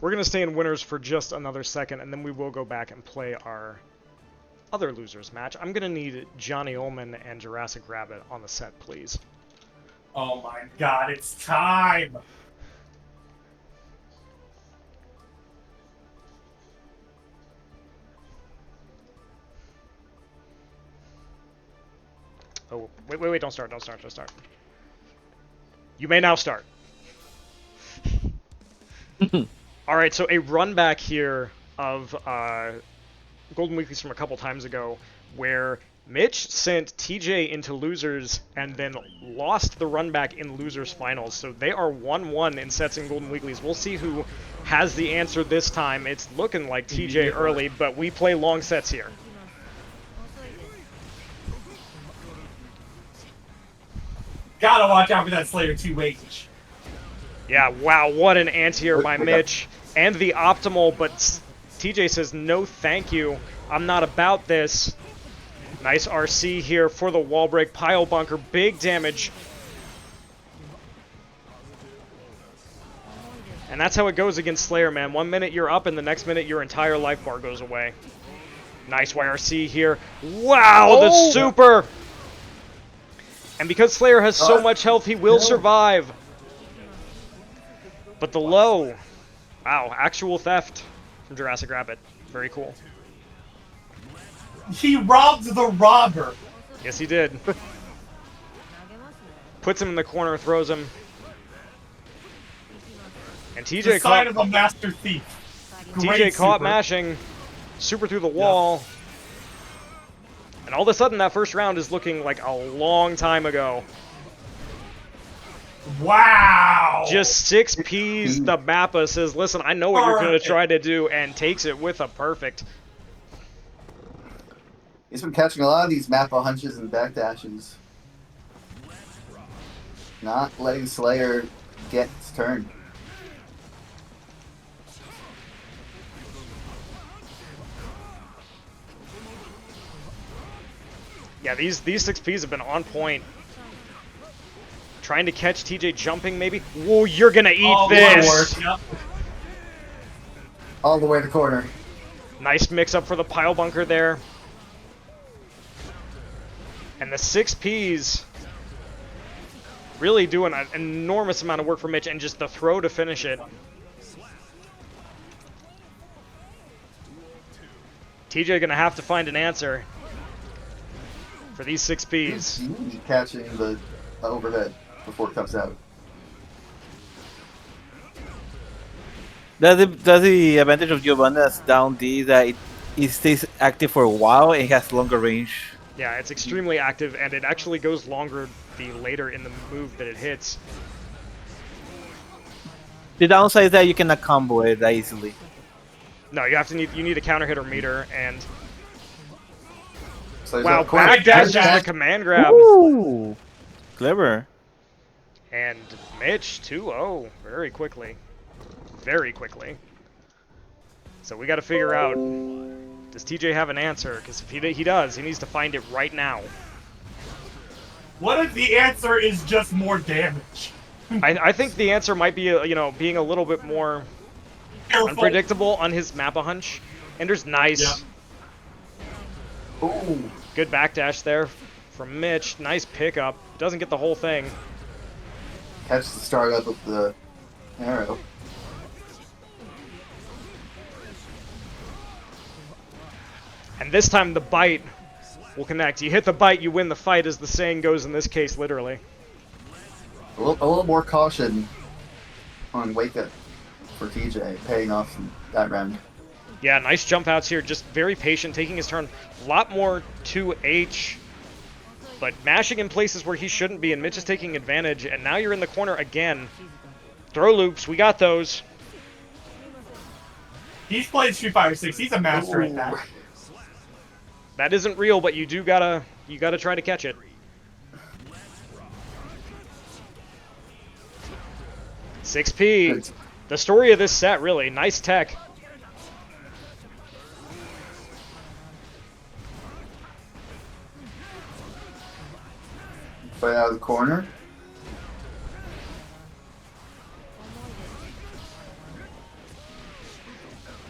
We're going to stay in winners for just another second, and then we will go back and play our other losers match. I'm going to need Johnny Ullman and Jurassic Rabbit on the set, please. Oh my god, it's time! Oh, wait, don't start. You may now start. Alright, so a run back here of Golden Weeklies from a couple times ago, where Mitch sent TJ into losers and then lost the run back in losers finals. So they are 1-1 in sets in Golden Weeklies. We'll see who has the answer this time. It's looking like TJ early, but we play long sets here. Gotta watch out for that Slayer 2H. Yeah, wow, what an anti-air by Mitch. And the optimal, but TJ says, no thank you. I'm not about this. Nice RC here for the wall break. Pile bunker, big damage. And that's how it goes against Slayer, man. 1 minute you're up, and the next minute your entire life bar goes away. Nice YRC here. Wow, the super! And because Slayer has so much health, he will survive. But the low, wow, actual theft from Jurassic Rabbit. Very cool. He robbed the robber. Yes, he did. Puts him in the corner, throws him. And The TJ sign caught, of a master thief. TJ Great caught super. mashing, super through the wall. And all of a sudden, that first round is looking like a long time ago. Wow! Just 6 Ps, the Mappa says, listen, I know what you're going to try to do, and takes it with a perfect. He's been catching a lot of these Mappa hunches and backdashes. Not letting Slayer get his turn. Yeah, these 6 Ps have been on point. Trying to catch TJ jumping, maybe. Whoa, you're going to eat this! Yep. All the way to corner. Nice mix-up for the pile bunker there. And the 6 Ps really doing an enormous amount of work for Mitch, and just the throw to finish it. TJ gonna have to find an answer for these 6Ps. He catching the overhead before it comes out. Does the advantage of Giovanna's down D that it stays active for a while and it has longer range? Yeah, it's extremely active, and it actually goes longer the later in the move that it hits. The downside is that you cannot combo it that easily. No, you need a counter hit or meter, and So wow, backdash is the command grab. Ooh, clever. And Mitch 2-0 very quickly. Very quickly. So we got to figure out, does TJ have an answer? Because if he does, he needs to find it right now. What if the answer is just more damage? I think the answer might be, being a little bit more Careful. unpredictable on his Mappa hunch. Ender's nice. Yeah. Ooh. Good backdash there from Mitch. Nice pickup. Doesn't get the whole thing. Catches the start up with the arrow. And this time the bite will connect. You hit the bite, you win the fight, as the saying goes in this case, literally. A little more caution on Wake Up for TJ, paying off that round. Yeah, nice jump outs here. Just very patient, taking his turn. A lot more 2H, but mashing in places where he shouldn't be, and Mitch is taking advantage. And now you're in the corner again. Throw loops, we got those. He's played Street Fighter 6. He's a master at that. That isn't real, but you gotta try to catch it. $6P. The story of this set, really. Nice tech. Fight out of the corner.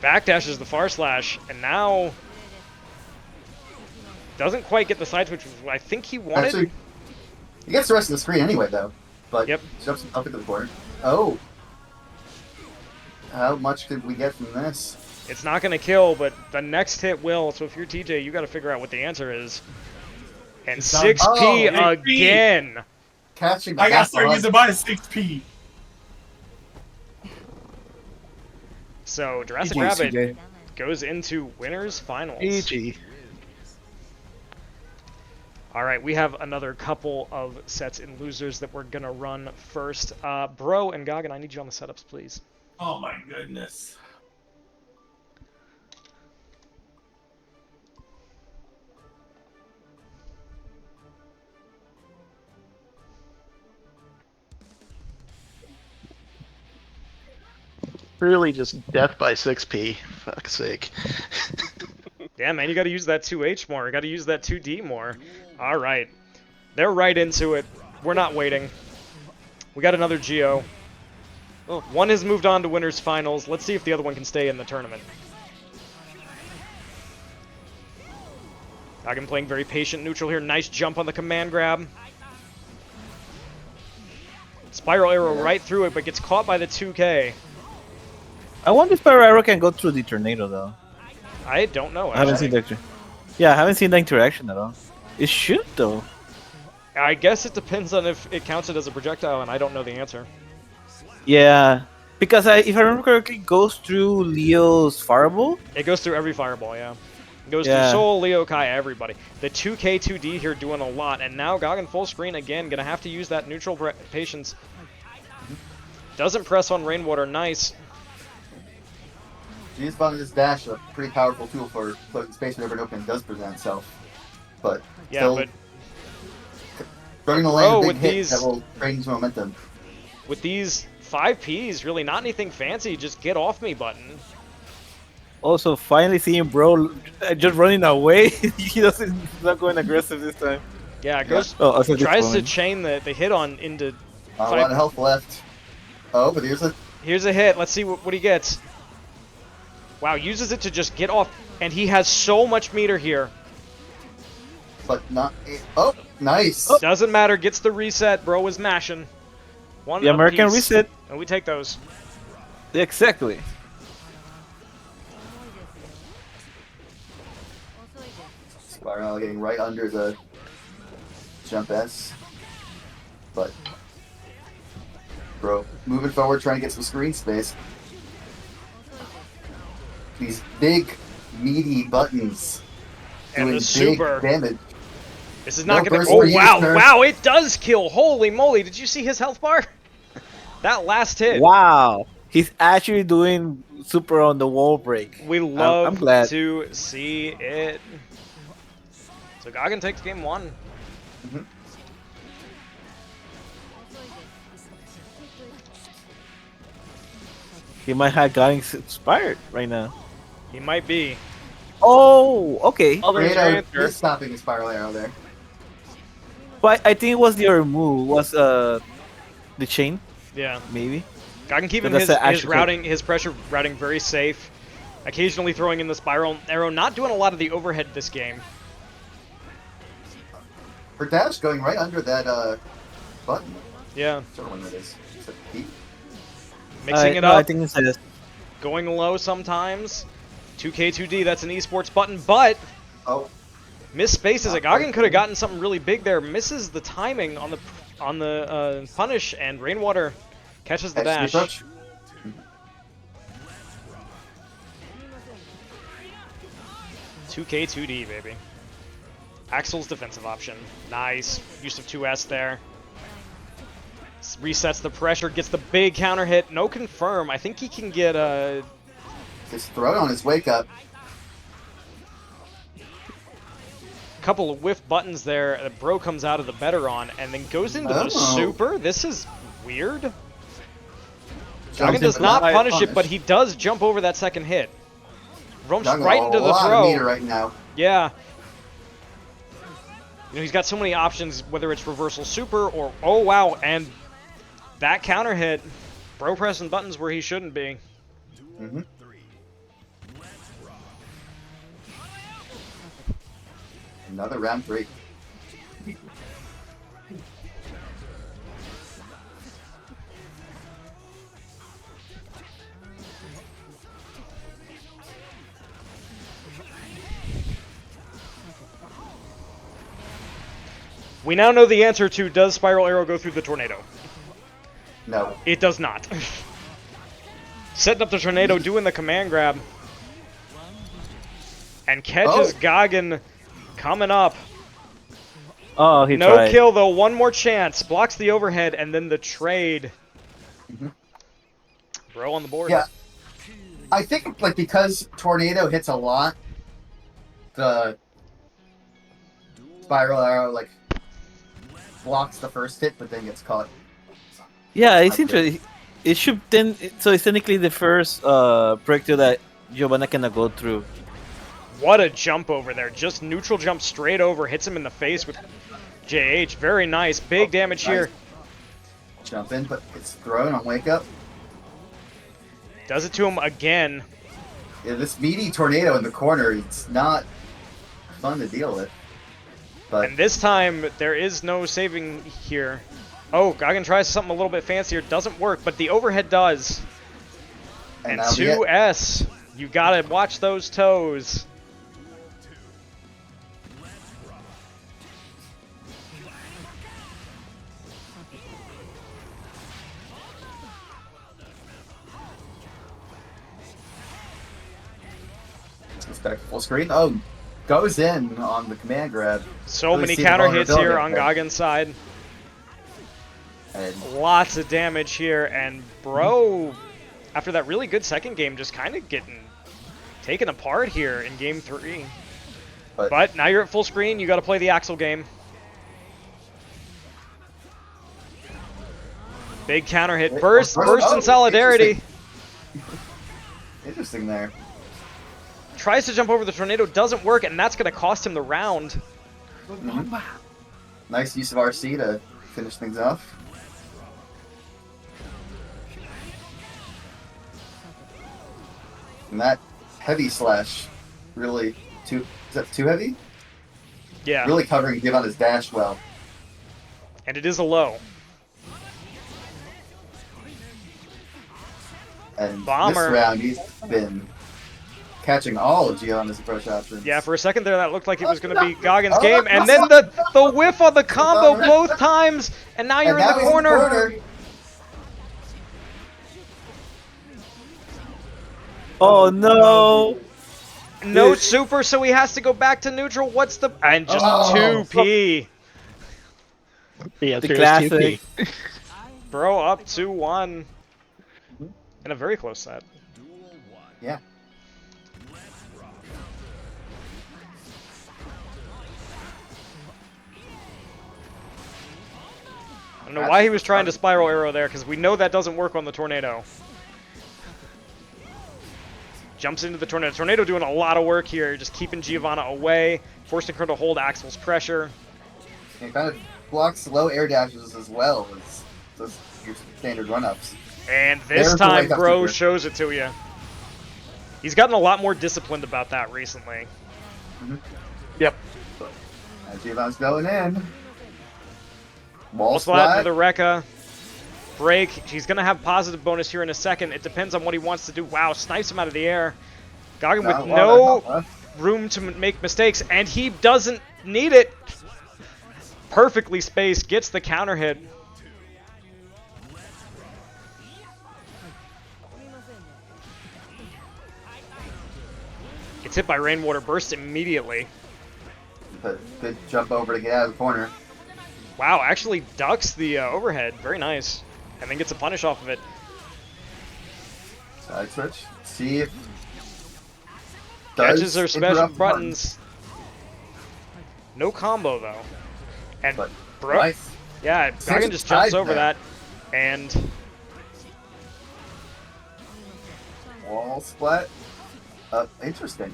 Backdashes the far slash, and now doesn't quite get the side switch, which I think he wanted. Actually, he gets the rest of the screen anyway, though. But Yep. jumps up into the corner. Oh. How much could we get from this? It's not going to kill, but the next hit will. So if you're TJ, you got to figure out what the answer is. And It's not- 6P Oh, again. Catching the I gotta half start on. using my 6P. So Jurassic GG, Rabbit CJ. goes into winners finals. GG. All right, we have another couple of sets in losers that we're gonna run first. Bro and Goggin, I need you on the setups, please. Oh my goodness. Really just death by 6P. Fuck's sake. Yeah, man, you got to use that 2H more. You got to use that 2D more. All right, they're right into it. We're not waiting. We got another Geo. Oh, one has moved on to winners finals. Let's see if the other one can stay in the tournament. Goggin playing very patient neutral here. Nice jump on the command grab. Spiral arrow right through it, but gets caught by the 2K. I wonder if Spiral Arrow can go through the tornado though. I don't know. I haven't seen the Yeah, I haven't seen the interaction at all. It should though. I guess it depends on if it counts it as a projectile, and I don't know the answer. Yeah, because if I remember correctly, it goes through Leo's fireball. It goes through every fireball, yeah. It goes Yeah. through Soul, Leo, Kai, everybody. The 2K, 2D here doing a lot, and now Goggin full screen again. Gonna have to use that neutral patience. Doesn't press on Rainwater, nice. G's found this dash a pretty powerful tool for closing space whenever an opening does present itself. But Yeah, still, but running the lane, Bro, a big with hit these- that will bring some momentum. with these 5Ps, really not anything fancy, just get off me button. Also, finally seeing Bro just running away. He's not going aggressive this time. Yeah, it goes, Oh, also tries to chain the hit on into A lot of health left. Oh, but Here's a hit. Let's see what he gets. Wow, uses it to just get off, and he has so much meter here. but not. Oh, nice. Doesn't matter. Gets the reset. Bro is mashing. One The American apiece, reset. and we take those. Exactly. Spiral getting right under the jump S. But bro, moving forward, trying to get some screen space. These big, meaty buttons And doing the super. big damage. This is not No gonna. burst Oh for you, wow, sir. wow! It does kill. Holy moly! Did you see his health bar? That last hit. Wow, he's actually doing super on the wall break. We I'm love glad. to see it. So Goggin takes game 1. Mhm. He might have gotten inspired right now. He might be. Oh, okay. Oh, there's your Tornado answer. is stopping a Spiral Arrow there. But I think it was the other move. Was the chain Yeah. maybe? Goggin keeping So that's his the actual- routing, his pressure routing very safe. Occasionally throwing in the spiral arrow. Not doing a lot of the overhead this game. Her dash going right under that button. Yeah. Whichever one that is. Is it P? Mixing it no, up. I think it's this. Going low sometimes. 2K2D, that's an esports button, but Oh, miss spaces. Not Goggin quite. could have gotten something really big there. Misses the timing on the punish, and Rainwater catches the XP dash. approach. 2K2D, baby. Axel's defensive option. Nice. Use of 2S there. Resets the pressure, gets the big counter hit. No confirm. I think he can get a... His throat on his wake up. couple of whiff buttons there. Bro comes out of the better on and then goes into the Oh. super. This is weird. Jumps Goggin does in, not but punish it, but he does jump over that second hit. Roams right into the a lot of throw. meter right now. Yeah. You know, he's got so many options, whether it's reversal super or... Oh, wow. And that counter hit. Bro pressing buttons where he shouldn't be. Mm-hmm. Another round 3. We now know the answer to, does Spiral Arrow go through the tornado? No. It does not. Setting up the tornado, doing the command grab. And catches Goggin coming up. Oh, he No tried. kill though, one more chance. Blocks the overhead and then the trade. Mhm. Bro on the board. Yeah. I think like because Tornado hits a lot, the Spiral Arrow like blocks the first hit but then gets caught. Yeah, it's interesting. It should then. So it's technically the first projectile that Giovanna cannot go through. What a jump over there. Just neutral jump straight over. Hits him in the face with JH. Very nice. Big damage nice. here. Jump in, but it's thrown on wake up. Does it to him again. Yeah, this meaty tornado in the corner, it's not fun to deal with. But And this time, there is no saving here. Oh, Goggin tries something a little bit fancier. Doesn't work, but the overhead does. And that'll be it. 2S. You gotta watch those toes. It's back to full screen. Oh, goes in on the command grab. So Really many see the counter hits here vulnerability on there. Goggin's side. And Lots of damage here, and Bro, after that really good second game, just kind of getting taken apart here in game 3. But now you're at full screen, you got to play the Axel game. Big counter hit, burst in solidarity. Interesting there. Tries to jump over the tornado, doesn't work, and that's going to cost him the round. Mhm. Nice use of RC to finish things off. And that heavy slash really is that too heavy? Yeah, Really covering Give on his dash well. and it is a low. And Bomber. this round he's been catching all of Giovanna's approach options. Yeah, for a second there, that looked like it was going to be Goggins' game, and then the whiff on the combo both times, and now you're And in the now he's corner. Oh no! No super, so he has to go back to neutral. What's the... And just 2P. The answer The is classic. 2P. Bro, up 2-1. In a very close set. Yeah. I don't know why he was trying to spiral arrow there, because we know that doesn't work on the tornado. Jumps into the tornado. Tornado doing a lot of work here, just keeping Giovanna away, forcing her to hold Axel's pressure. It kind of blocks low air dashes as well as those your standard run-ups. And this There's the time, wake up Bro super. shows it to you. He's gotten a lot more disciplined about that recently. Yep. Giovanna's going in. Wall Wall splat splat. with the Rekka. Break. He's going to have positive bonus here in a second. It depends on what he wants to do. Wow, snipes him out of the air. Goggin with Not a lot of no help left. room to make mistakes, and he doesn't need it. Perfectly spaced, gets the counter hit. Gets hit by Rainwater Burst immediately. But good jump over to get out of the corner. Wow, actually ducks the overhead. Very nice. And then gets a punish off of it. Side switch. See if Catches are special interrupt buttons. No combo though. And But bro, nice. yeah, Goggin just jumps over that, and Wall splat. Interesting.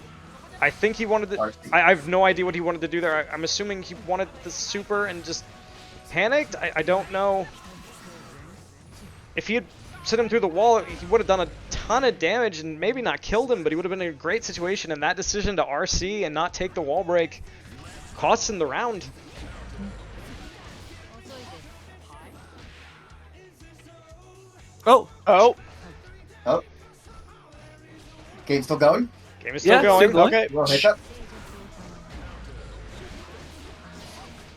I think he wanted to. RC. I have no idea what he wanted to do there. I'm assuming he wanted the super and just panicked. I don't know. If he had sent him through the wall, he would have done a ton of damage and maybe not killed him, but he would have been in a great situation. And that decision to RC and not take the wall break costs him the round. Oh, Oh, Oh. Game still going? Game is still Yeah, going. still going. okay. Roll hiccup.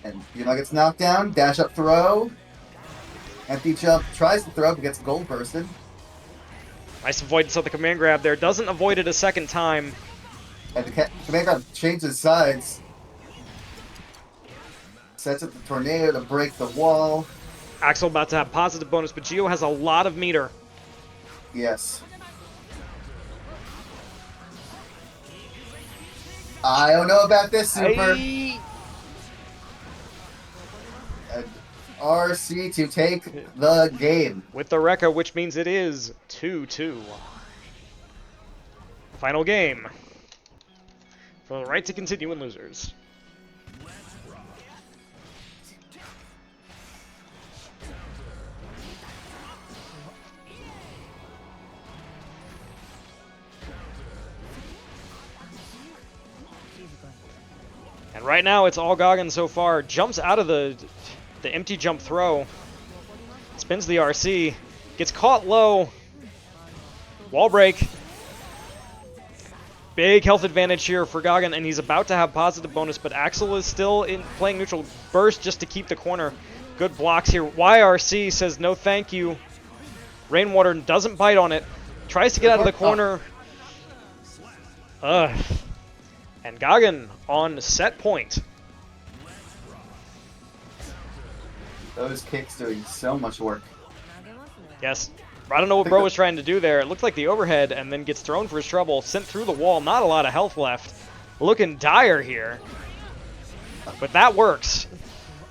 And Yuma gets knocked down. Dash up throw. Empty jump. Tries to throw but gets gold bursted. Nice avoidance of the command grab there. Doesn't avoid it a second time. And the command grab changes sides. Sets up the tornado to break the wall. Axel about to have positive bonus, but Gio has a lot of meter. Yes. I don't know about this super. And RC to take the game. With the Rekka, which means it is 2-2. Final game. For the right to continue in losers. And right now it's all Goggin so far. Jumps out of the empty jump throw. Spins the RC. Gets caught low. Wall break. Big health advantage here for Goggin, and he's about to have positive bonus, but Axel is still in playing neutral. Burst just to keep the corner. Good blocks here. YRC says no thank you. Rainwater doesn't bite on it. Tries to get out of the corner. Ugh. And Goggin on set point. Those kicks doing so much work. Yes. I don't know what Bro was trying to do there. It looked like the overhead and then gets thrown for his trouble. Sent through the wall. Not a lot of health left. Looking dire here. But that works.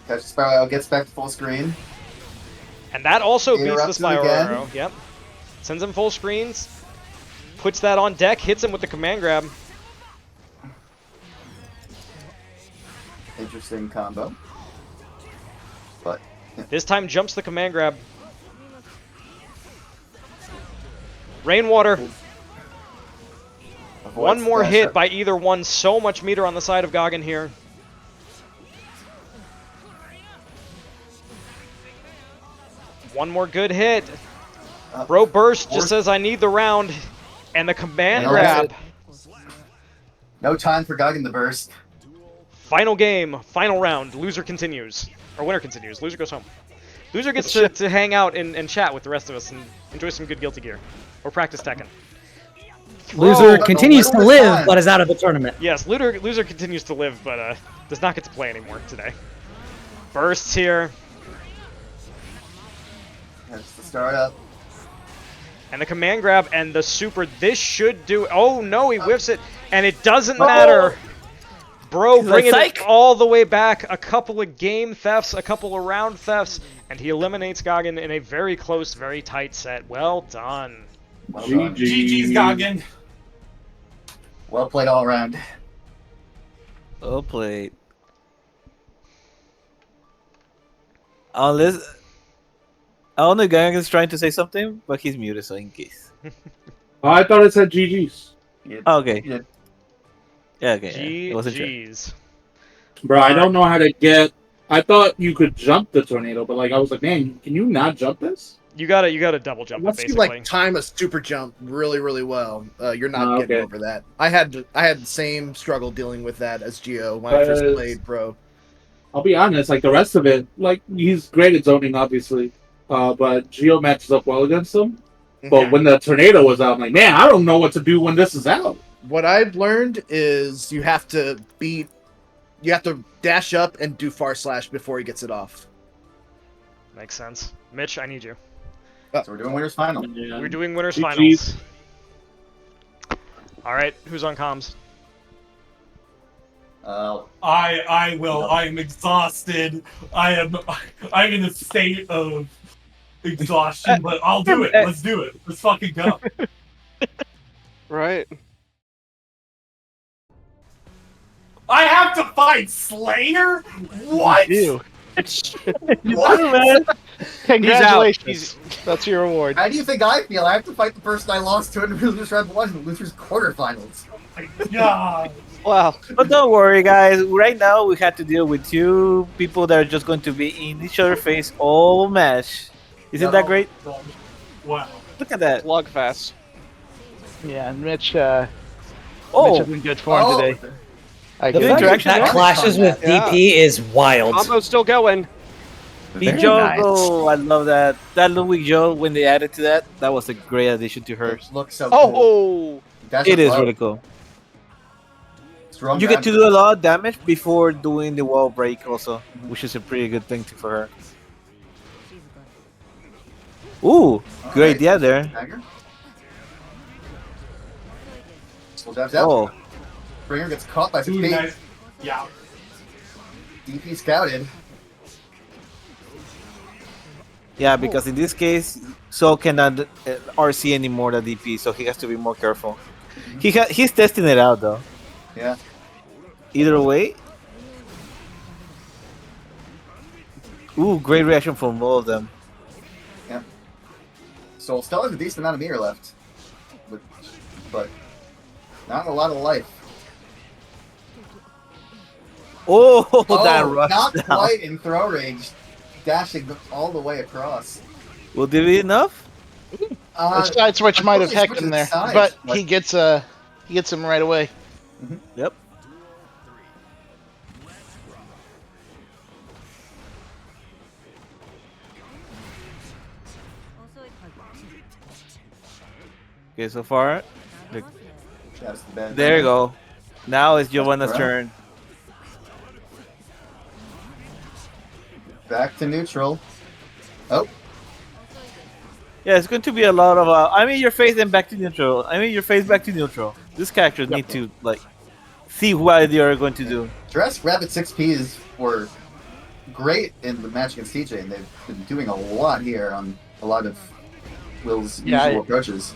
Catch Spiral gets back to full screen. And that also beats the Interrupts him Spiral again. Arrow. Yep. Sends him full screens. Puts that on deck. Hits him with the command grab. Interesting combo. But This time jumps the command grab. Rainwater. One more dash hit up. by either one. So much meter on the side of Goggin here. One more good hit. Bro Burst just says, I need the round. And the command And grab. No time for Gug in the burst. Final game, final round. Loser continues. Or winner continues. Loser goes home. Loser gets to hang out and chat with the rest of us and enjoy some good Guilty Gear. Or practice Tekken. Loser but continues to the live, time. but is out of the tournament. Yes, Loser continues to live, but does not get to play anymore today. Bursts here. That's the startup. And the command grab and the super. This should do. Oh no, he whiffs it, and it doesn't matter. Bro, bringing it all the way back. A couple of game thefts, a couple of round thefts, and he eliminates Goggin in a very close, very tight set. Well done. Well done. GG's Goggin. Well played all around. Well played. Unless I don't know, Gang is trying to say something, but he's muted, so in case. Oh, I thought it said GG's. Okay. Yeah. Yeah, okay. It wasn't sure. GG's. Bro, I don't know how to get. I thought you could jump the tornado, but like I was like, man, can you not jump this? You gotta double jump it, Once you basically. like time a super jump really, really well, you're not getting over that. I had the same struggle dealing with that as Geo when I first played Pro. I'll be honest, like the rest of it, like he's great at zoning, obviously, but Geo matches up well against him. But when the tornado was out, I'm like, man, I don't know what to do when this is out. What I've learned is you have to dash up and do far slash before he gets it off. Makes sense. Mitch, I need you. So we're doing winners final. Yeah. We're doing winners GG's. finals. All right, who's on comms? I will. I am exhausted. I'm in a state of exhaustion, but I'll do it. Let's do it. Let's fucking go. Right. I have to fight Slayer? What? You. What? Man. Congratulations. He's That's your award. How do you think I feel? I have to fight the person I lost to in Losers Red 1 in Losers quarterfinals. Yeah. Wow. But don't worry, guys. Right now, we had to deal with two people that are just going to be in each other's face all match. Isn't that great? Wow. Look at that. Slugfest. Yeah, and Mitch is in good form today. The fact that clashes with DP is wild. Combo's still going. The Joe, I love that. That Ludwig Joe, when they added to that, that was a great addition to her. It looks so cool. It is really cool. Strong You get to do a lot of damage before doing the wall break also, which is a pretty good thing for her. Ooh, good idea there. Oh. Springer gets caught by 6 Nice. Yeah. DP scouted. Yeah, because in this case, Soul cannot RC anymore the DP, so he has to be more careful. He's testing it out though. Yeah. Either way. Ooh, great reaction from all of them. Yeah. Soul still has a decent amount of meter left. But not a lot of life. Oh, that rush not down. quite in throw range. Dashing all the way across. Will there be enough? The side switch might have hecked him there, but he gets him right away. Yep. Okay, so far, there you go. Now it's Giovanna's turn. Back to neutral. Oh. Yeah, it's going to be a lot of. I mean, your face and back to neutral. I mean, your face back to neutral. These characters need to like see what they are going to do. Dress Rabbit 6Ps were great in the match against TJ, and they've been doing a lot here on a lot of Will's usual approaches.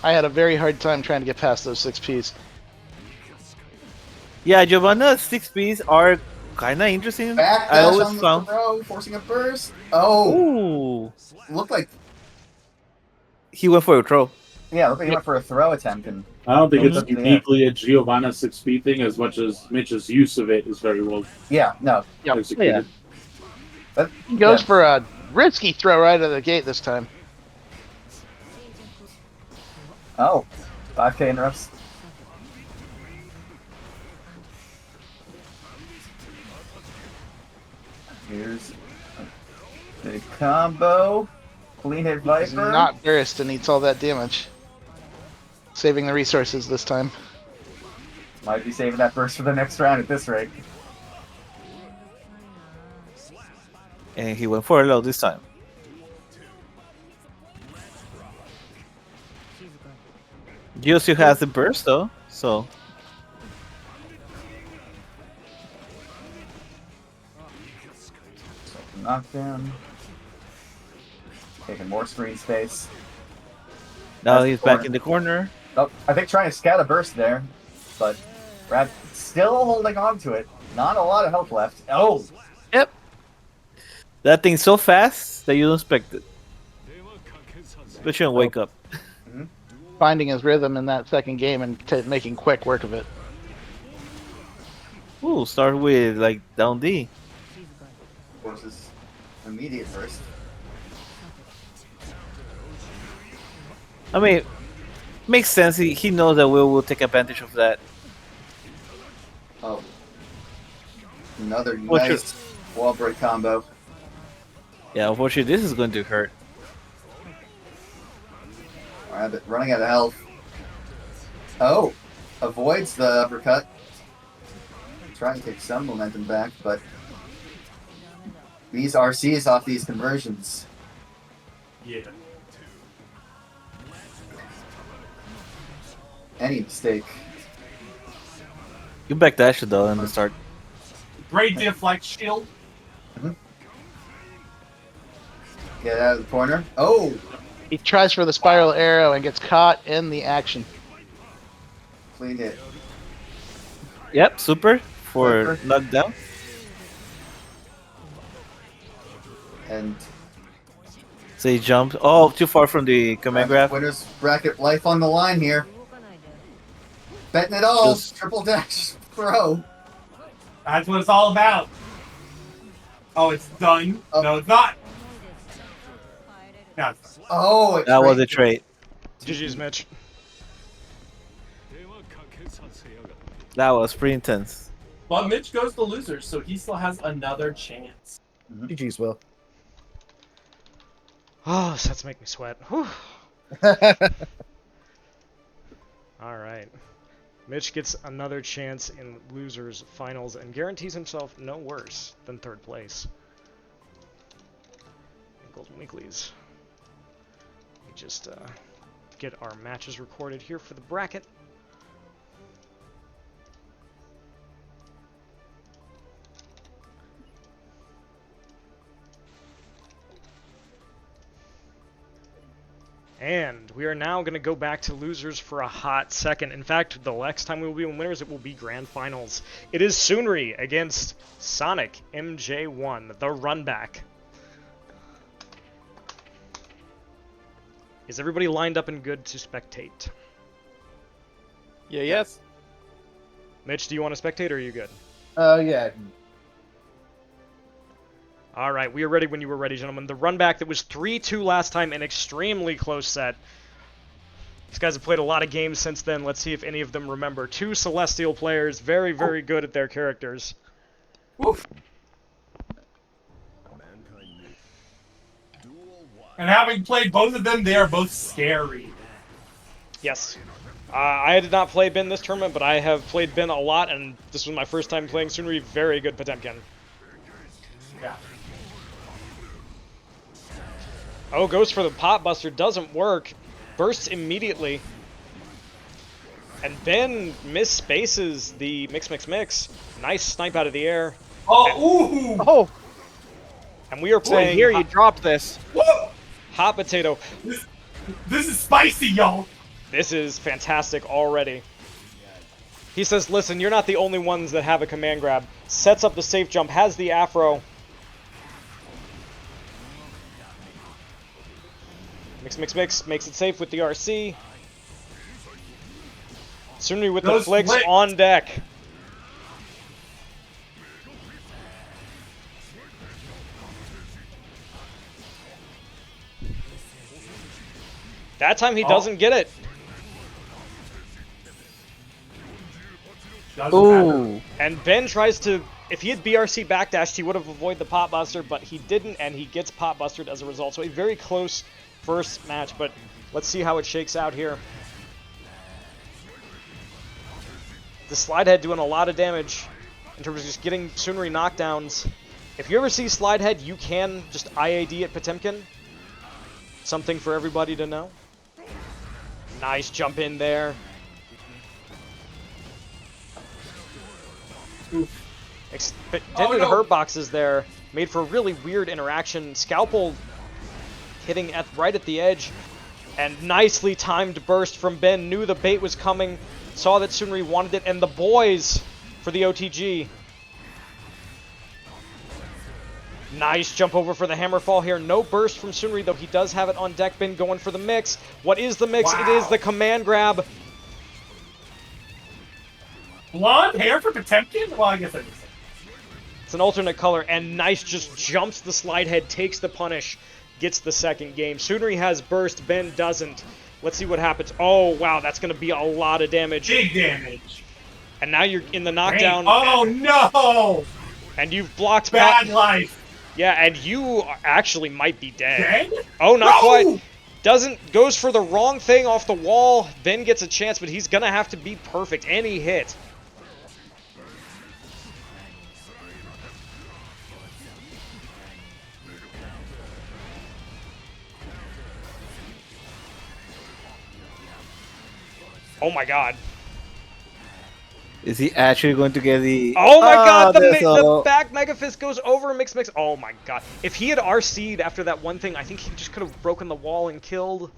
I had a very hard time trying to get past those 6Ps. Yeah, Giovanna's 6Ps are kind of interesting. Back I dash always on the found. throw, forcing a burst. Oh. Ooh. Looked like he went for a throw. Yeah, looked like he went for a throw attempt. And I don't think it's uniquely a Giovanna 6P thing as much as Mitch's use of it is very well executed. But he goes for a risky throw right out of the gate this time. Oh, 5K interrupts. Here's the combo. Clean hit Viper. He's not burst and eats all that damage. Saving the resources this time. Might be saving that burst for the next round at this rate. And he went for a low this time. Gio still has the burst though, so. Knockdown. Taking more screen space. Now he's back in the corner. Oh, I think trying to scout a burst there, but Brad still holding on to it. Not a lot of health left. Oh! Yep. That thing's so fast that you don't expect it. Especially on Wake Up. Finding his rhythm in that second game and making quick work of it. Ooh, start with like down D. Forces immediate burst. I mean, makes sense. He knows that will take advantage of that. Oh. Another What's nice wall break combo. Yeah, unfortunately, this is going to hurt. Rabbit running out of health. Oh! Avoids the uppercut. Trying to take some momentum back, but these RCs off these conversions. Yeah. Any mistake. You backdash it though in the start. Great deflect shield. Get out of the corner. Oh! He tries for the spiral arrow and gets caught in the action. Clean hit. Yep, super for knockdown. And So he jumped. Oh, too far from the command grab. winner's bracket life on the line here. Betting it all. Just- Triple dash throw. That's what it's all about. Oh, it's done. Oh. No, it's not. Yeah, it's done. Oh, it That was a traded. trade. GG's, Mitch. That was pretty intense. But Mitch goes to losers, so he still has another chance. GG's, Will. Oh, sets make me sweat. Whew. All right. Mitch gets another chance in losers finals and guarantees himself no worse than third place in Golden Weeklies. Let me just get our matches recorded here for the bracket. And we are now going to go back to losers for a hot second. In fact, the next time we will be in winners, it will be grand finals. It is Sunri against Sonic MJ1, the runback. Is everybody lined up and good to spectate? Yeah, yes. Mitch, do you want to spectate or are you good? Yeah. All right, we are ready when you were ready, gentlemen. The runback that was 3-2 last time, an extremely close set. These guys have played a lot of games since then. Let's see if any of them remember. Two Celestial players, very, very good at their characters. Woof. And having played both of them, they are both scary. Yes. I did not play Ben this tournament, but I have played Ben a lot, and this was my first time playing Sunri. Very good Potemkin. Yeah. Oh, goes for the pot buster, doesn't work. Bursts immediately. And Ben misspaces the mix. Nice snipe out of the air. Oh, ooh! Oh, And we are boy, playing here you dropped this. Whoa! Hot Potato. This is spicy, y'all. This is fantastic already. He says, listen, you're not the only ones that have a command grab. Sets up the safe jump, has the afro. Mix, makes it safe with the RC. Sunri with the Those flicks flicks. on deck. That time he doesn't get it. Doesn't matter. Ooh. And Ben tries to if he had BRC backdashed, he would have avoided the pot buster, but he didn't, and he gets pot bustered as a result. So a very close first match, but let's see how it shakes out here. The slide head doing a lot of damage in terms of just getting Sunri knockdowns. If you ever see slide head, you can just IAD at Potemkin. Something for everybody to know. Nice jump in there. Extended the hurt boxes there. Made for a really weird interaction. Scalpel hitting right at the edge. And nicely timed burst from Ben. Knew the bait was coming. Saw that Sunri wanted it. And the boys for the OTG. Nice jump over for the hammer fall here. No burst from Sunri, though he does have it on deck. Ben going for the mix. What is the mix? Wow. It is the command grab. Blonde hair for Potemkin? Well, I guess I just said. It's an alternate color, and nice just jumps the slide head, takes the punish, gets the second game. Sunri has burst, Ben doesn't. Let's see what happens. Oh, wow, that's going to be a lot of damage. Big damage. And now you're in the knockdown. Oh, no! And you've blocked... Bad life. Yeah, and you actually might be dead. Dead? Oh, not quite. Goes for the wrong thing off the wall. Ben gets a chance, but he's going to have to be perfect. Any hit. Oh my god. Is he actually going to get the... Oh my god, the back Mega Fist goes over mix. Oh my god. If he had RC'd after that one thing, I think he just could have broken the wall and killed.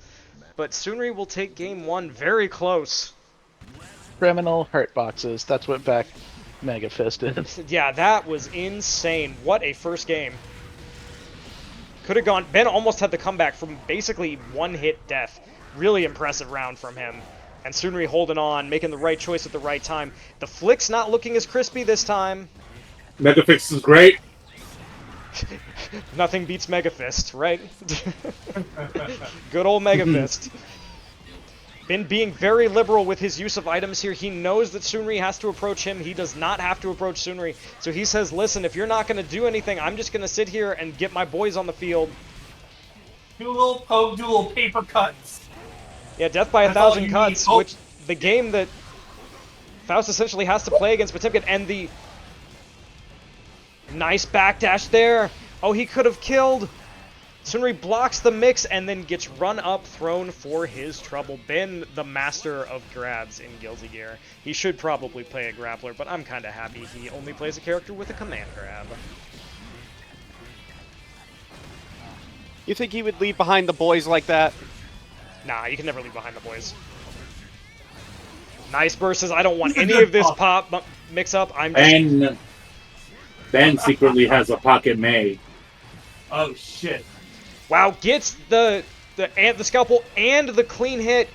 But Sunri will take game one very close. Criminal hurt boxes. That's what back Mega Fist is. Yeah, that was insane. What a first game. Could have gone... Ben almost had the comeback from basically one-hit death. Really impressive round from him. And Sunri holding on, making the right choice at the right time. The flick's not looking as crispy this time. Megafist is great. Nothing beats Megafist, right? Good old Megafist. Been being very liberal with his use of items here. He knows that Sunri has to approach him. He does not have to approach Sunri. So he says, listen, if you're not going to do anything, I'm just going to sit here and get my boys on the field. Do a little poke, do a little paper cuts. Yeah, death by 1,000 cuts, which the game that Faust essentially has to play against Potemkin, and the nice backdash there. Oh, he could have killed. Sunri blocks the mix and then gets run up, thrown for his trouble. Ben, the master of grabs in Guilty Gear. He should probably play a grappler, but I'm kind of happy he only plays a character with a command grab. You think he would leave behind the boys like that? Nah, you can never leave behind the boys. Nice burst says, I don't want any of this pop mix-up. And Ben secretly has a pocket May. Oh, shit. Wow, gets the scalpel and the clean hit.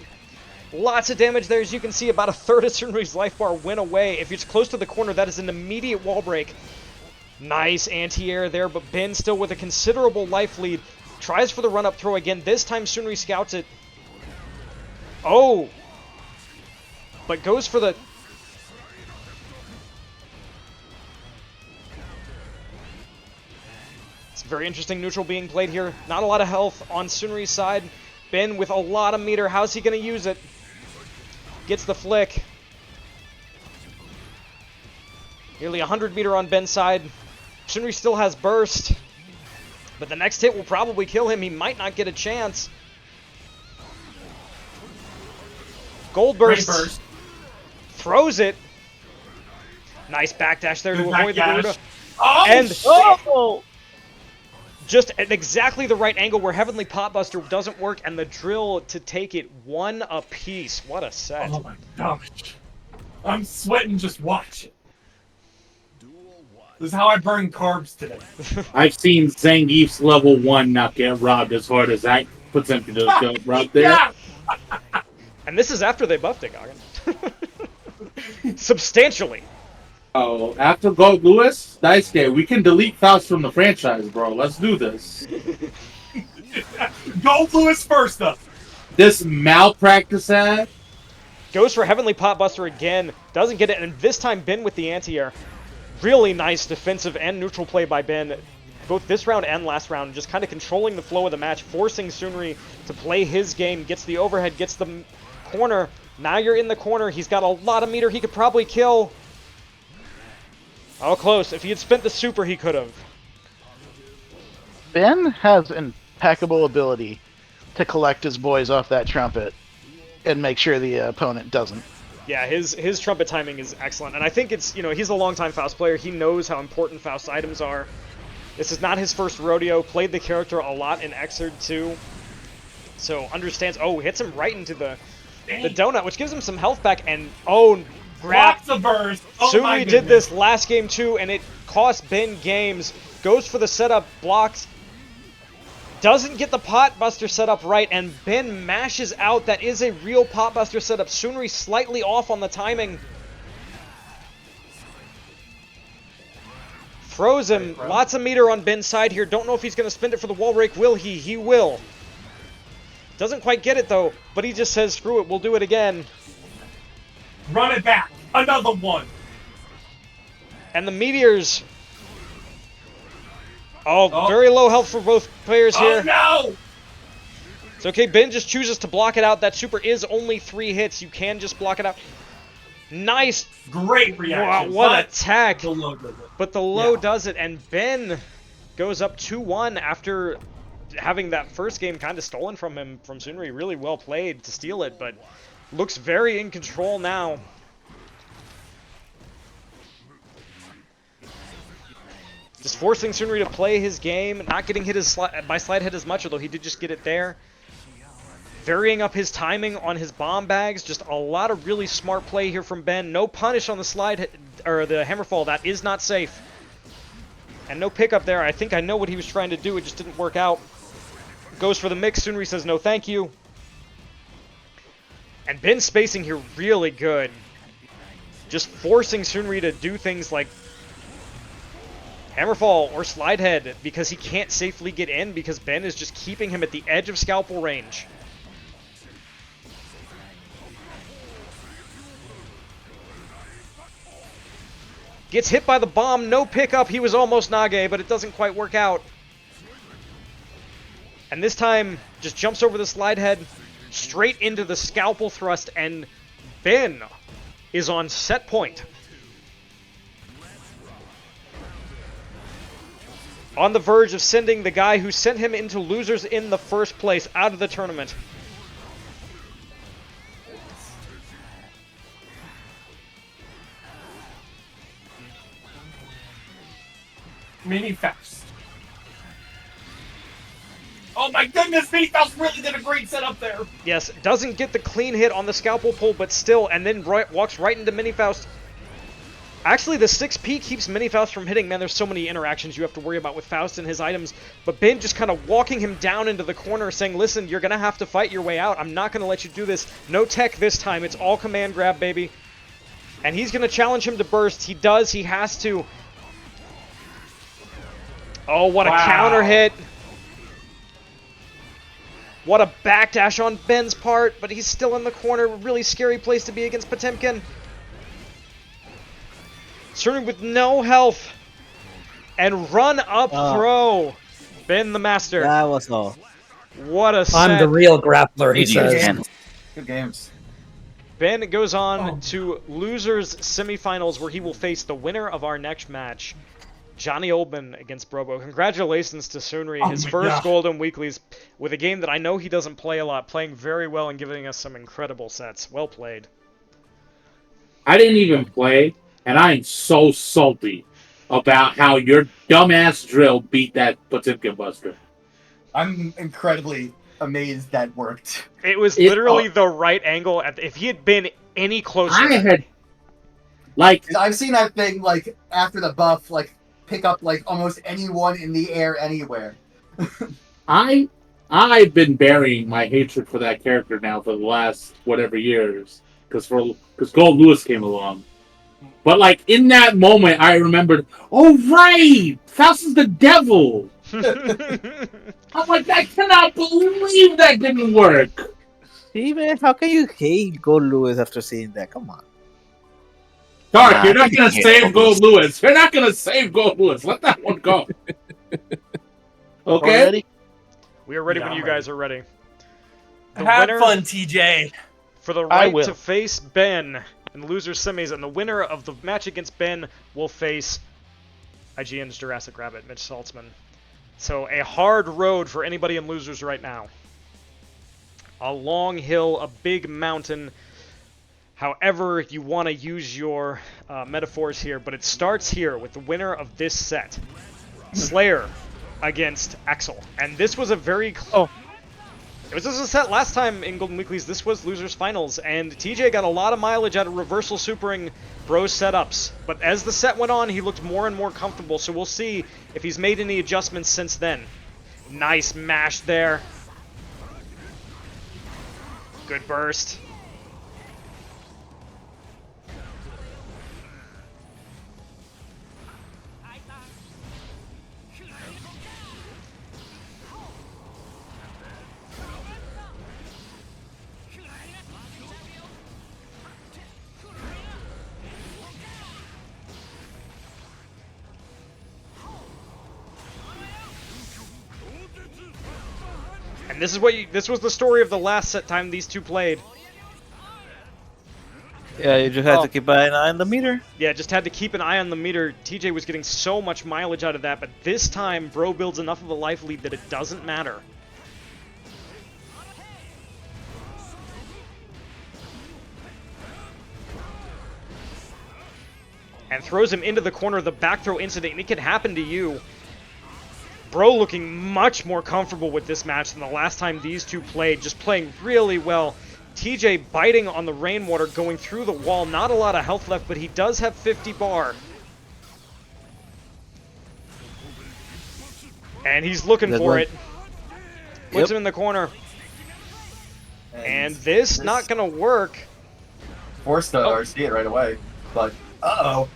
Lots of damage there. As you can see, about a third of Sunri's life bar went away. If it's close to the corner, that is an immediate wall break. Nice anti-air there, but Ben still with a considerable life lead. Tries for the run-up throw again. This time Sunri scouts it. Oh! But goes for the... It's very interesting neutral being played here. Not a lot of health on Sunri's side. Ben with a lot of meter. How's he going to use it? Gets the flick. Nearly 100 meter on Ben's side. Sunri still has burst. But the next hit will probably kill him. He might not get a chance. Gold burst. Throws it. Nice backdash there to avoid the Garuda. Oh, and shit. Just at exactly the right angle where Heavenly Potbuster doesn't work, and the drill to take it one apiece. What a set. Oh my gosh. I'm sweating just watching. This is how I burn carbs today. I've seen Zangief's level 1 not get robbed as hard as that puts him to the right there. Yeah. And this is after they buffed it, Goggin. Substantially. Oh, after Gold Lewis, Daisuke, we can delete Faust from the franchise, bro. Let's do this. Gold Lewis first up. This malpractice ad. Goes for Heavenly Potbuster again. Doesn't get it, and this time Ben with the anti-air. Really nice defensive and neutral play by Ben, both this round and last round, just kind of controlling the flow of the match, forcing Sunri to play his game, gets the overhead, gets the corner. Now you're in the corner. He's got a lot of meter he could probably kill. Oh, close. If he had spent the super, he could have. Ben has impeccable ability to collect his boys off that trumpet and make sure the opponent doesn't. Yeah, his trumpet timing is excellent, and I think it's, he's a longtime Faust player. He knows how important Faust items are. This is not his first rodeo. Played the character a lot in Xrd too, so understands. Oh, hits him right into the donut, which gives him some health back, and Blocks the burst. Oh my Sunri goodness. did this last game too, and it cost Ben games. Goes for the setup, blocks. Doesn't get the pot buster setup right, and Ben mashes out. That is a real pot buster setup. Sunri slightly off on the timing. Throws him. Lots of meter on Ben's side here. Don't know if he's going to spend it for the wall break. Will he? He will. Doesn't quite get it, though, but he just says, screw it, we'll do it again. Run it back. Another one. And the meteors... Oh, very low health for both players here. Oh, no! It's okay, Ben just chooses to block it out. That super is only 3 hits. You can just block it out. Nice. Great reaction. Wow, what attack. The low does it. But the low does it, and Ben goes up 2-1 after having that first game kind of stolen from him, from Sunri. Really well played to steal it, but looks very in control now. Just forcing Sunri to play his game, not getting hit by slide hit as much, although he did just get it there. Varying up his timing on his bomb bags, just a lot of really smart play here from Ben. No punish on the slide hit, or the hammerfall, that is not safe. And no pickup there. I think I know what he was trying to do, it just didn't work out. Goes for the mix, Sunri says no thank you. And Ben's spacing here really good. Just forcing Sunri to do things like hammerfall or slide head because he can't safely get in because Ben is just keeping him at the edge of scalpel range. Gets hit by the bomb, no pickup. He was almost Nage, but it doesn't quite work out. And this time, just jumps over the slide head, straight into the scalpel thrust, and Ben is on set point. On the verge of sending the guy who sent him into losers in the first place out of the tournament. Mini Faust. Oh my goodness, Mini Faust really did a great setup there. Yes, doesn't get the clean hit on the scalpel pull, but still, and then walks right into Mini Faust. Actually, the 6P keeps Mini Faust from hitting. Man, there's so many interactions you have to worry about with Faust and his items. But Ben just kind of walking him down into the corner, saying, listen, you're going to have to fight your way out. I'm not going to let you do this. No tech this time. It's all command grab, baby. And he's going to challenge him to burst. He does. He has to. Oh, what a counter hit. What a backdash on Ben's part, but he's still in the corner. Really scary place to be against Potemkin. Sunri with no health. And run up throw. Ben the master. That was all. What a set. I'm the real grappler, he says. Good games. Ben goes on to losers semifinals where he will face the winner of our next match, Johnny Oldman against Brobo. Congratulations to Sunri, his first Golden Weeklies with a game that I know he doesn't play a lot, playing very well and giving us some incredible sets. Well played. I didn't even play, and I'm so salty about how your dumbass drill beat that Potemkin Buster. I'm incredibly amazed that worked. It was literally the right angle. If he had been any closer... I've seen that thing, like, after the buff, like, pick up, like, almost anyone in the air anywhere. I've been burying my hatred for that character now for the last whatever years, because Gold Lewis came along. But like in that moment, I remembered, oh right, Faust is the devil. I'm like, I cannot believe that didn't work. See, man, how can you hate Gold Lewis after seeing that? Come on. Dark, Nah, you're not you gonna can't save focus. Gold Lewis. You're not gonna save Gold Lewis. Let that one go. Okay. Already? We are ready Yeah, when I'm you guys are ready. The Have winner fun, TJ. for the I right will. to face Ben in the loser semis, and the winner of the match against Ben will face IGN's Jurassic Rabbit, Mitch Saltzman. So a hard road for anybody in losers right now. A long hill, a big mountain. However you want to use your metaphors here, but it starts here with the winner of this set, Slayer against Axel, and this was a very It was just a set last time in Golden Weeklies. This was losers finals, and TJ got a lot of mileage out of reversal supering Bro's setups. But as the set went on, he looked more and more comfortable. So we'll see if he's made any adjustments since then. Nice mash there. Good burst. And this was the story of the last set time these two played. Yeah, you just have to keep an eye on the meter. Yeah, just had to keep an eye on the meter. TJ was getting so much mileage out of that, but this time Bro builds enough of a life lead that it doesn't matter. And throws him into the corner of the back throw incident, and it can happen to you. Bro looking much more comfortable with this match than the last time these two played, just playing really well. TJ biting on the rainwater, going through the wall, not a lot of health left, but he does have 50 bar. And he's looking for it. Puts him in the corner. And this not gonna work. Forced to RC it right away, but uh-oh.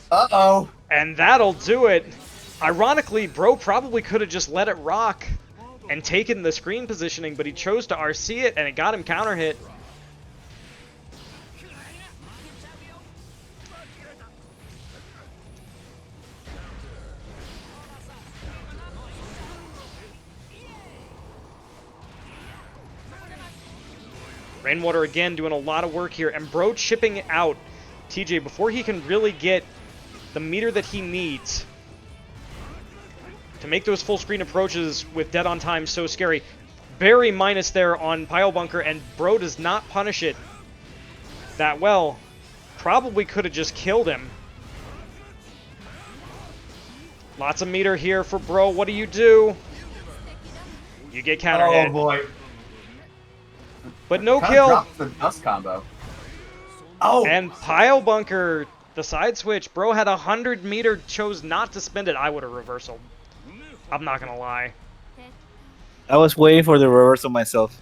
Uh-oh. And that'll do it. Ironically, Bro probably could have just let it rock and taken the screen positioning, but he chose to RC it, and it got him counter hit. Rainwater again doing a lot of work here, and Bro chipping out TJ before he can really get the meter that he needs to make those full screen approaches with dead on time so scary. Very minus there on Pile Bunker, and Bro does not punish it that well. Probably could have just killed him. Lots of meter here for Bro. What do? You get counter hit. Oh boy. But no Kinda kill. dropped the dust combo. Oh! And Pile Bunker, the side switch. Bro had 100 meter, chose not to spend it. I would have reversal. I'm not gonna lie. I was waiting for the reversal myself.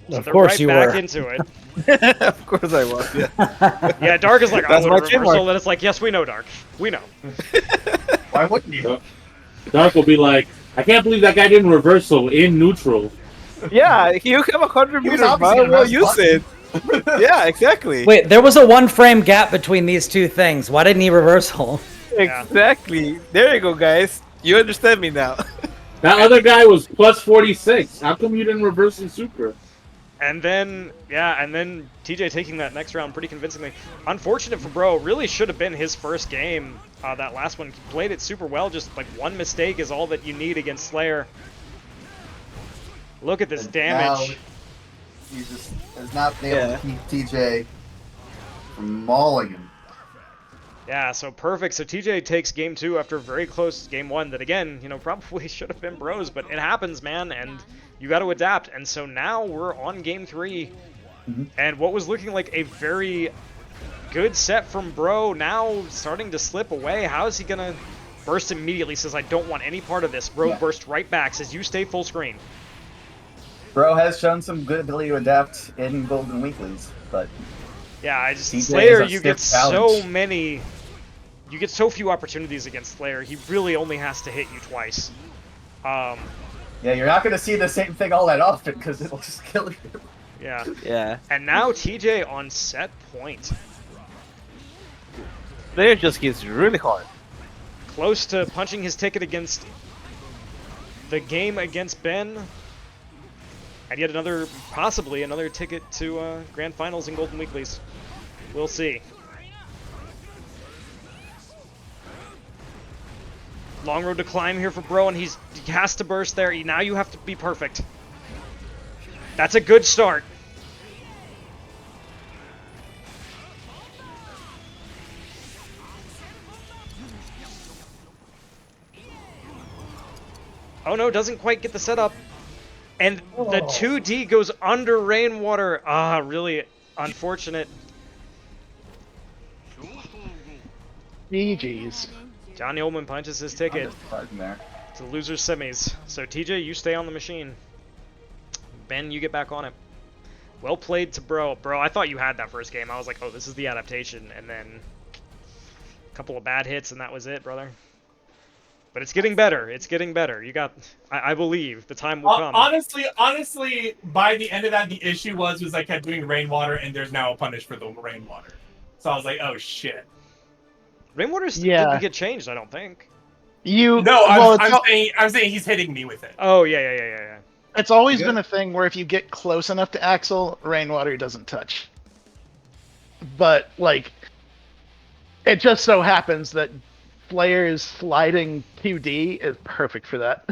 Of course you were. Back into it. Of course I was. Yeah. Yeah, Dark is like, I That's would my have reversal, trademark. and it's like, yes, we know, Dark. We know. Why wouldn't you? Dark will be like, I can't believe that guy didn't reversal in neutral. Yeah, you have 100 He was meters, obviously might as gonna well press use it. Yeah, exactly. Wait, there was a 1 frame gap between these two things. Why didn't he reversal? Exactly. There you go, guys. You understand me now. That other guy was plus 46. How come you didn't reverse in Super? And then, yeah, and then TJ taking that next round pretty convincingly. Unfortunate for Bro, really should have been his first game. That last one, he played it super well, just like one mistake is all that you need against Slayer. Look at this damage. Now, he just has not been able to keep TJ from mauling him. Yeah, so perfect. So TJ takes game 2 after a very close game 1 that, again, you know, probably should have been Bro's, but it happens, man, and you got to adapt. And so now we're on game 3, and what was looking like a very good set from Bro now starting to slip away. How is he going to burst immediately? Says, I don't want any part of this. Bro burst right back, says, you stay full screen. Bro has shown some good ability to adapt in Golden Weeklies, but yeah, I just TJ Slayer, is a you get stiff challenge. so many, you get so few opportunities against Slayer. He really only has to hit you twice. Yeah, you're not going to see the same thing all that often because it'll just kill you. Yeah. Yeah. And now TJ on set point. Slayer just hits really hard. Close to punching his ticket against the game against Ben. And yet another, possibly another ticket to Grand Finals in Golden Weeklies. We'll see. Long road to climb here for Bro, and he has to burst there. Now you have to be perfect. That's a good start. Oh no, doesn't quite get the setup. And the 2D goes under Rainwater. Ah, really unfortunate. GG's. Johnny Ullman punches his ticket There. to losers semis. So TJ, you stay on the machine. Ben, you get back on it. Well played to Bro. Bro, I thought you had that first game. I was like, oh, this is the adaptation. And then a couple of bad hits, and that was it, brother. But it's getting better. It's getting better. You got, I believe, the time will come. Honestly, by the end of that, the issue was I kept doing Rainwater, and there's now a punish for the Rainwater. So I was like, oh shit. Rainwater's didn't get changed, I don't think. I'm saying he's hitting me with it. Oh, yeah. It's always been a thing where if you get close enough to Axel, Rainwater doesn't touch. But, like, it just so happens that Flayer's sliding 2D is perfect for that.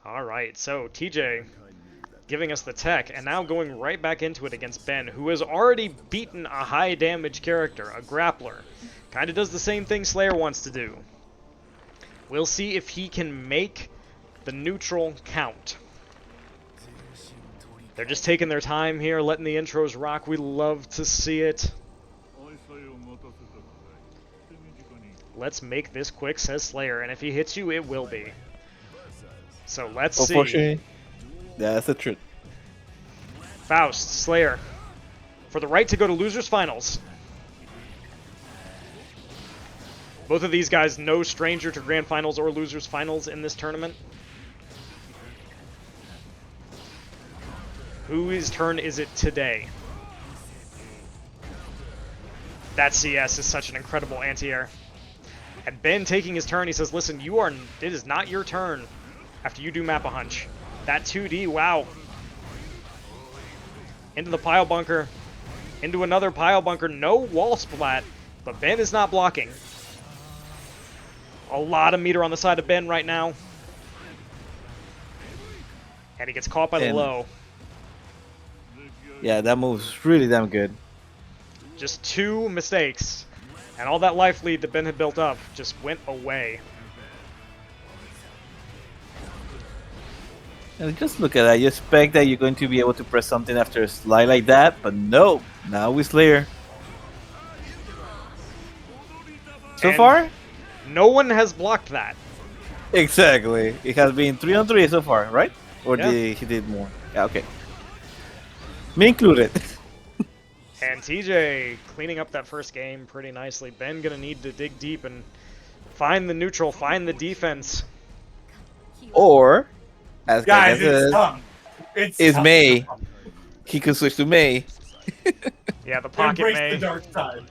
Alright, so TJ giving us the tech, and now going right back into it against Ben, who has already beaten a high damage character, a grappler. Kinda does the same thing Slayer wants to do. We'll see if he can make the neutral count. They're just taking their time here, letting the intros rock. We love to see it. Let's make this quick, says Slayer, and if he hits you, it will be. So let's see. Yeah, that's the truth. Faust, Slayer, for the right to go to Losers Finals. Both of these guys no stranger to Grand Finals or Losers Finals in this tournament. Whose turn is it today? That CS is such an incredible anti-air. And Ben taking his turn, he says, listen, it is not your turn after you do Map-a-Hunch. That 2D, wow. Into the pile bunker. Into another pile bunker. No wall splat, but Ben is not blocking. A lot of meter on the side of Ben right now. And he gets caught by the low. Yeah, that move's really damn good. Just 2 mistakes. And all that life lead that Ben had built up just went away. And just look at that. You expect that you're going to be able to press something after a slide like that, but no. Now with Slayer. So far? No one has blocked that. Exactly. It has been 3-on-3 so far, right? Or Yeah. he did more? Yeah, okay. Me included. And TJ cleaning up that first game pretty nicely. Ben gonna need to dig deep and find the neutral, find the defense. Or, as Guys, Gaga it's says, tough. is tough. May. He could switch to May. Yeah, the pocket Embrace May. the dark side.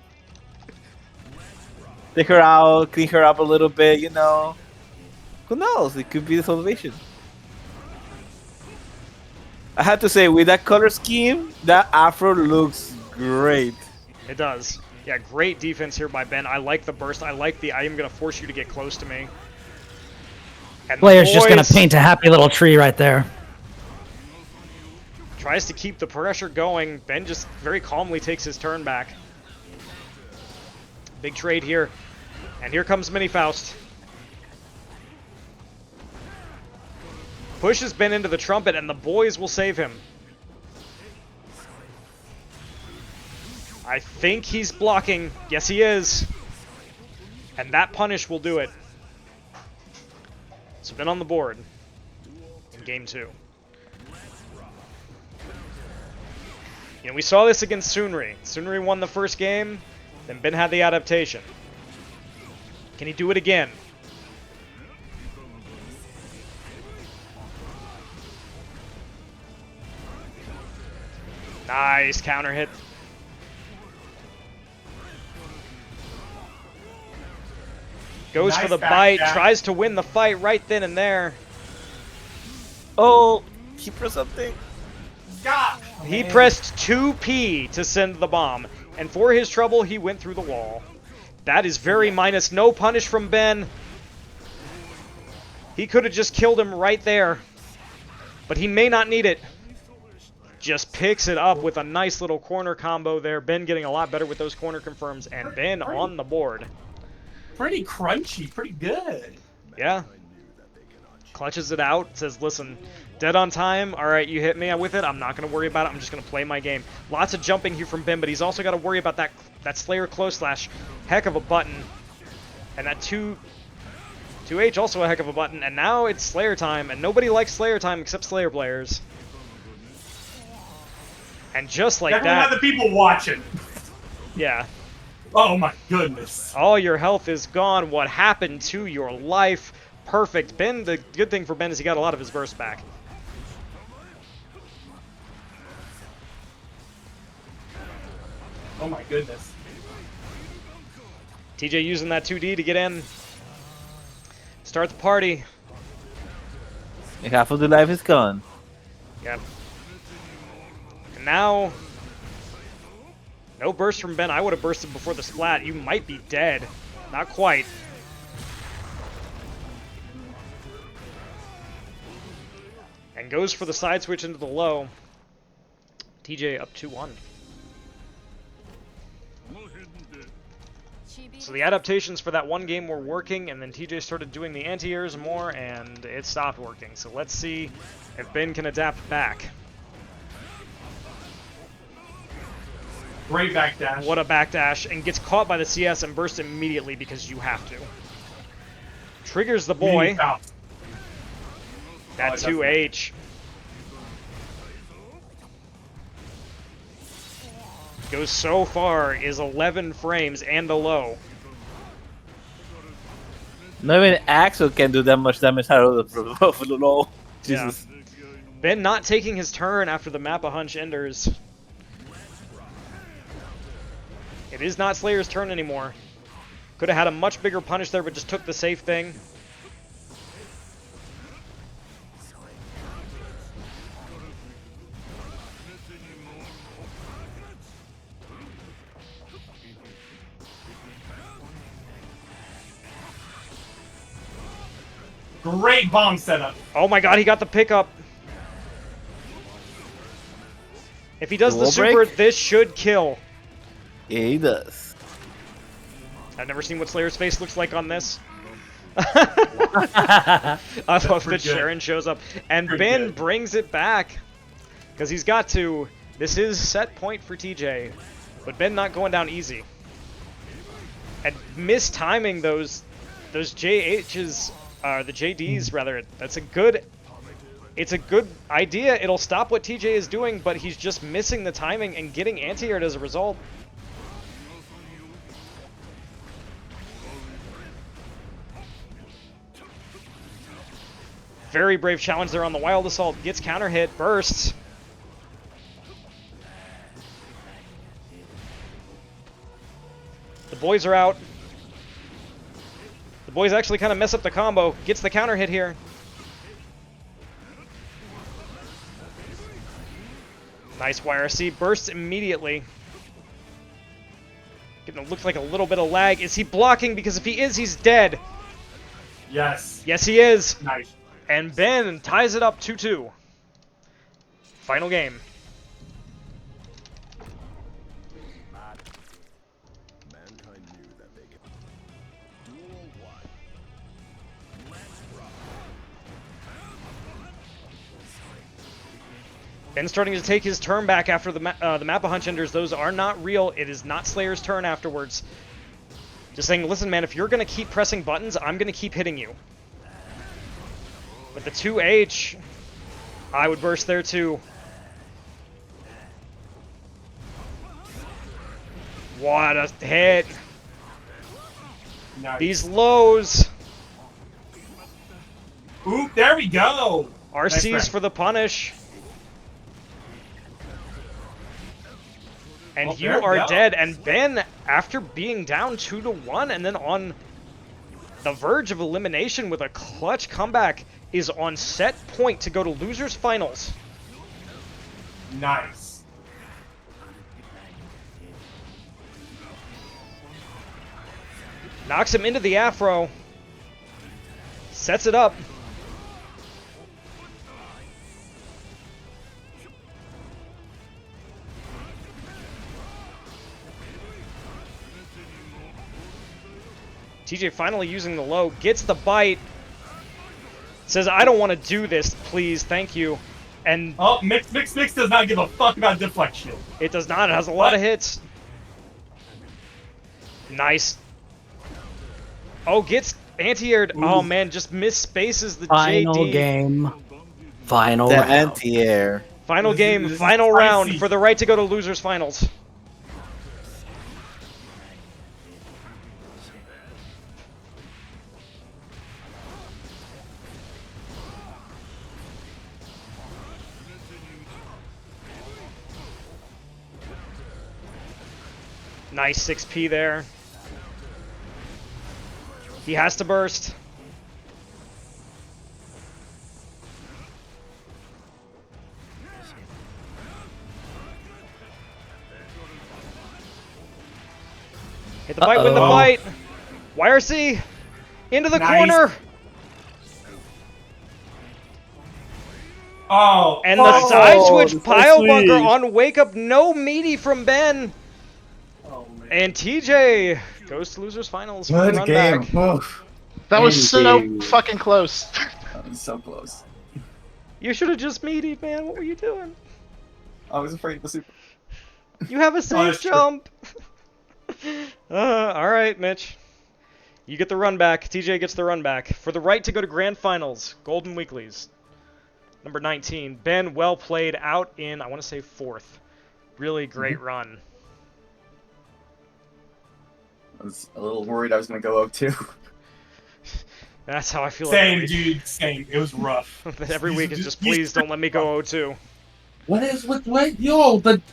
Take her out, clean her up a little bit, you know. Who knows? It could be the salvation. I have to say, with that color scheme, that afro looks great. It does. Yeah, great defense here by Ben. I like the burst. I like the I am going to force you to get close to me. And Player's just going boys to paint a happy little tree right there. tries to keep the pressure going. Ben just very calmly takes his turn back. Big trade here. And here comes Mini Faust. Pushes Ben into the trumpet, and the boys will save him. I think he's blocking. Yes, he is. And that punish will do it. So Ben on the board in game 2. You know, we saw this against Sunri. Sunri won the first game, then Ben had the adaptation. Can he do it again? Nice counter hit. Goes Nice for the back bite, dash. tries to win the fight right then and there. Oh, he pressed something. God. He pressed 2P to send the bomb, and for his trouble, he went through the wall. That is very minus. No punish from Ben. He could have just killed him right there, but he may not need it. Just picks it up with a nice little corner combo there. Ben getting a lot better with those corner confirms, and Ben on the board. Pretty crunchy, pretty good. Yeah. Clutches it out, says, listen, dead on time. All right, you hit me with it. I'm not going to worry about it. I'm just going to play my game. Lots of jumping here from Ben, but he's also got to worry about that Slayer close slash. Heck of a button. And that 2H also a heck of a button. And now it's Slayer time, and nobody likes Slayer time except Slayer players. And just like Definitely that... not the people watching. Yeah. Oh my goodness. All your health is gone. What happened to your life? Perfect. Ben, the good thing for Ben is he got a lot of his burst back. Oh my goodness. TJ using that 2D to get in. Start the party. And half of the life is gone. Yep. And now... No burst from Ben. I would have bursted before the splat. You might be dead. Not quite. And goes for the side switch into the low. TJ up 2-1. So the adaptations for that one game were working, and then TJ started doing the anti-airs more, and it stopped working. So let's see if Ben can adapt back. Great backdash. What a backdash, and gets caught by the CS and bursts immediately because you have to. Triggers the boy. That 2H. Goes so far, is 11 frames and a low. Not even Axel can do that much damage out of the low. Jesus. Yeah. Ben not taking his turn after the Mappa Hunch enders. It is not Slayer's turn anymore. Could have had a much bigger punish there, but just took the safe thing. Great bomb setup. Oh my god, he got the pickup. If he does the super, this should kill. Yeah, he does. I've never seen what Slayer's face looks like on this. I love that Sharon shows up. And Ben brings it back. Because he's got to. This is set point for TJ. But Ben not going down easy. And mistiming those JHs, the JDs rather. That's a good... It's a good idea. It'll stop what TJ is doing, but he's just missing the timing and getting anti-aired as a result. Very brave challenge there on the Wild Assault. Gets counter hit, bursts. The boys are out. The boys actually kind of mess up the combo. Gets the counter hit here. Nice YRC. Bursts immediately. It looks like a little bit of lag. Is he blocking? Because if he is, he's dead. Yes. Yes, he is. Nice. And Ben ties it up 2-2. Final game. Ben starting to take his turn back after the Mappa Hunch enders. Those are not real. It is not Slayer's turn afterwards. Just saying, listen, man, if you're going to keep pressing buttons, I'm going to keep hitting you. With the 2H, I would burst there too. What a hit. Nice. These lows. Oop, there we go. RC's Nice for the punish. And you are dead. And Ben, after being down 2-1 and then on the verge of elimination with a clutch comeback, is on set point to go to losers finals. Nice. Knocks him into the afro. Sets it up. TJ finally using the low, gets the bite. Says, I don't want to do this, please, thank you. And oh, Mix does not give a fuck about deflection. It does not, it has a lot of hits. Nice. Oh, gets anti-aired. Oh man, just misspaces the Final JD. game. Final The round. anti-air. Final This game, is final spicy. round for the right to go to losers finals. Nice 6P there. He has to burst. Hit the bite, win the fight. YRC into the corner. Oh, And the side switch pile bunker on wake up, no meaty from Ben. And TJ goes to losers finals. Good Run game. back. Oof. That was so fucking close. That was so close. You should have just meatied, man. What were you doing? I was afraid of the super. You have a safe that's true. jump. All right, Mitch. You get the run back. TJ gets the run back for the right to go to grand finals. Golden Weeklies. Number 19. Ben, well played, out in, I want to say, 4th. Really great run. I was a little worried I was going to go 0-2. That's how I feel. Same, dude. Same. It was rough. Every week is just, please don't let me go 0-2. What is with what? Yo, biggest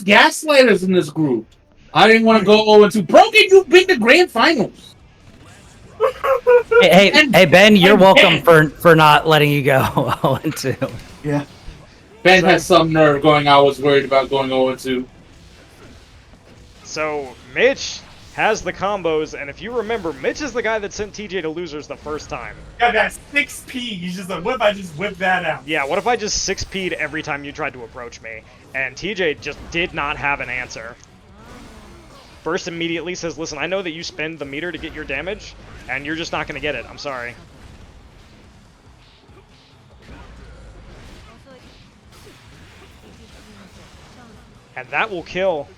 gaslighters in this group. I didn't want to go 0-2. Broken, you've been to grand finals. Hey, Ben, you're welcome for not letting you go 0-2. Yeah. Ben has some nerve going, I was worried about going 0-2. So, Mitch has the combos, and if you remember, Mitch is the guy that sent TJ to losers the first time. Got that 6P. He's just like, what if I just whip that out? Yeah, what if I just 6P'd every time you tried to approach me? And TJ just did not have an answer. Burst immediately says, listen, I know that you spend the meter to get your damage, and you're just not going to get it. I'm sorry. And that will kill.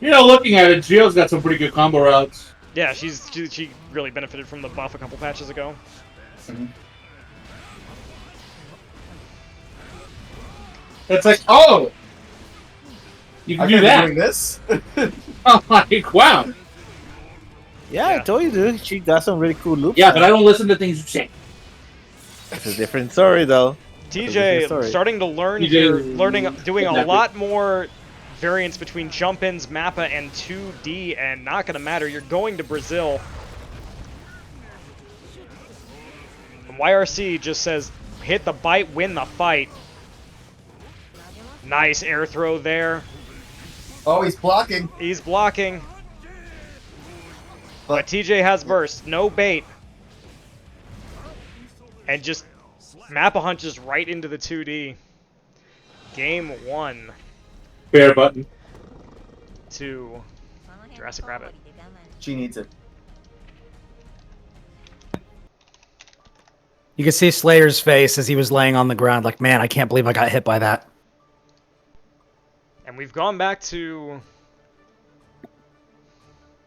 You know, looking at it, Gio's got some pretty good combo routes. Yeah, she really benefited from the buff a couple patches ago. It's like, oh! You can do that. Doing this? I'm like, wow. Yeah, I told you, dude. She got some really cool loops. Yeah, but I don't listen to things you say. It's a different story, though. TJ starting to learn here, doing a lot more variance between jump-ins, Mappa, and 2D, and not gonna matter. You're going to Brazil. And YRC just says, hit the bite, win the fight. Nice air throw there. Oh, he's blocking. He's blocking. But TJ has burst. No bait. And just Mappa hunches right into the 2D. Game 1. Bear button. To Jurassic Rabbit. She needs it. You can see Slayer's face as he was laying on the ground, like, man, I can't believe I got hit by that. And we've gone back to...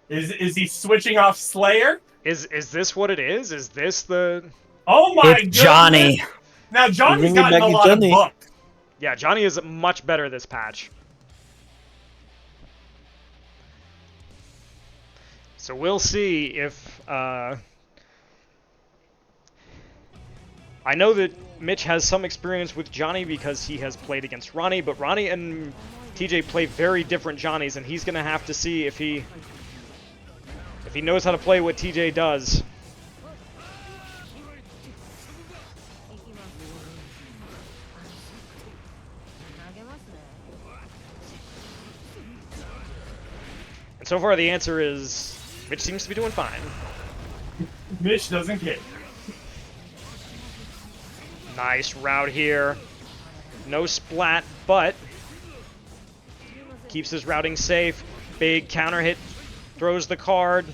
Is he switching off Slayer? Is this what it is? Is this the... Oh my god! Johnny. Now Johnny's Bring it gotten back a to lot Johnny. of buff. Yeah, Johnny is much better this patch. So we'll see if... I know that Mitch has some experience with Johnny because he has played against Ronnie, but Ronnie and TJ play very different Johnnies, and he's going to have to see if he knows how to play what TJ does. And so far the answer is Mitch seems to be doing fine. Mitch doesn't care. Nice route here. No splat, but keeps his routing safe. Big counter hit, throws the card.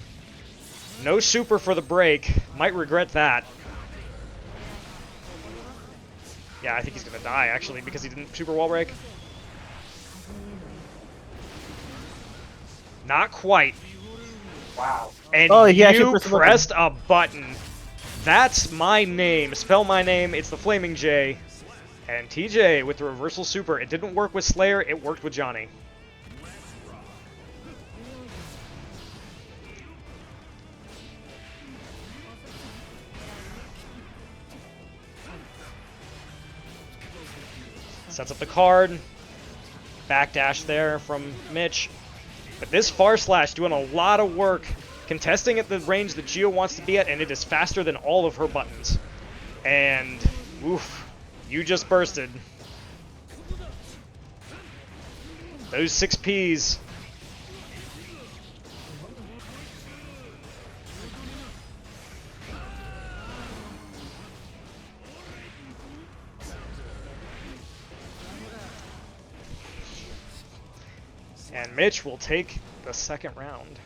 No super for the break. Might regret that. Yeah, I think he's gonna die actually because he didn't super wall break. Not quite. Wow. And he actually you pressed pressed a button. That's my name. Spell my name. It's the Flaming J. And TJ with the reversal super. It didn't work with Slayer. It worked with Johnny. Sets up the card. Backdash there from Mitch. But this far slash doing a lot of work, contesting at the range that Gio wants to be at, and it is faster than all of her buttons. And, oof, you just bursted. Those 6Ps. And Mitch will take the second round.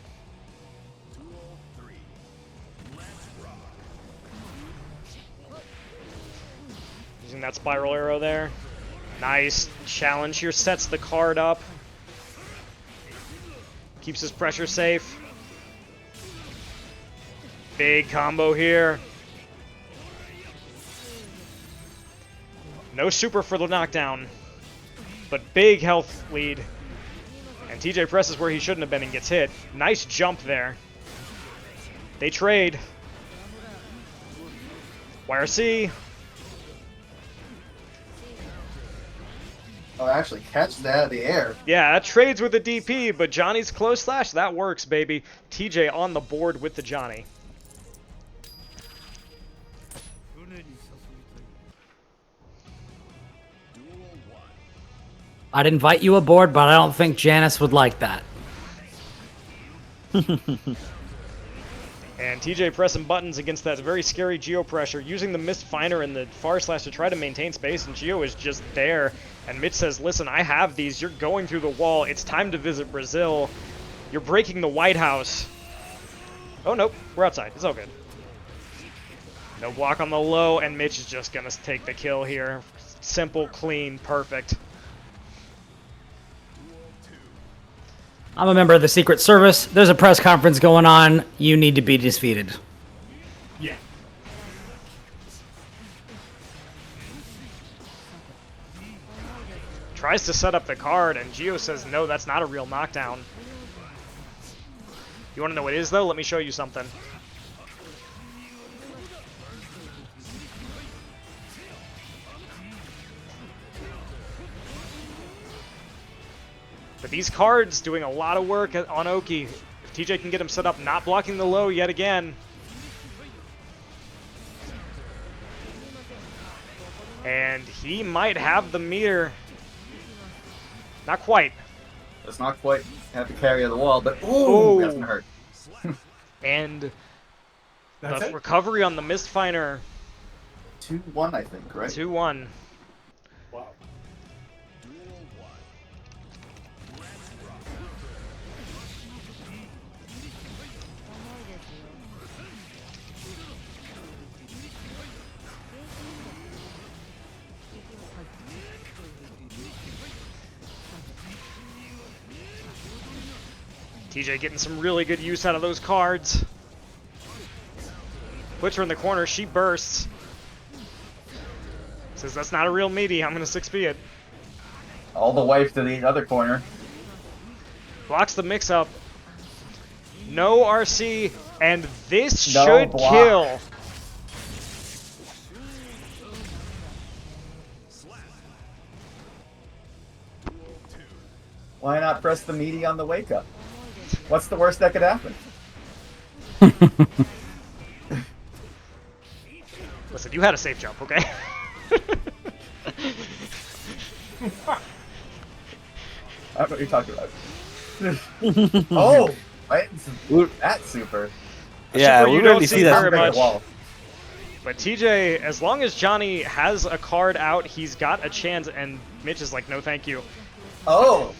Using that spiral arrow there. Nice challenge here, sets the card up. Keeps his pressure safe. Big combo here. No super for the knockdown, but big health lead. And TJ presses where he shouldn't have been and gets hit. Nice jump there. They trade. YRC. Oh, actually catch that out of the air. Yeah, that trades with the DP, but Johnny's close slash, that works, baby. TJ on the board with the Johnny. I'd invite you aboard, but I don't think Janice would like that. And TJ pressing buttons against that very scary Geo pressure, using the Mist Finder and the Far Slash to try to maintain space, and Geo is just there. And Mitch says, listen, I have these. You're going through the wall. It's time to visit Brazil. You're breaking the White House. Oh, nope. We're outside. It's all good. No block on the low, and Mitch is just going to take the kill here. Simple, clean, perfect. I'm a member of the Secret Service. There's a press conference going on. You need to be defeated. Yeah. Tries to set up the card, and Gio says, no, that's not a real knockdown. You want to know what it is, though? Let me show you something. But these cards doing a lot of work on Oki. If TJ can get him set up, not blocking the low yet again. And he might have the meter. Not quite. Does not quite have the carry of the wall, but ooh, that's gonna hurt. And That's the it? recovery on the Mist Finder. 2-1, I think, right? 2-1. Wow. TJ getting some really good use out of those cards. Puts her in the corner, she bursts. Says that's not a real meaty, I'm gonna 6B it. All the way to the other corner. Blocks the mix up. No RC, and this No should block. kill. Why not press the meaty on the wake up? What's the worst that could happen? Listen, you had a safe jump, okay? I don't know what you're talking about. Oh! Right? That's super. Yeah, Super, we you rarely don't see see that. very much. Wall. But TJ, as long as Johnny has a card out, he's got a chance, and Mitch is like, no thank you. Oh!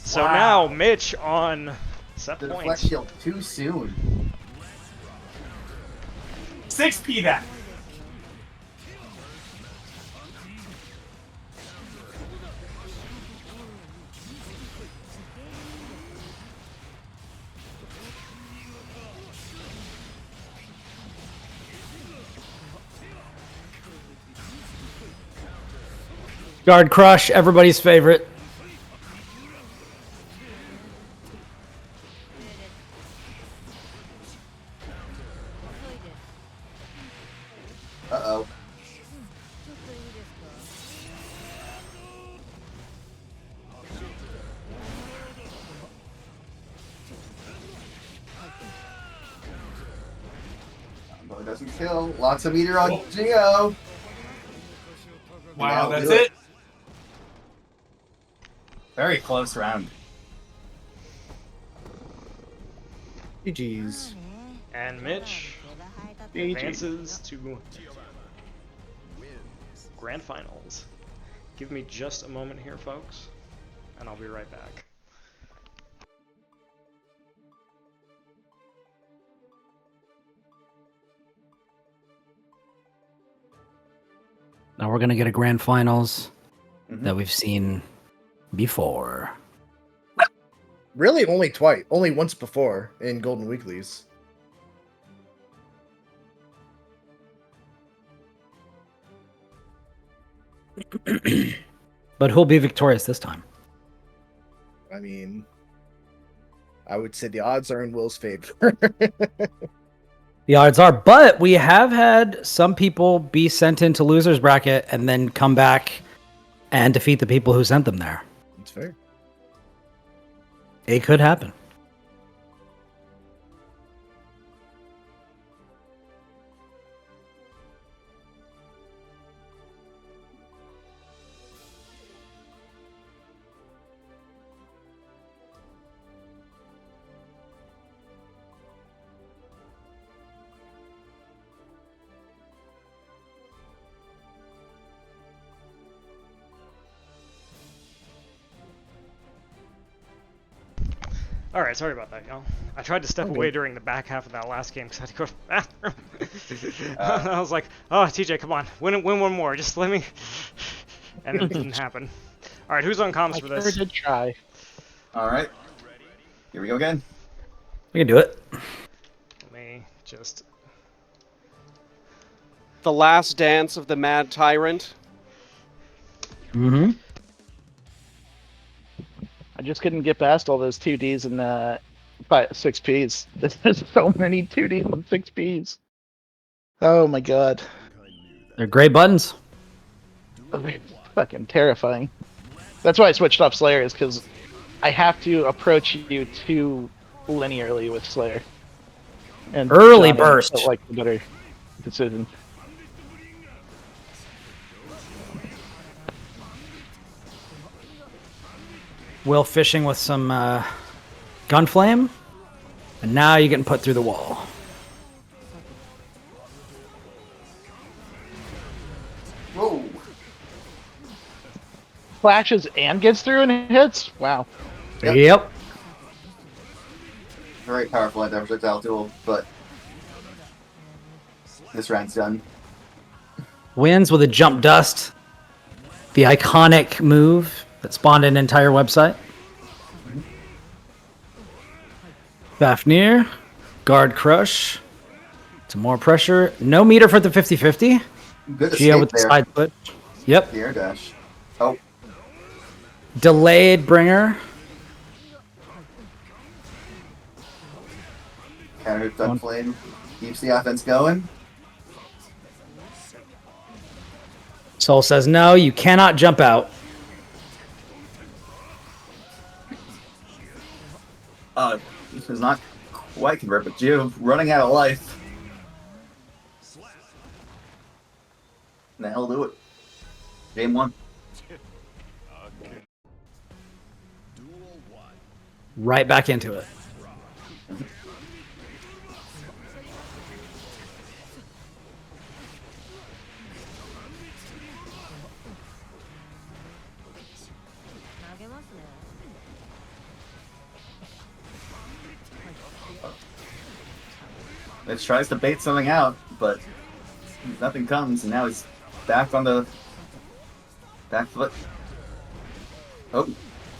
So Wow. now Mitch on set The point. deflect shield too soon. 6p that. Guard crush, everybody's favorite. Uh-oh. But it doesn't kill. Lots of meter on Geo. Wow, Now that's do it. Very close round. GG's. And Mitch advances to Grand Finals. Give me just a moment here, folks, and I'll be right back. Now we're gonna get a grand finals that we've seen before. Really, only twice. Only once before in Golden Weeklies. But who'll be victorious this time? I mean, I would say the odds are in Will's favor. The odds are, but we have had some people be sent into losers bracket and then come back and defeat the people who sent them there. That's fair. It could happen. Alright, sorry about that, y'all. I tried to step away during the back half of that last game because I had to go to the bathroom. I was like, oh, TJ, come on. Win one more. Just let me... And it didn't happen. Alright, who's on comms for this? I did try. Alright. Here we go again. We can do it. Let me just... The last dance of the Mad Tyrant. Mm-hmm. I just couldn't get past all those 2Ds and 6Ps. There's so many 2Ds and 6Ps. Oh my god. They're great buttons. Fucking terrifying. That's why I switched off Slayer, is because I have to approach you too linearly with Slayer. And Early Johnny burst. felt like the better decision. Will fishing with some gunflame. And now you're getting put through the wall. Whoa. Flashes and gets through and hits? Wow. Yep. Very powerful anti-projectile tool, but this round's done. Wins with a jump dust. The iconic move that spawned an entire website. Fafnir. Guard crush. Some more pressure. No meter for the 50-50. Good Gio escape with the there. side foot. Yep. The air dash. Oh, Delayed bringer. counter duck flame keeps the offense going. Soul says no, you cannot jump out. This was not quite convert, but Geo running out of life. And the hell do it. Game 1. Right back into it. It tries to bait something out, but nothing comes, and now he's back on the back foot. Oh.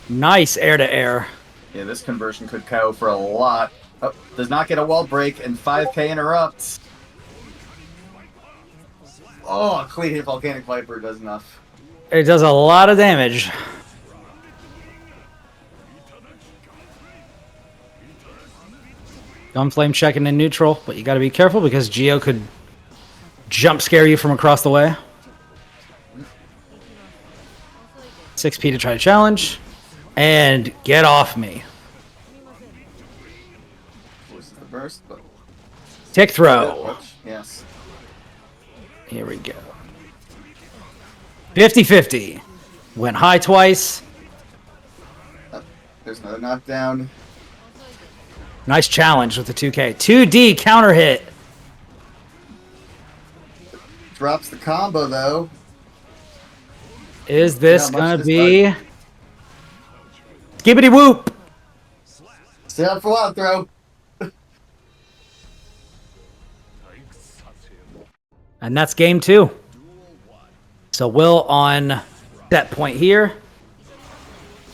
Nice air to air. Yeah, this conversion could KO for a lot. Oh, does not get a wall break, and 5k interrupts. Oh, a clean hit Volcanic Viper does enough. It does a lot of damage. Gunflame checking in neutral, but you got to be careful because Geo could jump scare you from across the way. 6p to try to challenge. And get off me. This is the burst, but... Tick throw. Yes. Here we go. 50-50. Went high twice. There's another knockdown. Nice challenge with the 2K. 2D counter hit. Drops the combo, though. Is this going to be... Skibbity whoop! Stay up for wild throw. And that's game 2. So Will on that point here.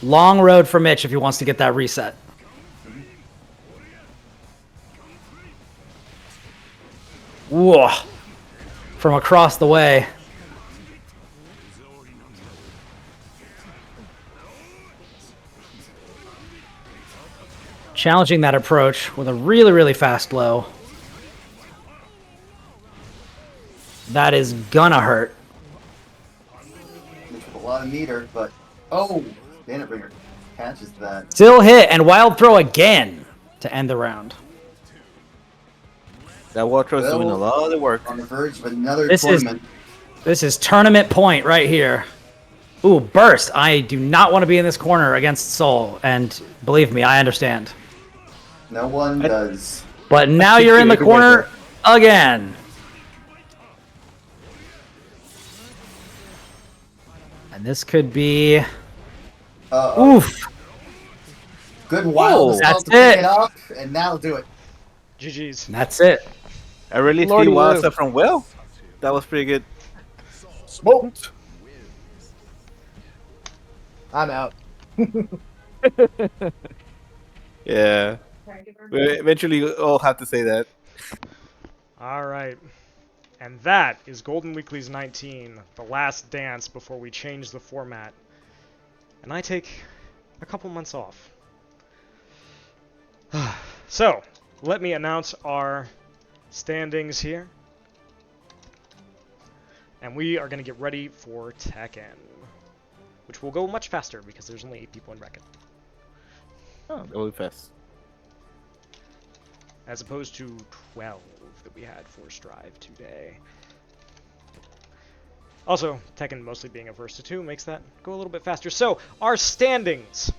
Long road for Mitch if he wants to get that reset. Whoa. From across the way. Challenging that approach with a really, really fast low. That is gonna hurt. A lot of meter, but... Oh! Bandit Bringer catches that. Still hit, and wild throw again to end the round. That wall throw is doing a lot of the work. On the verge of another This tournament. This is tournament point right here. Ooh, burst. I do not want to be in this corner against Soul, and believe me, I understand. No one does. But now you're in the corner again. And this could be... Oof. Good wild. That's to pick it. it up, and that'll do it. GG's. That's it. I really Lordy see wild Lou. stuff from Will. That was pretty good. Smoked. I'm out. Yeah. We eventually all have to say that. All right. And that is Golden Wiiklies 19, the last dance before we change the format. And I take a couple months off. So, let me announce our standings here. And we are going to get ready for Tekken, which will go much faster because there's only 8 people in bracket. Oh, really fast. As opposed to 12 that we had for Strive today. Also, Tekken mostly being averse to 2 makes that go a little bit faster. So, our standings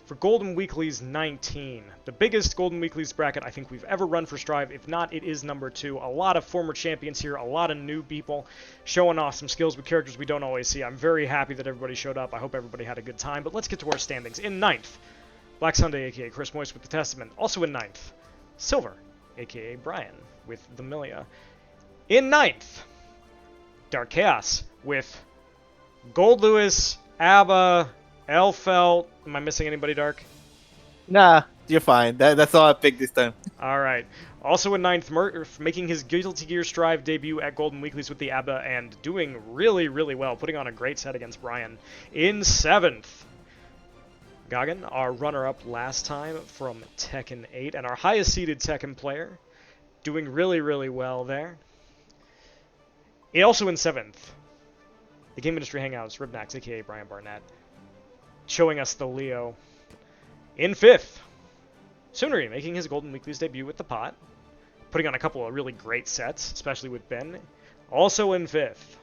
for Golden Wiiklies 19. The biggest Golden Wiiklies bracket I think we've ever run for Strive. If not, it is number 2. A lot of former champions here, a lot of new people showing off some skills with characters we don't always see. I'm very happy that everybody showed up. I hope everybody had a good time. But let's get to our standings. In 9th, Black Sunday, aka Chris Moist with the Testament. Also in 9th, Silver, aka Brian with the Milia. In 9th, Dark Chaos with Gold Lewis, Abba, Elfelt. Am I missing anybody, Dark? Nah, you're fine. That's all I picked this time. Alright. Also in 9th, Murph making his Guilty Gear Strive debut at Golden Wiiklies with the Abba and doing really, really well, putting on a great set against Brian. In 7th, Gagan, our runner-up last time from Tekken 8, and our highest-seeded Tekken player, doing really, really well there. Also in 7th, the Game Industry Hangouts, Ribnax, aka Brian Barnett, showing us the Leo. In 5th, Soonri making his Golden Weeklies debut with the pot, putting on a couple of really great sets, especially with Ben. Also in 5th,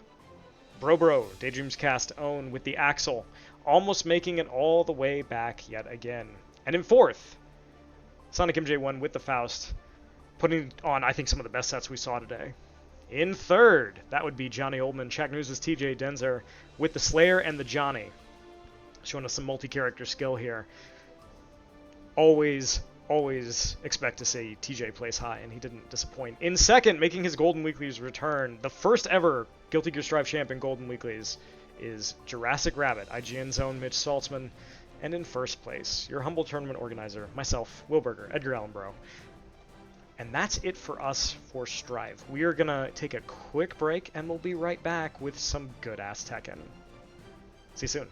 Bro, Daydream's Cast own with the Axel, almost making it all the way back yet again. And in 4th, Sonic MJ1 with the Faust, putting on, I think, some of the best sets we saw today. In 3rd, that would be Johnny Oldman, Shaq News' TJ Denzer with the Slayer and the Johnny, showing us some multi-character skill here. Always expect to see TJ place high, and he didn't disappoint. In 2nd, making his Golden Weeklies return, the first ever Guilty Gear Strive champion Golden Weeklies is Jurassic Rabbit, IGN's own Mitch Saltzman. And in 1st place, your humble tournament organizer, myself, Wilberger, Edgar Allan Bro. And that's it for us for Strive. We are going to take a quick break, and we'll be right back with some good-ass Tekken. See you soon.